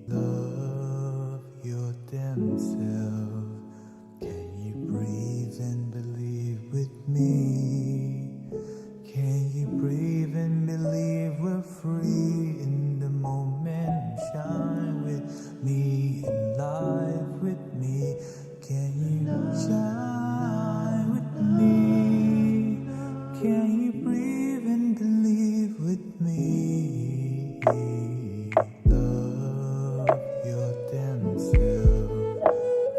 Love your damn self. Can you breathe and believe with me? Can you breathe and believe we're free in the moment? Shine with me in life with me. Can you shine with me? Can you breathe and believe with me? Love your damn self.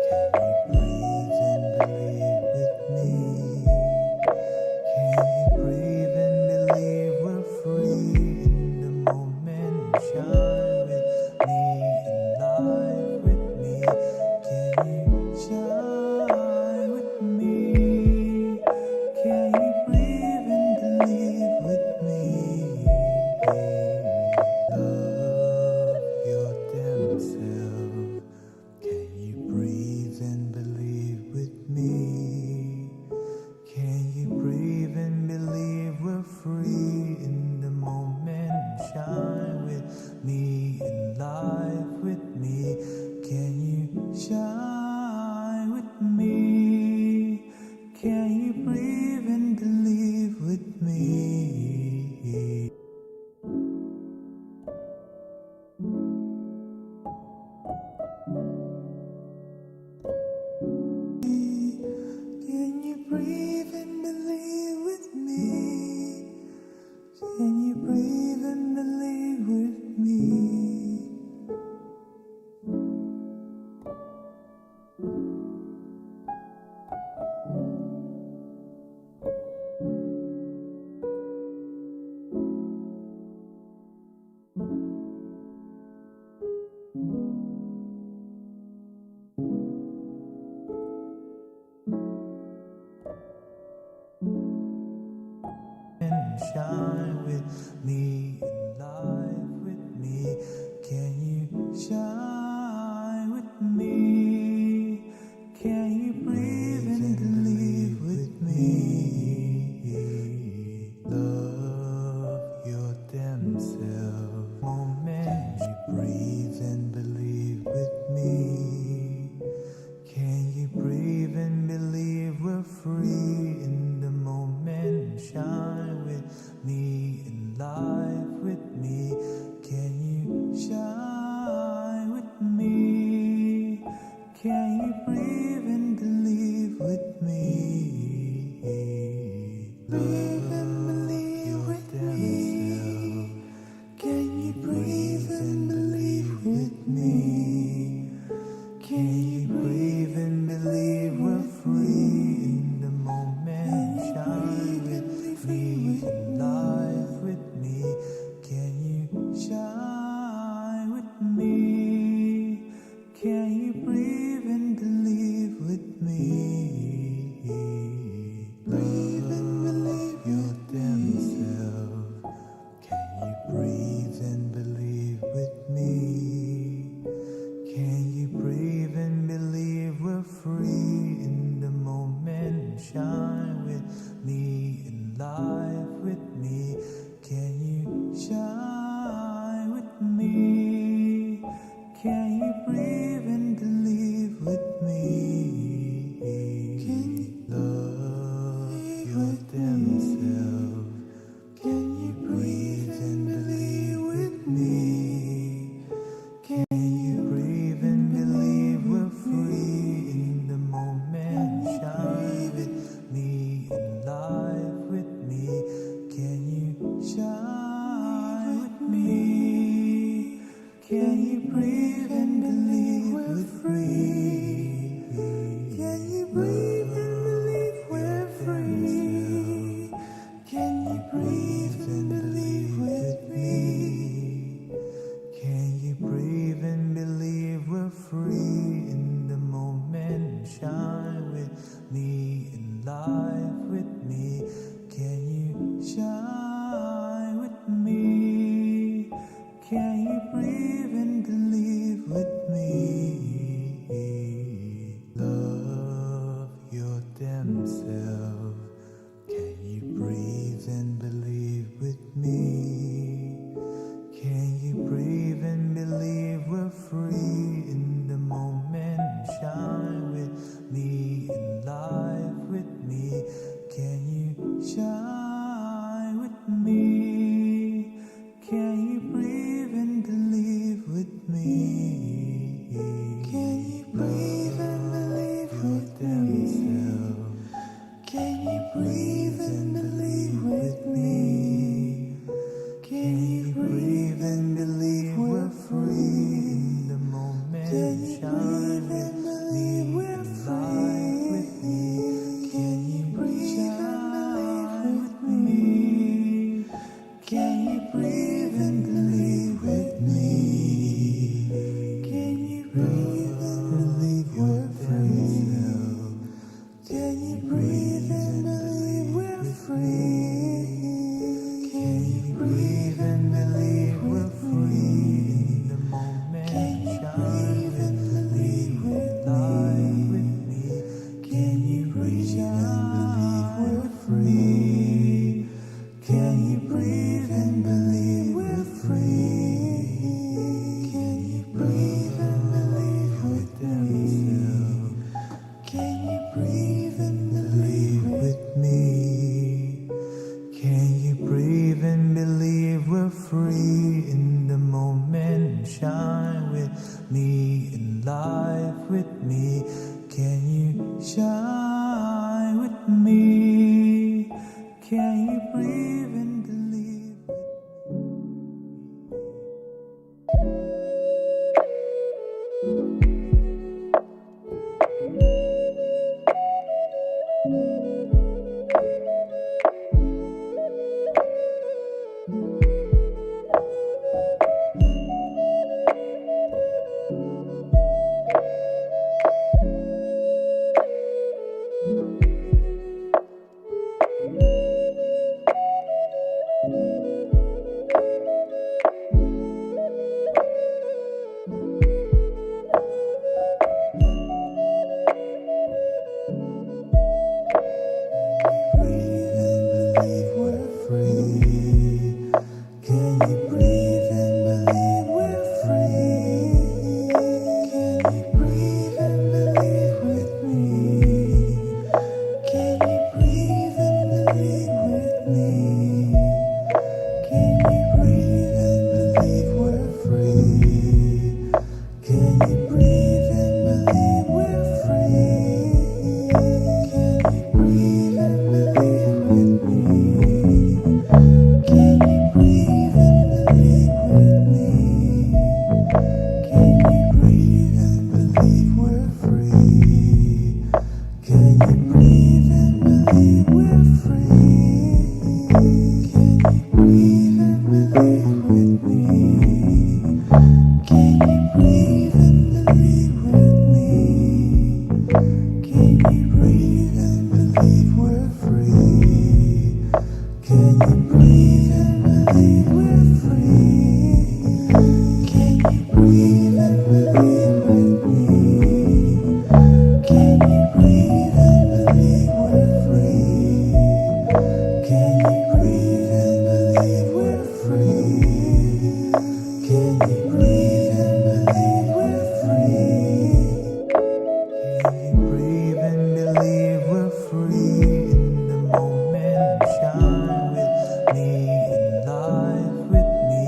Can you breathe and believe with me? Can you breathe and believe we're free in the moment? Shine with me in life with me. Can you shine with me? Can you breathe and believe with me? Love your damn self. Can you breathe and believe with me? Can you breathe and believe we're free in the moment? Shine with me in life with me. Can you shine with me? Can you breathe and believe with me? Can you breathe and believe with me? Can you breathe and believe with me? And shine with me in life with me. Can you shine with me? Can you breathe and believe with me? Love your damn self. Moment you breathe and believe with me. Can you breathe and believe we're free in the moment? Shine with me in life with me. Can you shine with me? Can you breathe and believe with me? Breathe and believe with me. Can you breathe and believe with me? Can you breathe and believe we're free in the moment? Shine with me in life with me. Can you shine with me? Can you breathe and believe with me? Breathe and believe your damn self. Can you breathe and believe with me? Can you breathe and believe we're free in the moment? Shine with me in life with me. Can you shine with me? Can you breathe and believe with me? Can you love your damn self? Can you breathe and believe with me? Can you breathe and believe we're free in the moment? Shine with me in life with me. Can you shine with me? Can you breathe and believe we're free? Can you breathe and believe we're free? Can you breathe and believe with me? Can you breathe and believe we're free in the moment? Shine with me in life with me. Can you shine with me? Can you breathe and believe with me?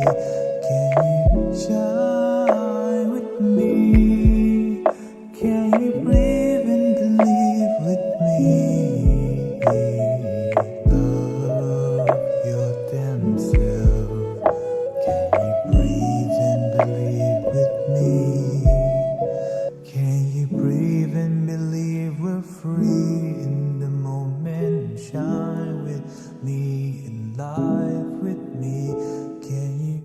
Can you shine with me? Can you breathe and believe with me? Love your damn self. Can you breathe and believe with me? Can you breathe and believe we're free in the moment? Shine with me and life with me. Can you?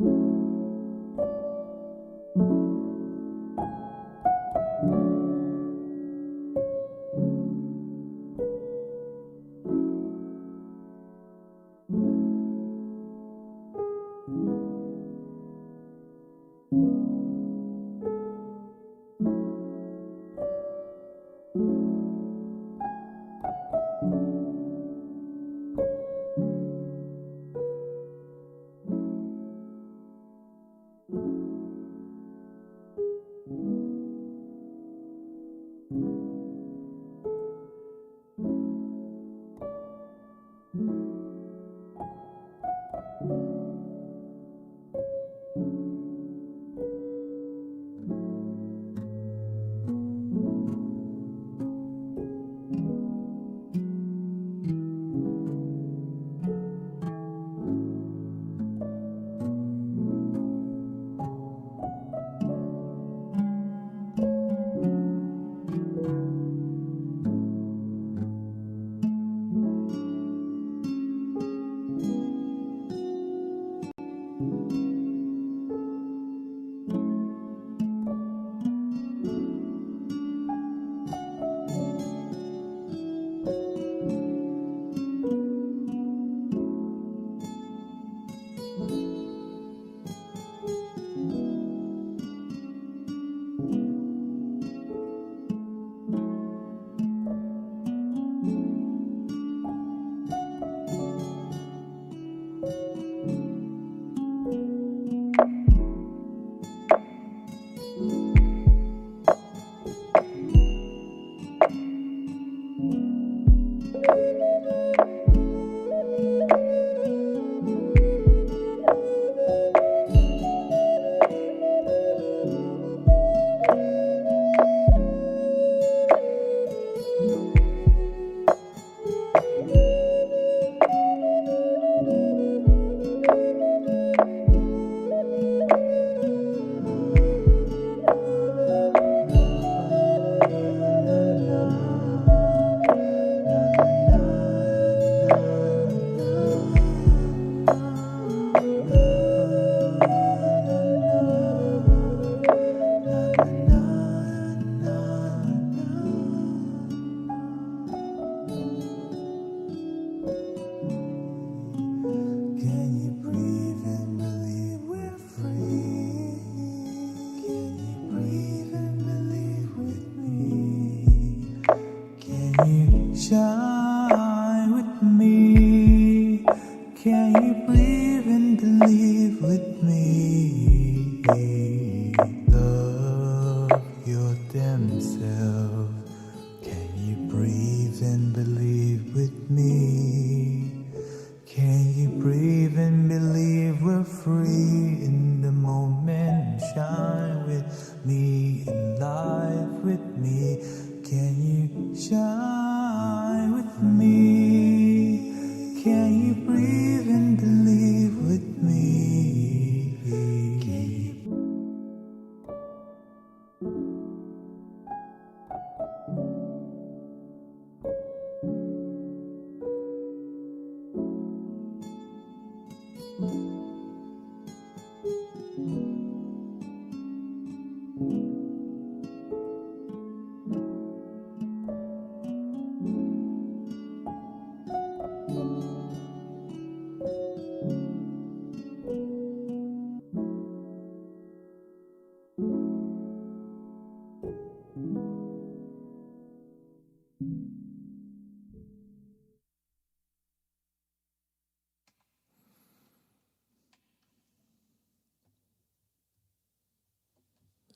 Shine with me. Can you breathe and believe with me? Love your damn self. Can you breathe and believe with me? Can you breathe and believe we're free in the moment? Shine with me and life with me. Can you shine with me? Can you breathe and believe with me? Can you?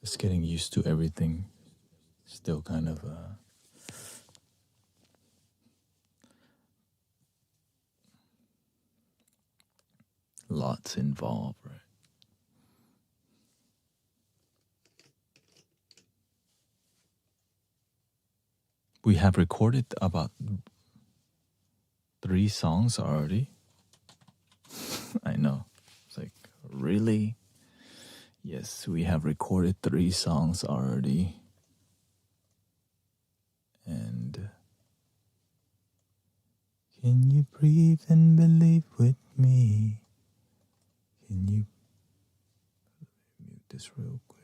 Just getting used to everything. Still kind of lots involved, right? We have recorded about 3 songs already. I know. It's like, really? Yes, we have recorded 3 songs already. And can you breathe and believe with me? Can you mute this real quick?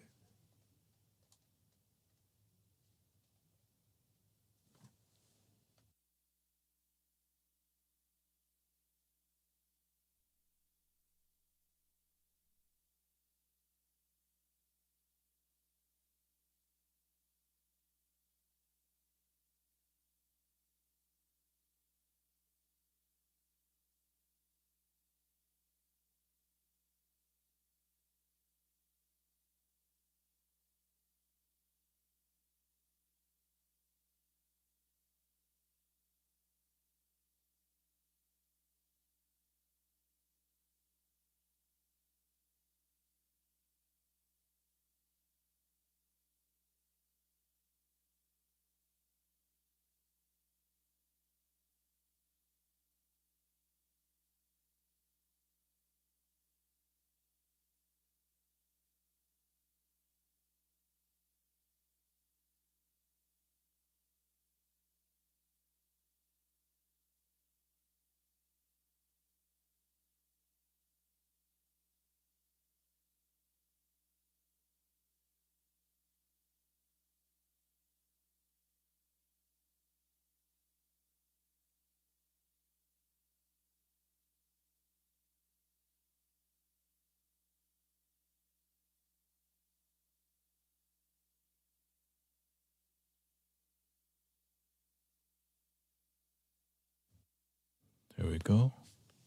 There we go.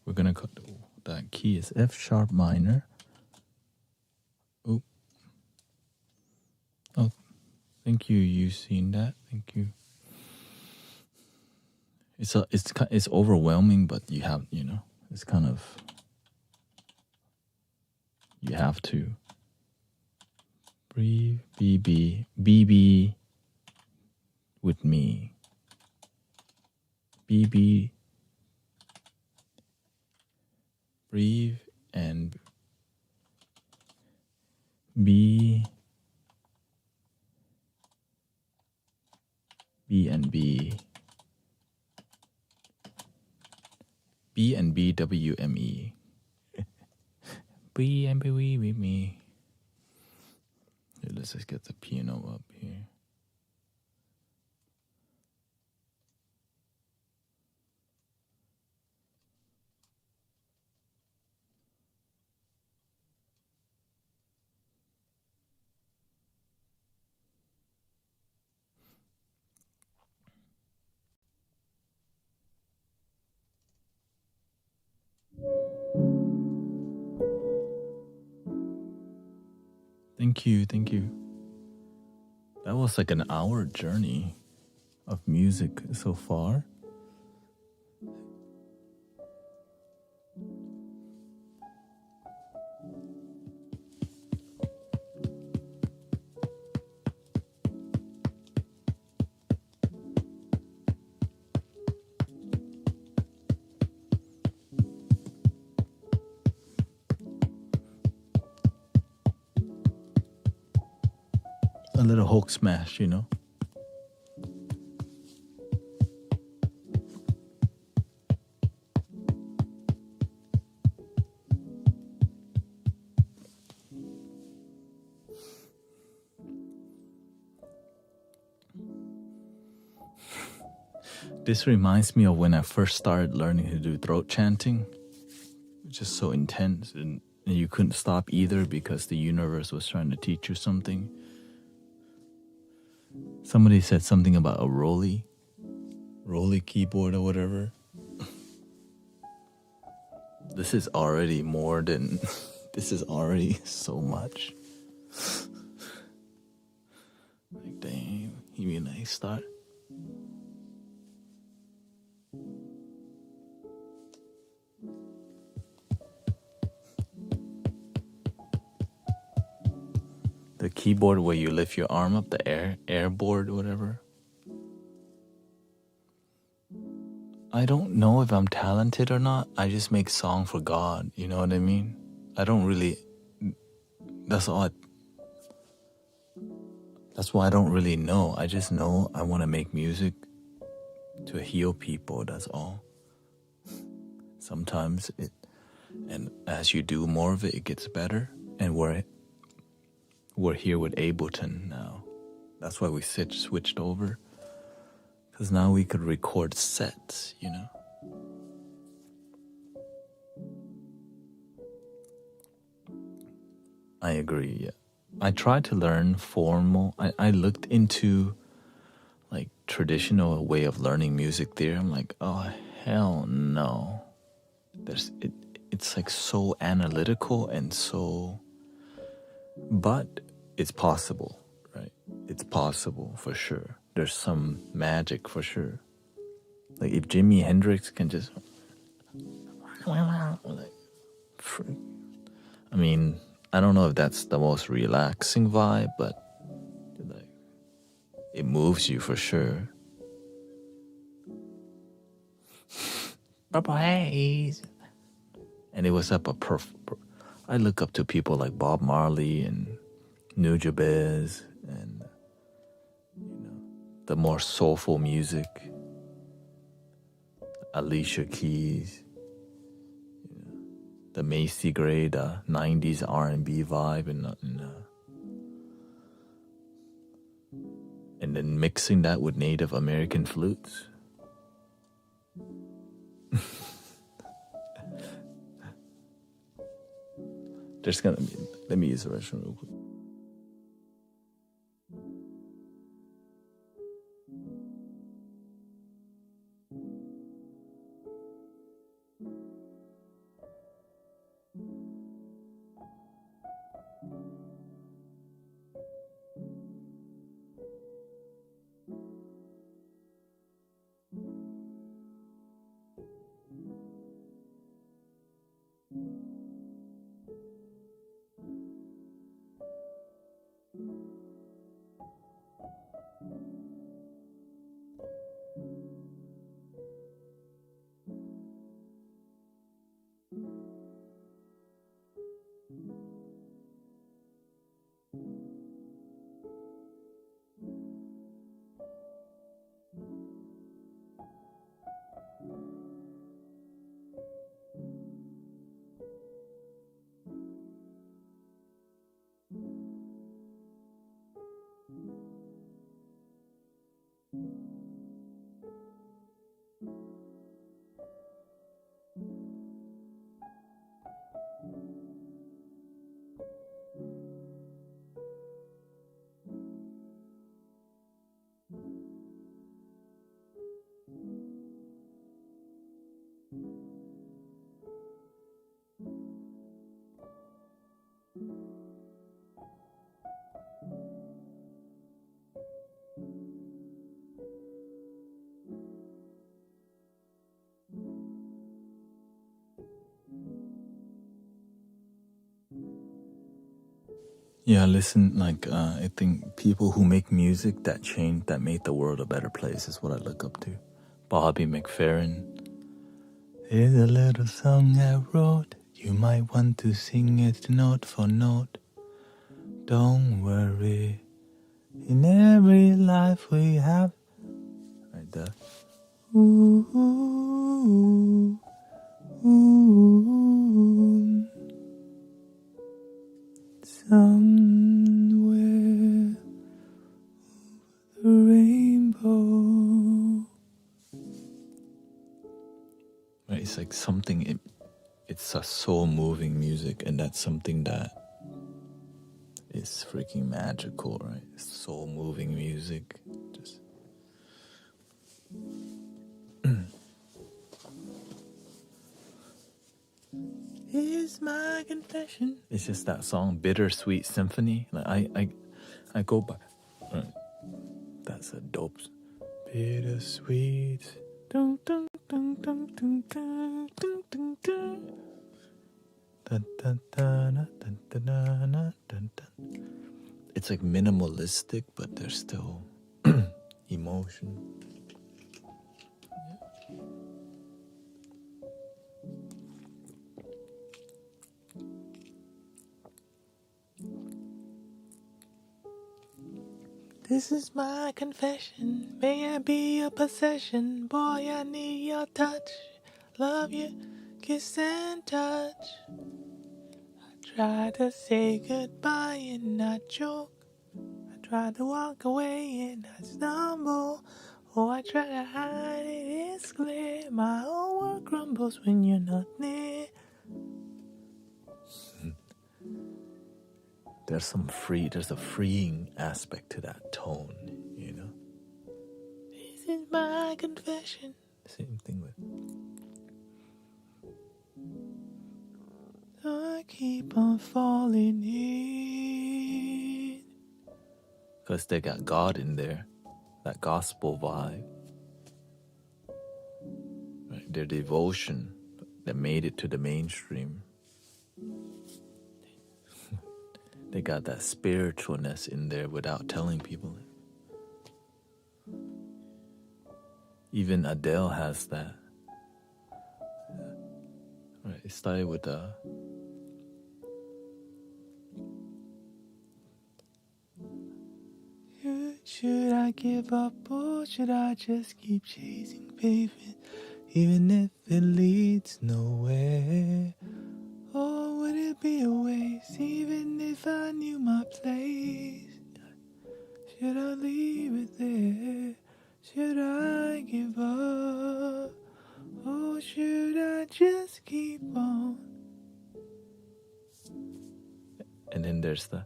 We're gonna cut. That key is F sharp minor. Oh, oh, thank you. You seen that? Thank you. It's overwhelming, but you have it's kind of you have to breathe. Be with me. Be breathe and be and be. B and BWME. Be and be with me. Here, let's just get the piano up here. Thank you, thank you. That was like an hour journey of music so far. A little Hulk smash, This reminds me of when I first started learning to do throat chanting, which is so intense, and you couldn't stop either because the universe was trying to teach you something. Somebody said something about a rolly keyboard or whatever. This is already more than this is already so much. Like, damn, you mean I start? The keyboard where you lift your arm up, the air board or whatever. I don't know if I'm talented or not. I just make song for God. You know what I mean? I don't really. That's all. That's why I don't really know. I just know I want to make music to heal people. That's all. Sometimes it, and as you do more of it, it gets better. And we're here with Ableton now. That's why we switched over. Because now we could record sets, you know? I agree, yeah. I tried to learn formal. I looked into like traditional way of learning music theory. I'm like, oh hell no. It's like so analytical and so, but it's possible, right? It's possible for sure. There's some magic for sure. Like if Jimi Hendrix can just like, I mean, I don't know if that's the most relaxing vibe, but like it moves you for sure. Purple haze. And it was up a I look up to people like Bob Marley and Nujabes and the more soulful music, Alicia Keys, the Macy Gray, the 90s R&B vibe, and then mixing that with Native American flutes. There's gonna be, let me use the restroom real quick. Yeah, listen, like, I think people who make music that made the world a better place is what I look up to. Bobby McFerrin. Here's a little song I wrote. You might want to sing it note for note. Don't worry. In every life we have. Right there. Ooh, ooh, ooh. Somewhere the rainbow. Right, it's like something. It's a soul-moving music, and that's something that is freaking magical, right? Soul-moving music. Just. Here's my confession. It's just that song, Bittersweet Symphony. Like I go by. Right. That's a dope. Bittersweet. Dun, dun, dun, dun, dun, dun, dun, dun, dun. Dun, dun, dun, dun, dun, dun, dun, dun. It's like minimalistic, but there's still emotion. This is my confession. May I be your possession? Boy, I need your touch. Love you, kiss and touch. I try to say goodbye and not joke. I try to walk away and I stumble. Oh, I try to hide it, it's clear. My whole world crumbles when you're not near. There's a freeing aspect to that tone, you know. This is my confession. Same thing with. I keep on falling in. Because they got God in there, that gospel vibe. Right? Their devotion that made it to the mainstream. They got that spiritualness in there without telling people. Even Adele has that. Right, it started with should I give up or should I just keep chasing pavement, even if it leads nowhere? Or would it be a waste, even if I knew my place? Should I leave it there? Should I give up? Or should I just keep on? And then there's the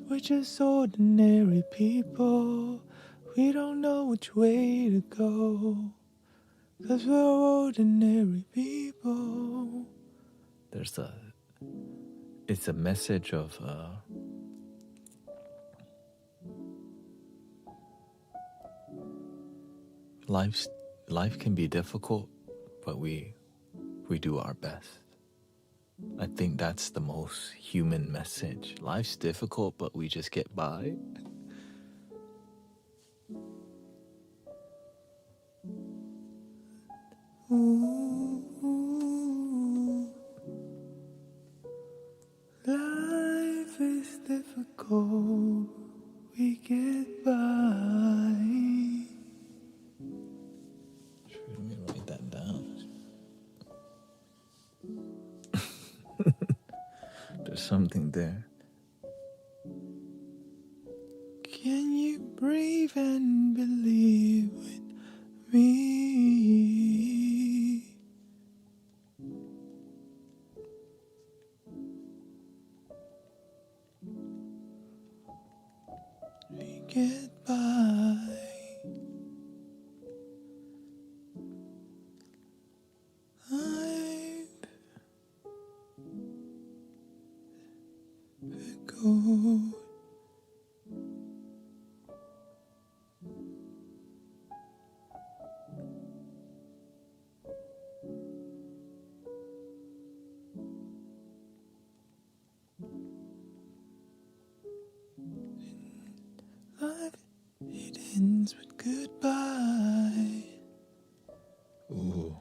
we're just ordinary people. We don't know which way to go, 'cause we're ordinary people. It's a message of life can be difficult, but we do our best. I think that's the most human message. Life's difficult, but we just get by. Ooh, life is difficult, we get by. Let me write that down. There's something there. Can you breathe and believe with me? We get by. Go. Life, it ends with goodbye. Ooh.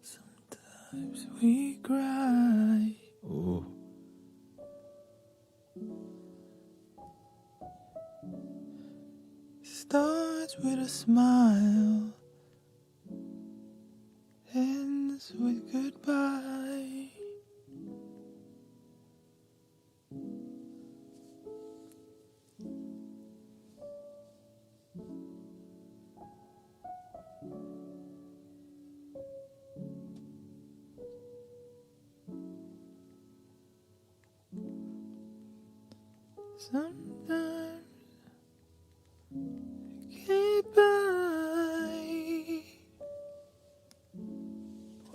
Sometimes we cry. Ooh. Starts with a smile, ends with goodbye. Sometimes goodbye.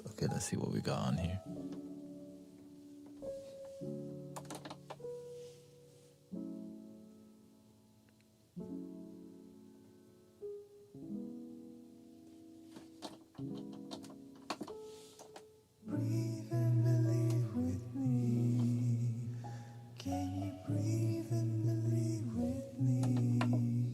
Okay, let's see what we got on here. Breathe and believe with me. Can you breathe and believe with me?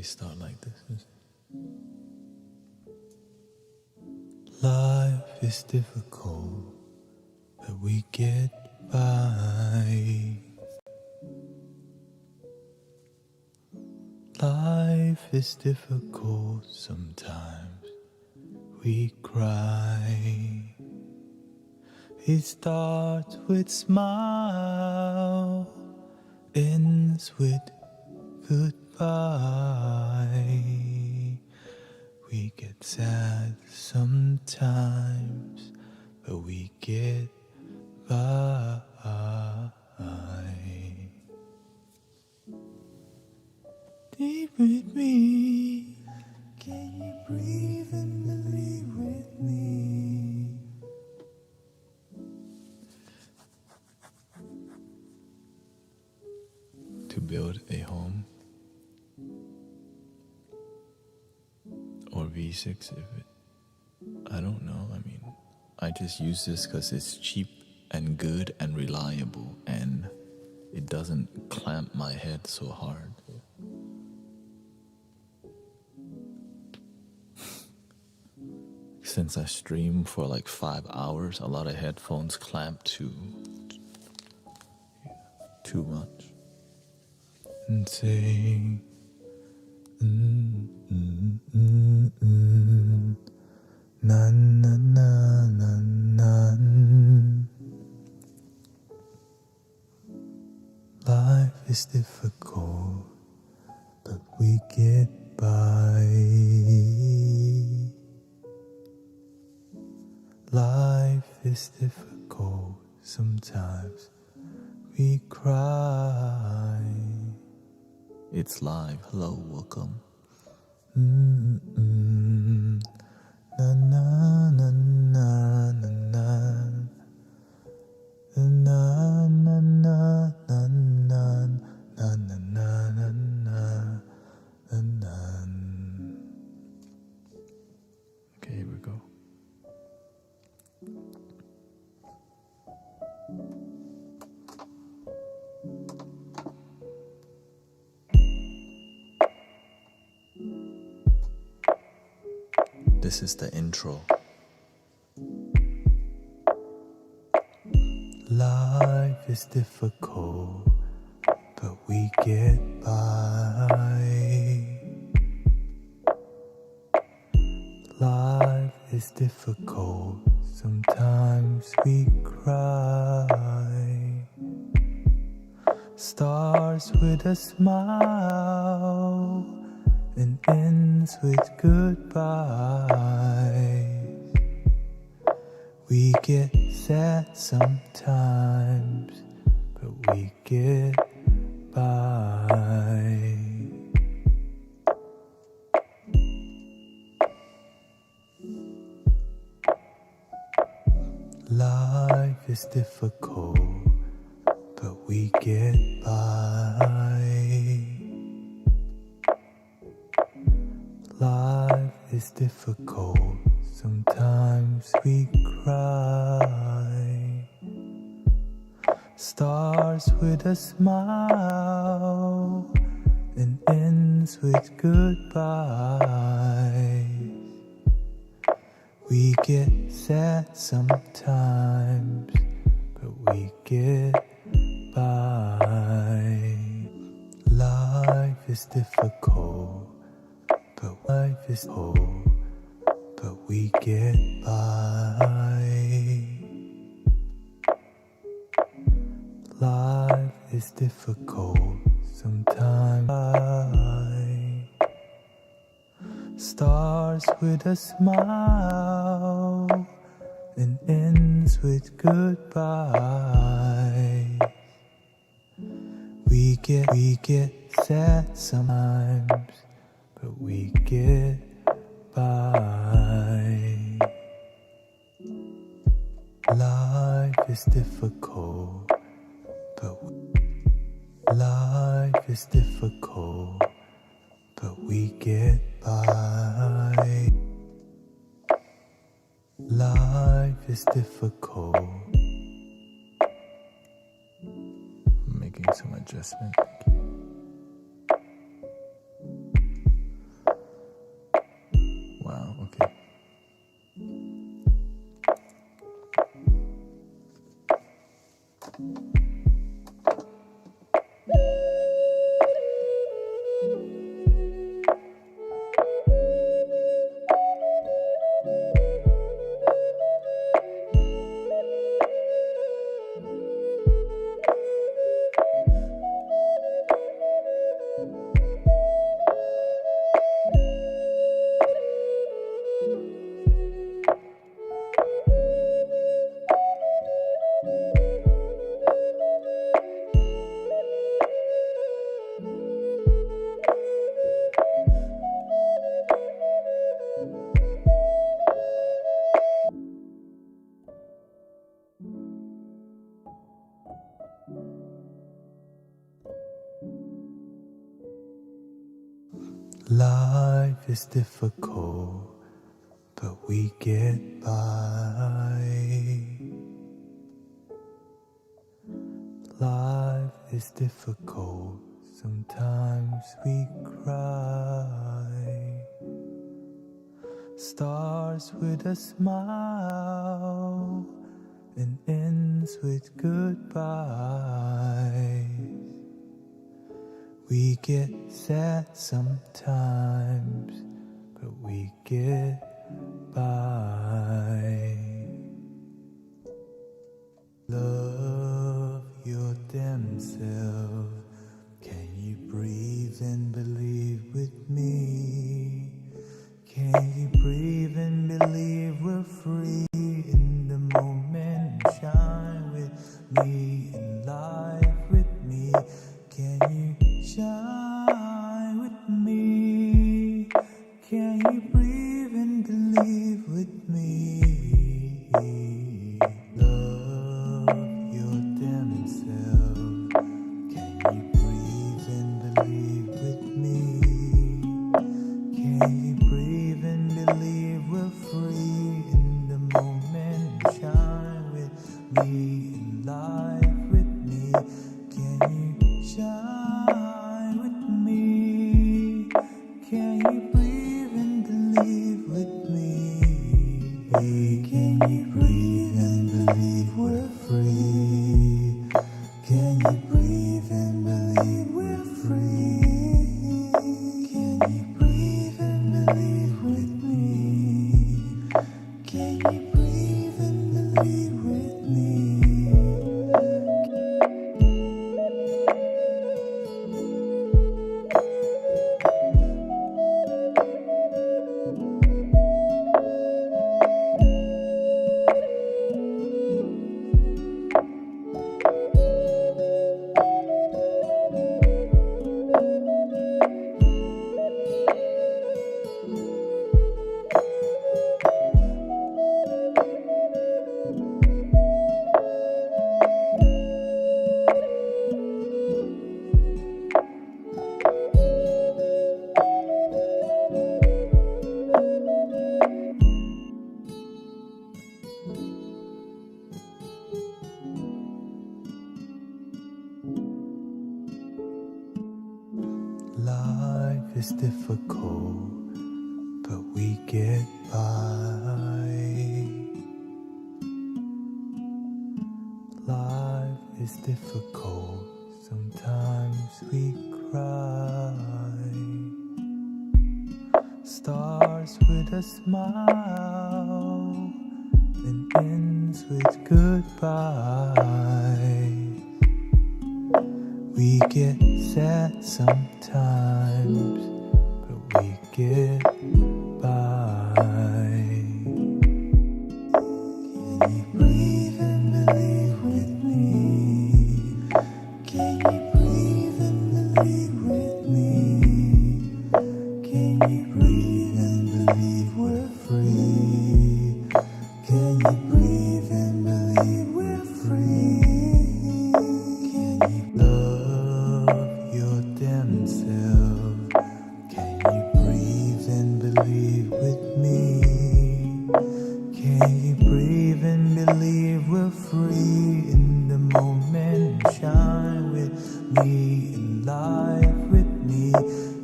start like this. Life is difficult, but we get by. Life is difficult, sometimes we cry. It starts with smile, ends with goodbye. We get sad sometimes, but we get by. Deep with me, can you breathe and believe with me? To build a home, or V6 if it, I don't know, I just use this because it's cheap and good and reliable, and it doesn't clamp my head so hard. Since I stream for like 5 hours, a lot of headphones clamp too much. And say, na na na na na. Life is difficult, but we get by. Life is difficult, sometimes we cry. It's live, hello, welcome. Na na na na na na. Na na na na na na na na na. Okay, here we go. This is the intro. Life is difficult, but we get by. Life is difficult, sometimes we cry. Starts with a smile and ends with goodbye. We get sad sometimes, but we get by. Life is difficult, but we get by. Life is difficult, sometimes we cry. Starts with a smile and ends with goodbye. We get sad sometimes, but we get by. Life is difficult, but life is whole, but we get by. Life is difficult, sometimes starts with a smile and ends with goodbye. We get sad sometimes, but we get by. Life is difficult, but life is difficult, but we get by. Life is difficult. I'm making some adjustment. Life is difficult, but we get by. Life is difficult, sometimes we cry. Starts with a smile and ends with goodbye. We get sad sometimes, but we get by. Love your damn self. Can you breathe and believe with me? Can you breathe and believe we're free in the moment? Shine with me in life with me. Can you shine with me? Can you breathe and believe with me? Love your damn self. Can you breathe and believe with me? Can you breathe and believe we're free in the moment? Shine with me in life with me. Can you shine with me? Can you breathe and believe with me? Can you breathe and believe we're free? Can you breathe and believe we're free? Can you breathe and believe with me? Can you breathe and believe with me? Life is difficult, but we get by. Life is difficult, sometimes we cry. Starts with a smile and ends with goodbye. We get sad sometimes, but we get by. Can you breathe and believe with me? Can you breathe and believe with me? Can you breathe and believe we're free? Can you breathe and believe we're free? Can you love your damn self? Can you breathe and believe with me? Can you breathe and believe we're free in the moment? Shine with me in life with me.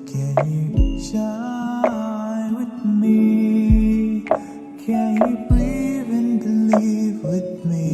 Can you shine with me? Can you breathe and believe with me?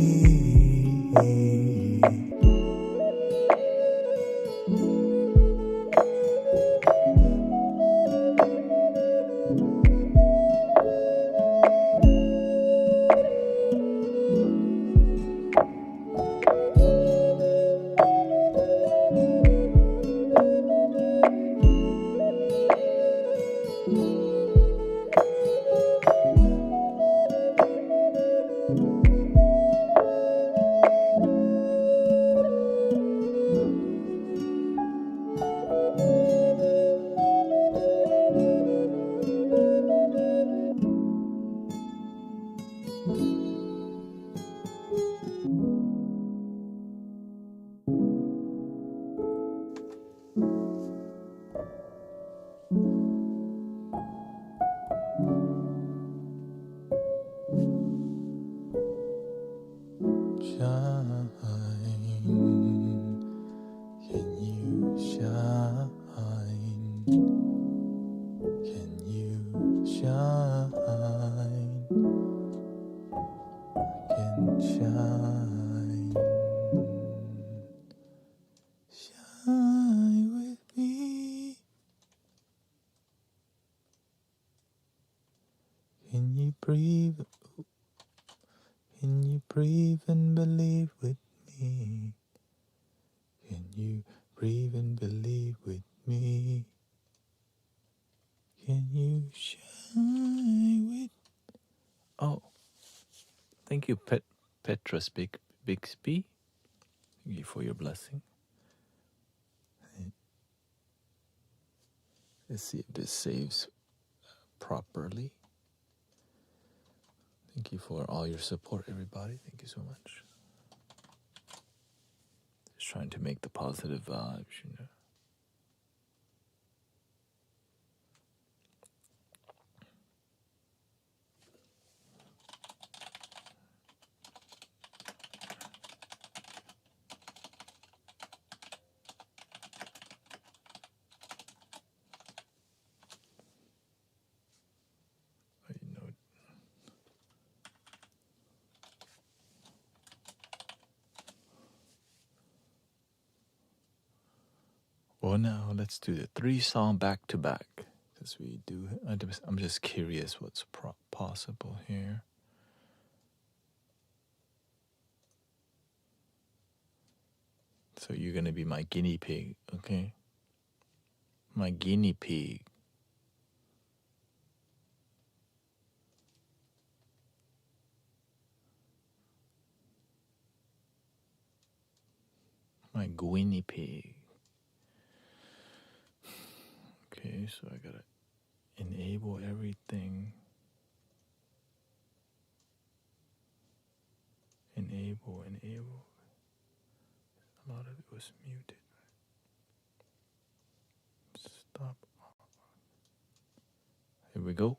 Shine, can you shine? Can you shine? Can shine. Shine with me. Can you breathe? Can you breathe and believe with me? Can you breathe and believe with me? Can you shine with? Oh, thank you, Petrus Bixby. Thank you for your blessing. Let's see if this saves properly. Thank you for all your support, everybody. Thank you so much. Just trying to make the positive vibes, you know. Well, now let's do the 3-song back to back, because we do. I'm just curious what's possible here. So you're gonna be my guinea pig, okay? My guinea pig. My guinea pig. Okay, so I gotta enable everything. Enable. A lot of it was muted. Stop. Here we go.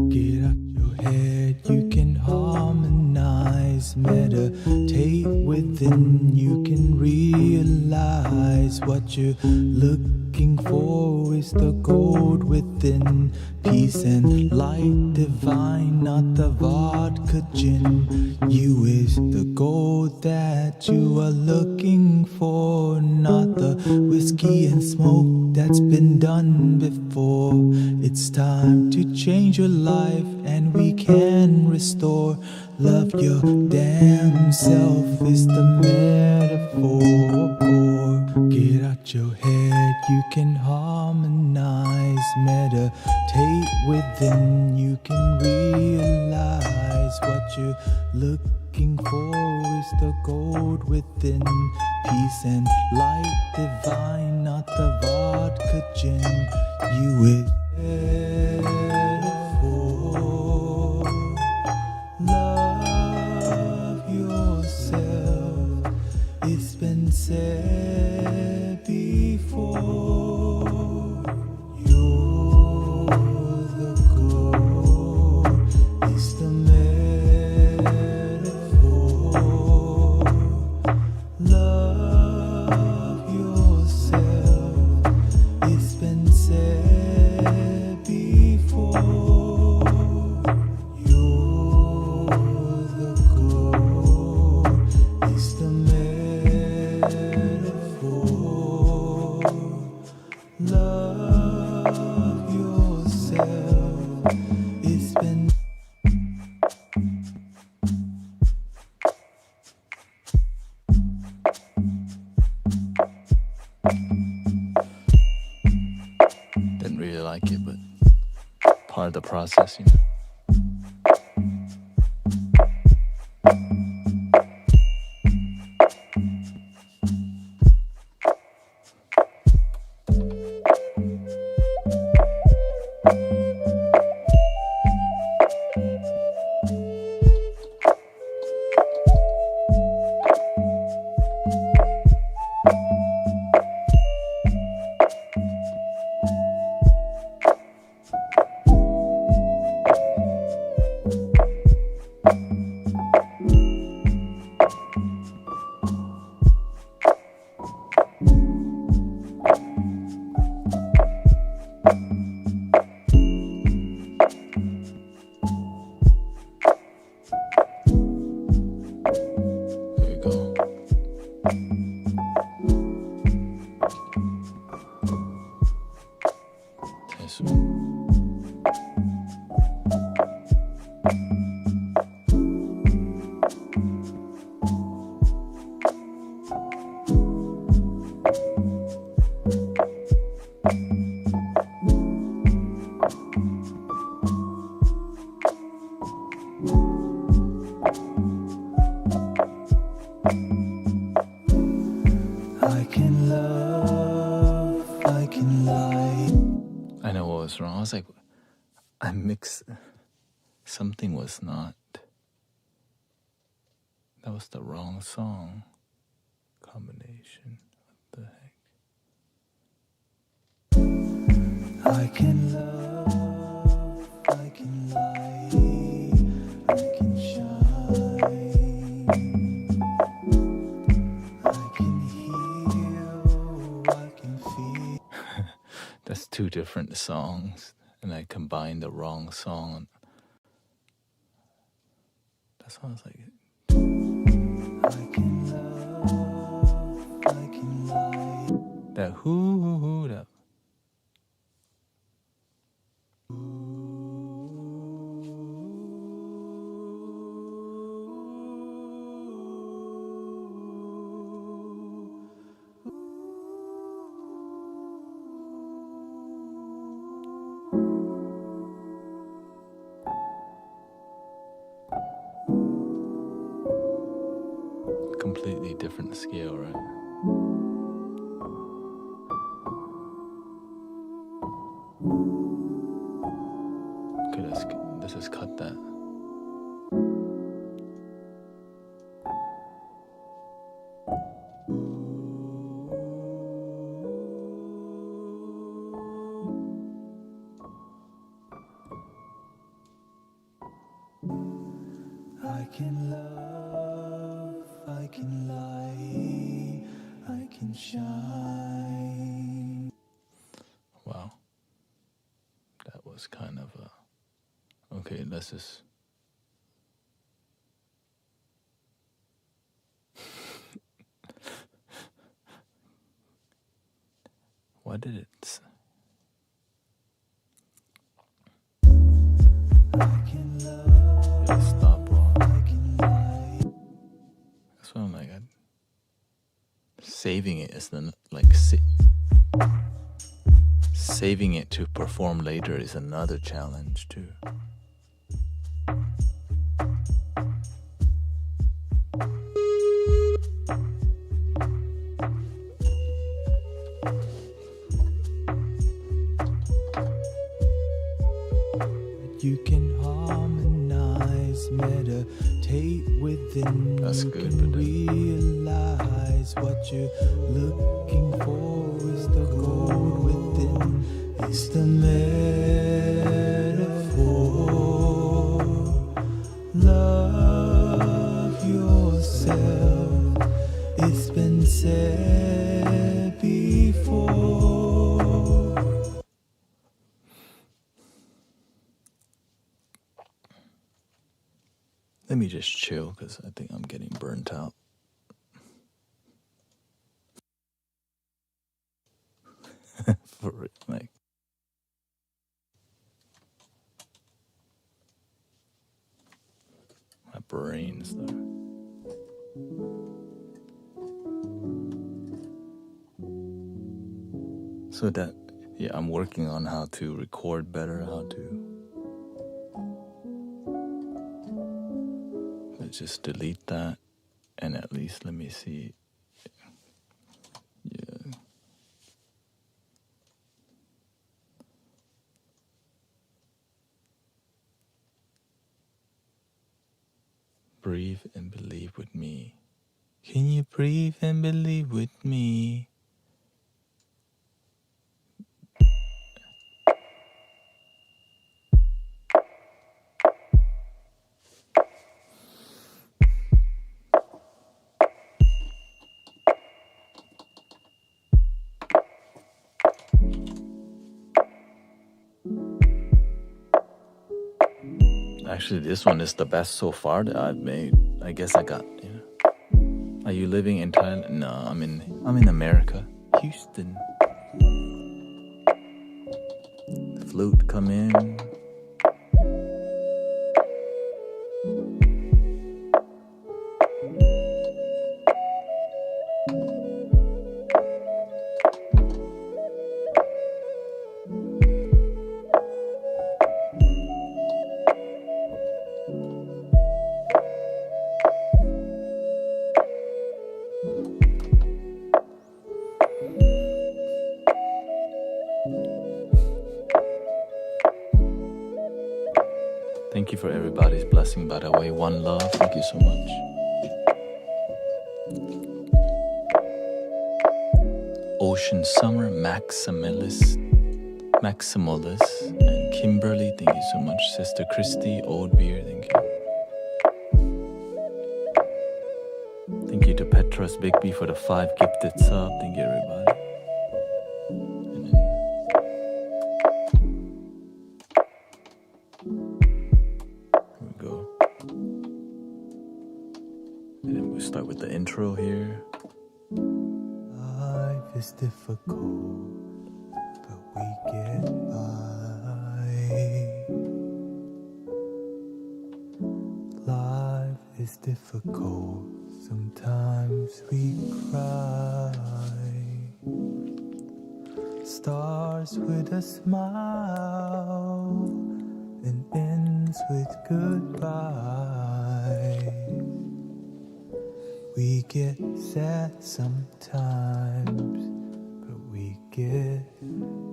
Get out your head, you can harmonize, meditate within, you can realize what you're looking for is the gold within. Peace and light divine, not the vodka gin. You is the gold that you are looking for, not the whiskey and smoke that's been done before. It's time to change your life and we can restore. Love your damn self is the metaphor. Get out your head, you can harmonize, meditate within, you can realize what you're looking for is the gold within. Peace and light divine, not the vodka gin. You is metaphor. Love yourself, it's been said before. You're the goal, it's the metaphor. Love yourself, it's been said before. You're the goal, it's the metaphor. Love yourself, it's been. Didn't really like it, but part of the process, you know. There you go. Test one. I can love, I can lie. I know what was wrong. I was like, I mixed. Something was not. That was the wrong song combination. What the heck? I can love, I can lie, I can shine, I can heal, I can feel. That's two different songs, and I combined the wrong song. That's why I was like, I can love, I can lie. That hoo, that. Completely different scale, right? Okay, let's just cut that. can love, I can light, I can shine. Wow. That was kind of a... Okay, let's just... Why did it... Did it stop wrong? That's what I'm like... Saving it is the... Like... Saving it to perform later is another challenge too. You can harmonize, meditate within. That's good, you can realize what you're looking for is the gold within. It's the metaphor. Love yourself. It's been said before. Let me just chill because I think I'm getting burnt out. For real, like. My brain's there. So that, yeah, I'm working on how to record better, how to... Let's just delete that, and at least let me see. Yeah. Breathe and believe with me. Can you breathe and believe with me? Actually, this one is the best so far that I've made. I guess I got, you know. Are you living in Thailand? No, I'm in America, Houston. The flute come in. Thank you for everybody's blessing, by the way. One love. Thank you so much. Ocean Summer, Maximalist, and Kimberly. Thank you so much. Sister Christy, Old Beer. Thank you. Thank you to Petros Bigby for the 5 gifted sub. Thank you, everybody. Start with the intro here. Life is difficult, but we get by. Life is difficult, sometimes we cry. Starts with a smile and ends with goodbye. We get sad sometimes, but we get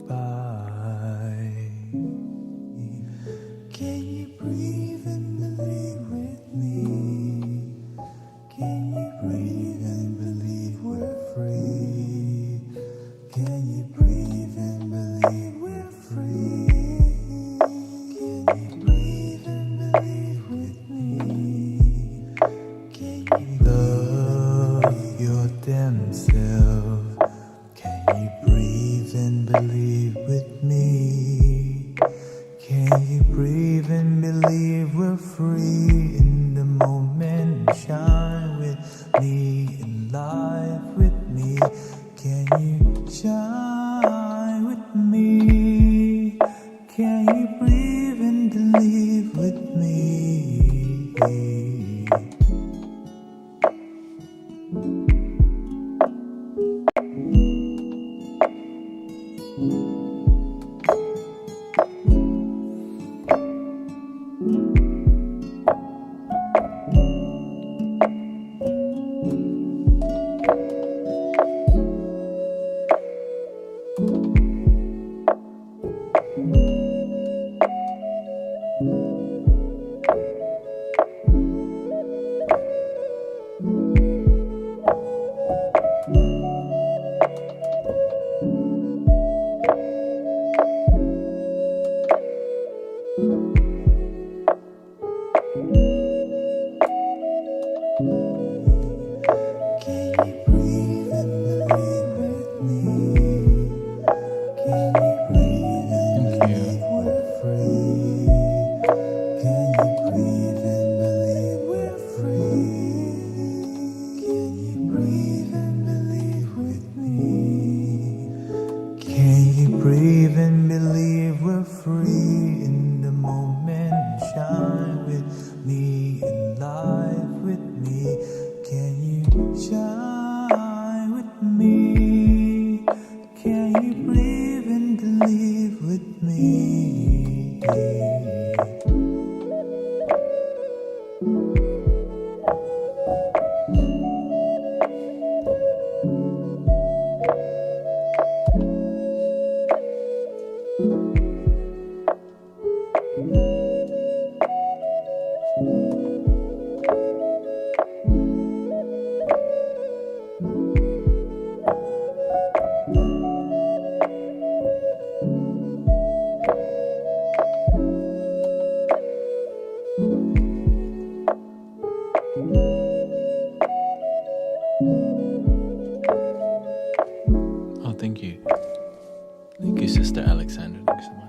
by. Can you breathe and believe with me? Can you breathe and believe we're free? Can you breathe and believe we're free? Can you breathe and believe with me? breathe and believe we're free in the moment? Shine with me in life with me. Can you shine with me? Can you breathe and believe with me? Breathe and believe we're free in the moment. Shine with me in life with me. Can you shine with me? Can you breathe and believe with me? Oh, thank you. Thank you, Sister Alexandra. Thanks so much.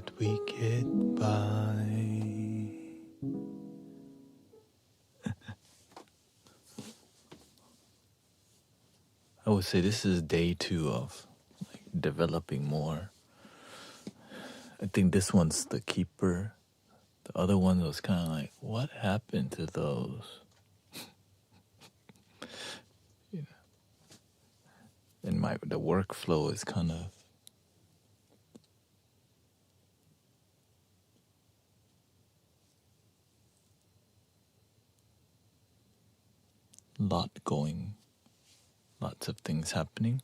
but we get by. I would say this is day 2 of developing more. I think this one's the keeper. The other one was kind of like, what happened to those? You know, and the workflow is kind of lots of things happening.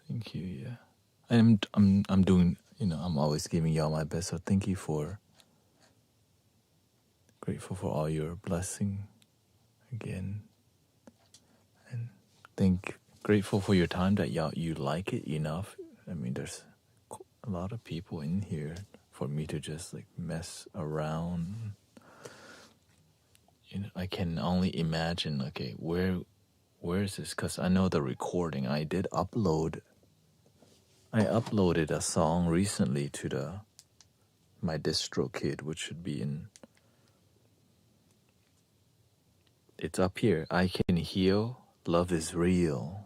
Thank you. Yeah, I'm doing. I'm always giving y'all my best. So thank you grateful for all your blessing again, and grateful for your time that you like it enough. I mean, there's a lot of people in here for me to just mess around. I can only imagine. Okay, where is this? Because I know the recording. I uploaded a song recently to my DistroKid, which should be in. It's up here. I can heal. Love is real.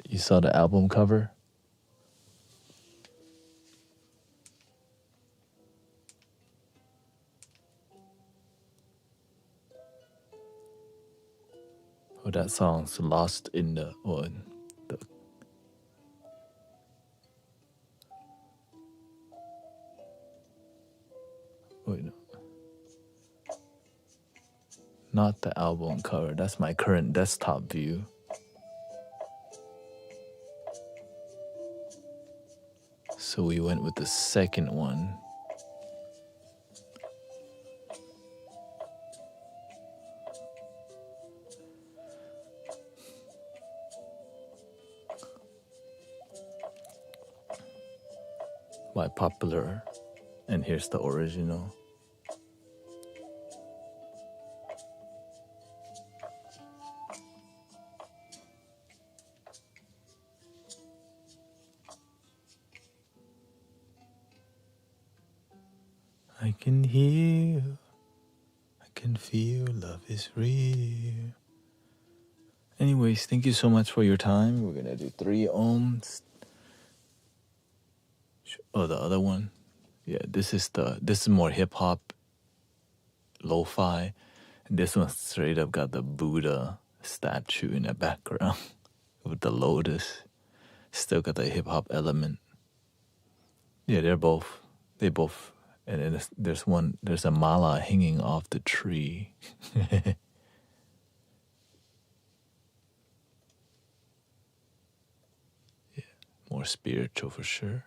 You saw the album cover? Oh, that song's lost in the. Wait, no. Not the album cover. That's my current desktop view. So we went with the second one. By popular. And here's the original. I can hear, I can feel love is real. Anyways, thank you so much for your time. We're gonna do 3 ohms. Oh, the other one. Yeah, this is more hip hop, lo-fi. And this one straight up got the Buddha statue in the background with the lotus. Still got the hip hop element. Yeah, they both, and then there's a mala hanging off the tree. More spiritual for sure.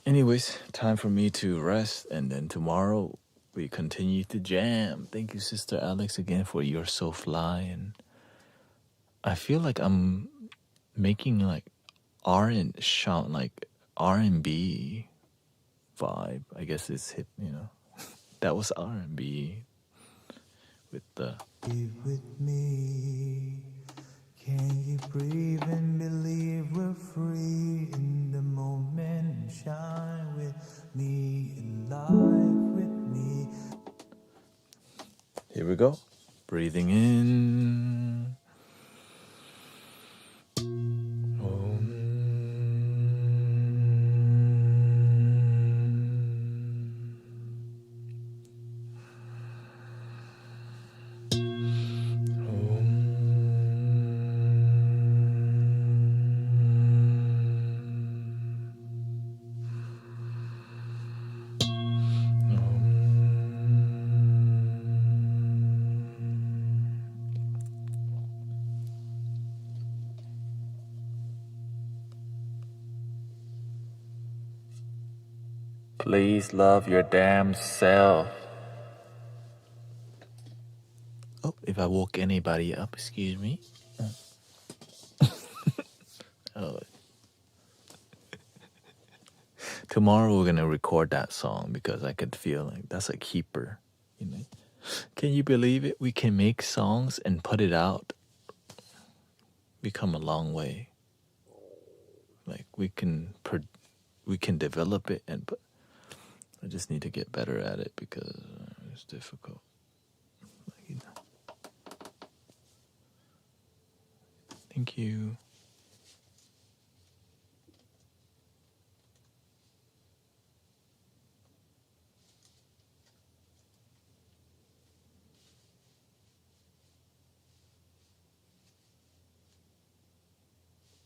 Anyways, time for me to rest, and then tomorrow we continue to jam. Thank you, Sister Alex, again for You're So Fly. And I feel like I'm making R&B vibe. I guess it's hip, That was R&B with the. Be with me. Can you breathe and believe we're free in the moment? Shine with me in life with me. Here we go. Breathing in. Please love your damn self. Oh, if I woke anybody up, excuse me. Oh, tomorrow we're gonna record that song because I could feel like that's a keeper. You know, can you believe it? We can make songs and put it out. We come a long way. Like we can develop it, but I just need to get better at it because it's difficult. Like, you know. Thank you.